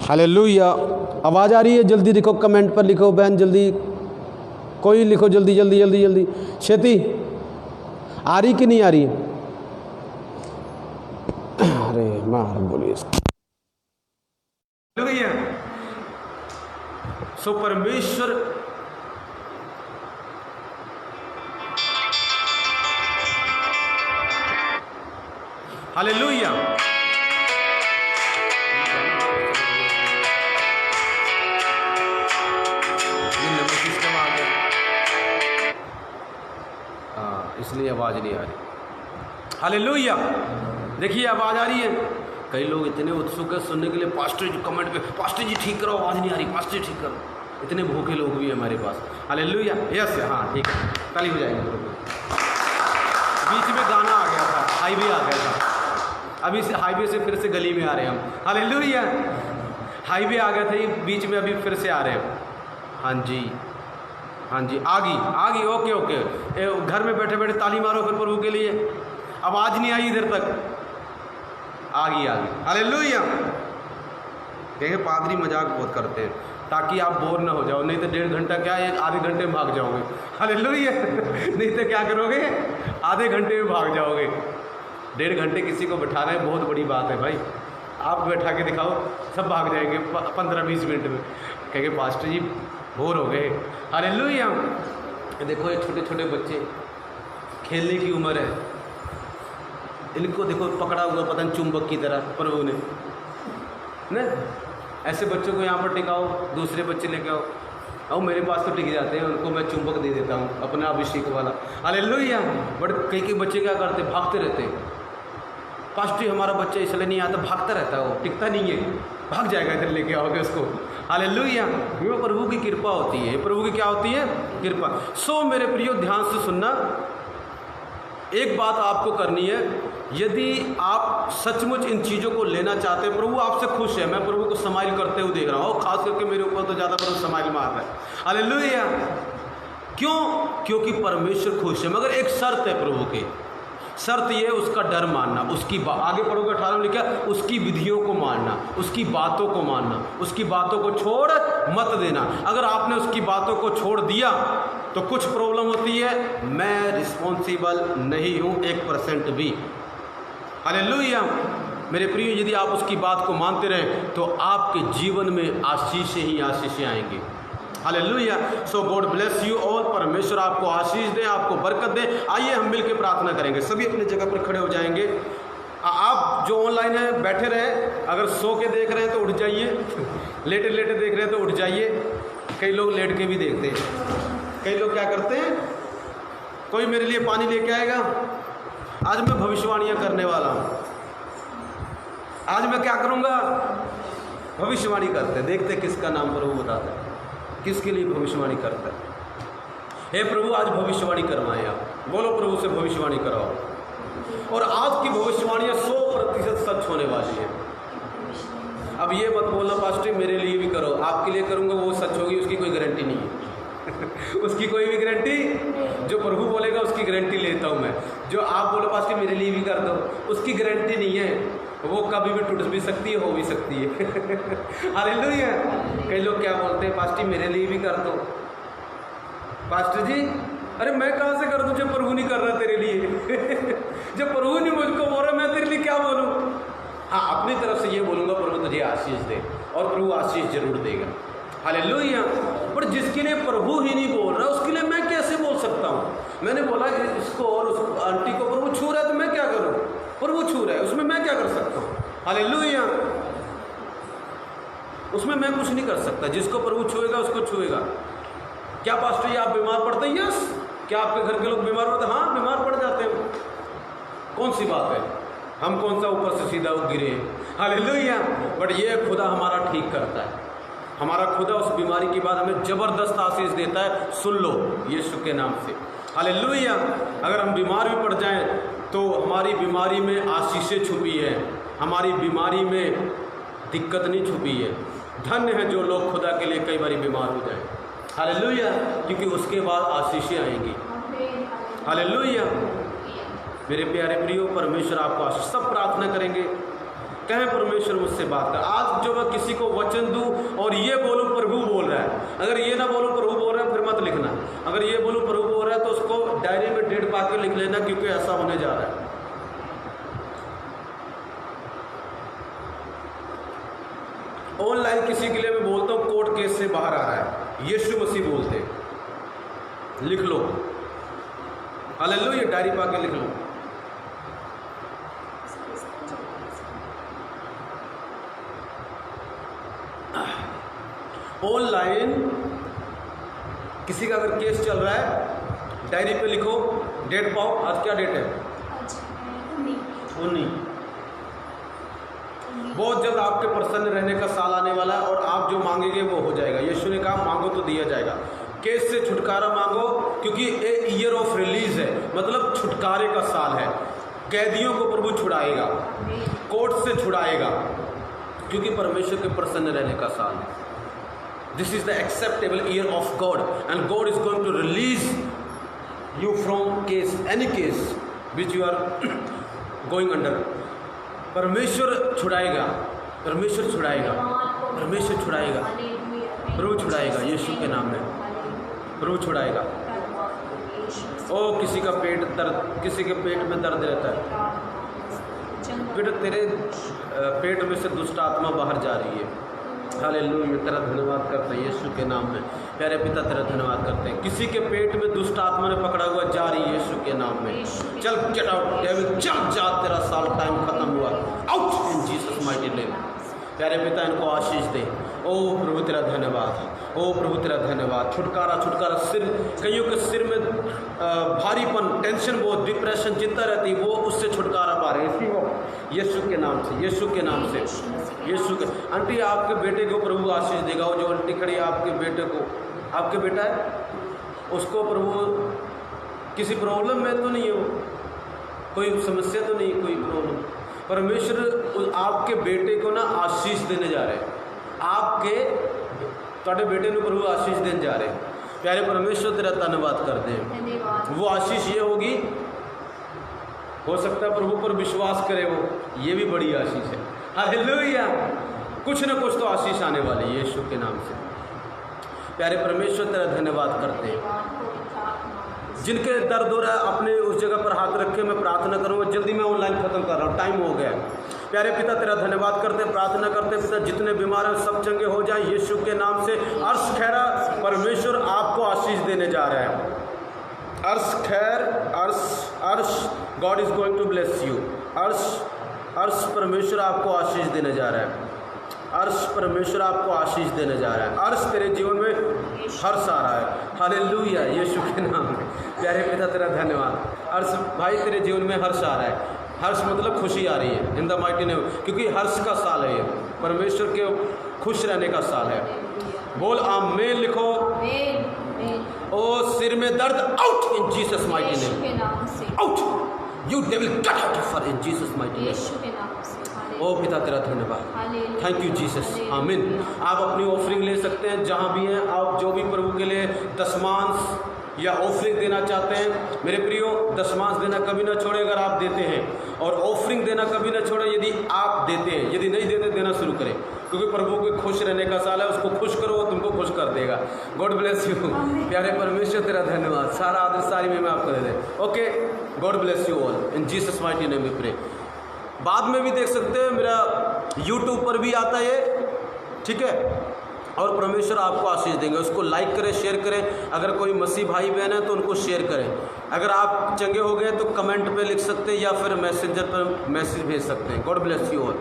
हालेलुया। आवाज़ आ रही है? जल्दी लिखो, कमेंट पर लिखो बहन, जल्दी कोई लिखो, जल्दी जल्दी जल्दी जल्दी। शेती आ रही कि नहीं आ रही? अरे मार बोलिए। सो परमेश्वर हालेलुया। सिस्टम आ गया, हाँ, इसलिए आवाज़ नहीं आ रही। हालेलुया। देखिए आवाज़ आ रही है। कई लोग इतने उत्सुक है सुनने के लिए, पास्टर जी कमेंट पे, पास्टर जी ठीक करो, आवाज़ नहीं आ रही, पास्टर जी ठीक करो। इतने भूखे लोग भी हैं हमारे पास। हालेलुया। यस, हाँ ठीक है, कल ही हो जाएंगे। बीच में गाना आ गया था, हाईवे आ गया था, अभी से हाईवे से फिर से गली में आ रहे हैं हम। हालेलुया। हाईवे आ गया था ये बीच में, अभी फिर से आ रहे हैं। हाँ जी, हाँ जी, आ गई। Okay okay. घर में बैठे बैठे ताली मारो फिर प्रभु के लिए। आवाज़ नहीं आई इधर तक, आ गई। हालेलुया। कहेंगे पादरी मजाक बहुत करते हैं, ताकि आप बोर ना हो जाओ, नहीं तो 1.5 घंटा क्या है, आधे घंटे में भाग जाओगे। हालेलुया। नहीं तो क्या करोगे, आधे घंटे में भाग जाओगे। 1.5 घंटे किसी को बैठाना है बहुत बड़ी बात है भाई। आप बैठा के दिखाओ, सब भाग जाएंगे 15-20 मिनट में। कहेंगे पास्टर जी बोर हो गए। हालेलुया। देखो ये छोटे छोटे बच्चे, खेलने की उम्र है, इनको देखो पकड़ा हुआ पता नहीं चुंबक की तरह प्रभु ने ना। ऐसे बच्चों को यहाँ पर टिकाओ, दूसरे बच्चे लेके आओ, और मेरे पास तो टिक जाते हैं, उनको मैं चुंबक दे देता हूँ अपना अभिषेक वाला। हालेलुया। बट कई बच्चे क्या करते, भागते रहते। पास्टर हमारा बच्चा इसलिए नहीं आता, भागता रहता है, वो टिकता नहीं है, भाग जाएगा, इधर लेके आओगे उसको। हालेलुया। ये प्रभु की कृपा होती है। प्रभु की क्या होती है? कृपा। सो मेरे प्रियो ध्यान से सुनना, एक बात आपको करनी है, यदि आप सचमुच इन चीज़ों को लेना चाहते हैं, प्रभु आपसे खुश है। मैं प्रभु को स्माइल करते हुए देख रहा हूँ, खास करके मेरे ऊपर तो ज़्यादा प्रभु स्माइल मार रहा है। हालेलुया। क्यों? क्योंकि परमेश्वर खुश है, मगर एक शर्त है प्रभु की। शर्त ये, उसका डर मानना, उसकी आगे पढ़ोगे 18 में लिखा, उसकी विधियों को मानना, उसकी बातों को मानना, उसकी बातों को छोड़ मत देना। अगर आपने उसकी बातों को छोड़ दिया तो कुछ प्रॉब्लम होती है। मैं रिस्पॉन्सिबल नहीं हूँ 1% भी। हालेलुया। मेरे प्रिय, यदि आप उसकी बात को मानते रहें तो आपके जीवन में आशीषें ही आशीषें आएंगी। Hallelujah. So God bless you all. परमेश्वर आपको आशीष दे, आपको बरकत दे। आइए हम मिलकर प्रार्थना करेंगे। सभी अपनी जगह पर खड़े हो जाएंगे। आप जो ऑनलाइन है बैठे रहे, अगर सो के देख रहे हैं तो उठ जाइए, लेटे लेटे देख रहे हैं तो उठ जाइए। कई लोग लेट के भी देखते हैं। कई लोग क्या करते हैं, कोई मेरे लिए पानी लेके आएगा। आज मैं भविष्यवाणियाँ करने वाला हूँ। आज मैं क्या करूँगा, भविष्यवाणी करते, देखते किसका नाम प्रभु बताता है, किसके लिए भविष्यवाणी करता है। हे प्रभु आज भविष्यवाणी करवाएं। आप बोलो प्रभु से भविष्यवाणी कराओ। और आज की भविष्यवाणियाँ 100% सच होने वाली है। अब ये मत बोलना पास्टर मेरे लिए भी करो, आपके लिए करूँगा वो सच होगी, उसकी कोई गारंटी नहीं है। उसकी कोई भी गारंटी, जो प्रभु बोलेगा उसकी गारंटी लेता हूँ मैं। जो आप बोलो पास्टर मेरे लिए भी कर दो, उसकी गारंटी नहीं है, वो कभी भी टूट भी सकती है, हो भी सकती है। हालेलुया। कई लोग क्या बोलते हैं, पास्टर मेरे लिए भी कर दो। पास्टर जी अरे मैं कहाँ से कर दूँ जब प्रभु नहीं कर रहा तेरे लिए। जब प्रभु नहीं मुझको बोल रहा, मैं तेरे लिए क्या बोलूँ। हाँ, अपनी तरफ से ये बोलूँगा प्रभु तुझे आशीष दे, और प्रभु आशीष जरूर देगा। हालेलुया। पर जिसके लिए प्रभु ही नहीं बोल रहा उसके लिए मैं कैसे बोल सकता हूँ। मैंने बोला इसको और उस आंटी को प्रभु छू रहा है तो मैं क्या करूँ, प्रभु छू रहा है उसमें मैं क्या कर सकता हूँ। हालेलुया। उसमें मैं कुछ नहीं कर सकता, जिसको प्रभु छुएगा उसको छुएगा। क्या पास्टर जी आप बीमार पड़ते हैं? यस। क्या आपके घर के लोग बीमार होते हैं? हाँ बीमार पड़ जाते हैं। कौन सी बात है, हम कौन सा ऊपर से सीधा गिरे। हालेलुया। बट ये खुदा हमारा ठीक करता है। हमारा खुदा उस बीमारी के बाद हमें ज़बरदस्त आशीष देता है। सुन लो यीशु के नाम से। हालेलुया। अगर हम बीमार भी पड़ जाएं तो हमारी बीमारी में आशीषें छुपी है, हमारी बीमारी में दिक्कत नहीं छुपी है। धन्य है जो लोग खुदा के लिए कई बार बीमार हो जाए। हालेलुया। क्योंकि उसके बाद आशीषें आएंगी। हालेलुया। मेरे प्यारे प्रियो, परमेश्वर आपको आशीष। सब प्रार्थना करेंगे, कहें परमेश्वर मुझसे बात कर। आज जो मैं किसी को वचन दूं और ये बोलूं प्रभु बोल रहा है, अगर ये ना बोलूं प्रभु बोल रहा है फिर मत लिखना। अगर ये बोलूं प्रभु बोल रहा है तो उसको डायरी में डेट पा के लिख लेना, क्योंकि ऐसा होने जा रहा है। ऑनलाइन किसी के लिए मैं बोलता हूं कोर्ट केस से बाहर आ रहा है, यीशु मसीह बोलते, लिख लो, हालेलुया, डायरी पा के लिख लो। ऑनलाइन किसी का अगर केस चल रहा है, डायरी पे लिखो, डेट पाओ। आज क्या डेट है? 19। बहुत जल्द आपके प्रसन्न रहने का साल आने वाला है और आप जो मांगेंगे वो हो जाएगा। यीशु ने कहा मांगो तो दिया जाएगा। केस से छुटकारा मांगो, क्योंकि ए ईयर ऑफ रिलीज है, मतलब छुटकारे का साल है। कैदियों को प्रभु छुड़ाएगा, कोर्ट से छुड़ाएगा, क्योंकि परमेश्वर के प्रसन्न रहने का साल है। This is the acceptable year of God, and God is going to release you from case, any case which you are going under. परमेश्वर छुड़ाएगा, परमेश्वर छुड़ाएगा, परमेश्वर छुड़ाएगा, प्रभु छुड़ाएगा यीशु के नाम में, प्रभु छुड़ाएगा। ओ किसी का पेट दर्द, किसी के पेट में दर्द रहता है, बेटा तेरे पेट में से दुष्ट आत्मा बाहर जा रही है। हालेलुया, तेरा धन्यवाद करते हैं यीशु के नाम में। प्यारे पिता तेरा धन्यवाद करते हैं। किसी के पेट में दुष्ट आत्मा ने पकड़ा हुआ जा रही है यीशु के नाम में। चल गेट आउट डेविल, चल जा, तेरा साल टाइम खत्म हुआ, out in Jesus mighty name. प्यारे पिता इनको आशीष दे। ओ प्रभु तेरा धन्यवाद, ओ प्रभु तेरा धन्यवाद। छुटकारा, छुटकारा। सिर, कईयों के सिर में भारीपन, टेंशन, बहुत डिप्रेशन, चिंता रहती, वो उससे छुटकारा पा रहे इसी वक्त यीशु के नाम से, यीशु के नाम से, यीशु के। आंटी आपके बेटे को प्रभु आशीष देगा। वो जो आंटी खड़ी है आपके बेटे को, आपके बेटा है, उसको प्रभु किसी प्रॉब्लम में तो नहीं है, वो कोई समस्या तो नहीं, कोई प्रॉब्लम। परमेश्वर आपके बेटे को ना आशीष देने जा रहे हैं। आपके ਤੁਹਾਡੇ बेटे को प्रभु आशीष देने जा रहे हैं। प्यारे परमेश्वर तेरा धन्यवाद करते हैं। वो आशीष ये होगी, हो सकता है प्रभु पर विश्वास करे वो, ये भी बड़ी आशीष है। हालेलुया, कुछ ना कुछ तो आशीष आने वाली है यीशु के नाम से। प्यारे परमेश्वर तेरा धन्यवाद करते हैं। जिनके दर्द हो रहा है अपने उस जगह पर हाथ रखे, मैं प्रार्थना करूँगा। जल्दी मैं ऑनलाइन ख़त्म कर रहा हूँ, टाइम हो गया। प्यारे पिता तेरा धन्यवाद करते, प्रार्थना करते पिता, जितने बीमार हैं सब चंगे हो जाएं यीशु के नाम से। अर्श खैरा, परमेश्वर आपको आशीष देने जा रहा है। अर्श खैर, अर्श God is going to bless you. अर्श परमेश्वर आपको आशीष देने जा रहा है। अर्श परमेश्वर आपको आशीष देने जा रहा है। अर्श तेरे जीवन में हर्ष आ रहा है। हालेलुया, यीशु के नाम में। प्यारे पिता तेरा धन्यवाद। अर्श भाई तेरे जीवन में हर्ष आ रहा है। हर्ष मतलब खुशी आ रही है इन द माइटी नेम, क्योंकि हर्ष का साल है ये, परमेश्वर के खुश रहने का साल है। बोल आमीन लिखो। ओ सिर में दर्द, out in Jesus mighty name, out you devil, get out of in Jesus mighty name. ओ पिता तेरा धन्यवाद, थैंक यू जीसस, आमीन। आप अपनी ऑफरिंग ले सकते हैं जहाँ भी हैं आप, जो भी प्रभु के लिए दशमांश या ऑफरिंग देना चाहते हैं। मेरे प्रियो, दशमांश देना कभी ना छोड़े अगर आप देते हैं, और ऑफरिंग देना कभी ना छोड़े यदि आप देते हैं। यदि नहीं देते देना शुरू करें, क्योंकि प्रभु के खुश रहने का साल है। उसको खुश करो, वो तुमको खुश कर देगा। God bless you. प्यारे परमेश्वर तेरा धन्यवाद। सारा आदर सारी में आपको दे दें। Okay, God bless you all in Jesus mighty name we pray. बाद में भी देख सकते हैं, मेरा यूट्यूब पर भी आता है, ठीक है। और परमेश्वर आपको आशीष देंगे। उसको लाइक करें, शेयर करें। अगर कोई मसीह भाई बहन है तो उनको शेयर करें। अगर आप चंगे हो गए तो कमेंट पे लिख सकते हैं या फिर मैसेंजर पर मैसेज भेज सकते हैं। God bless you all.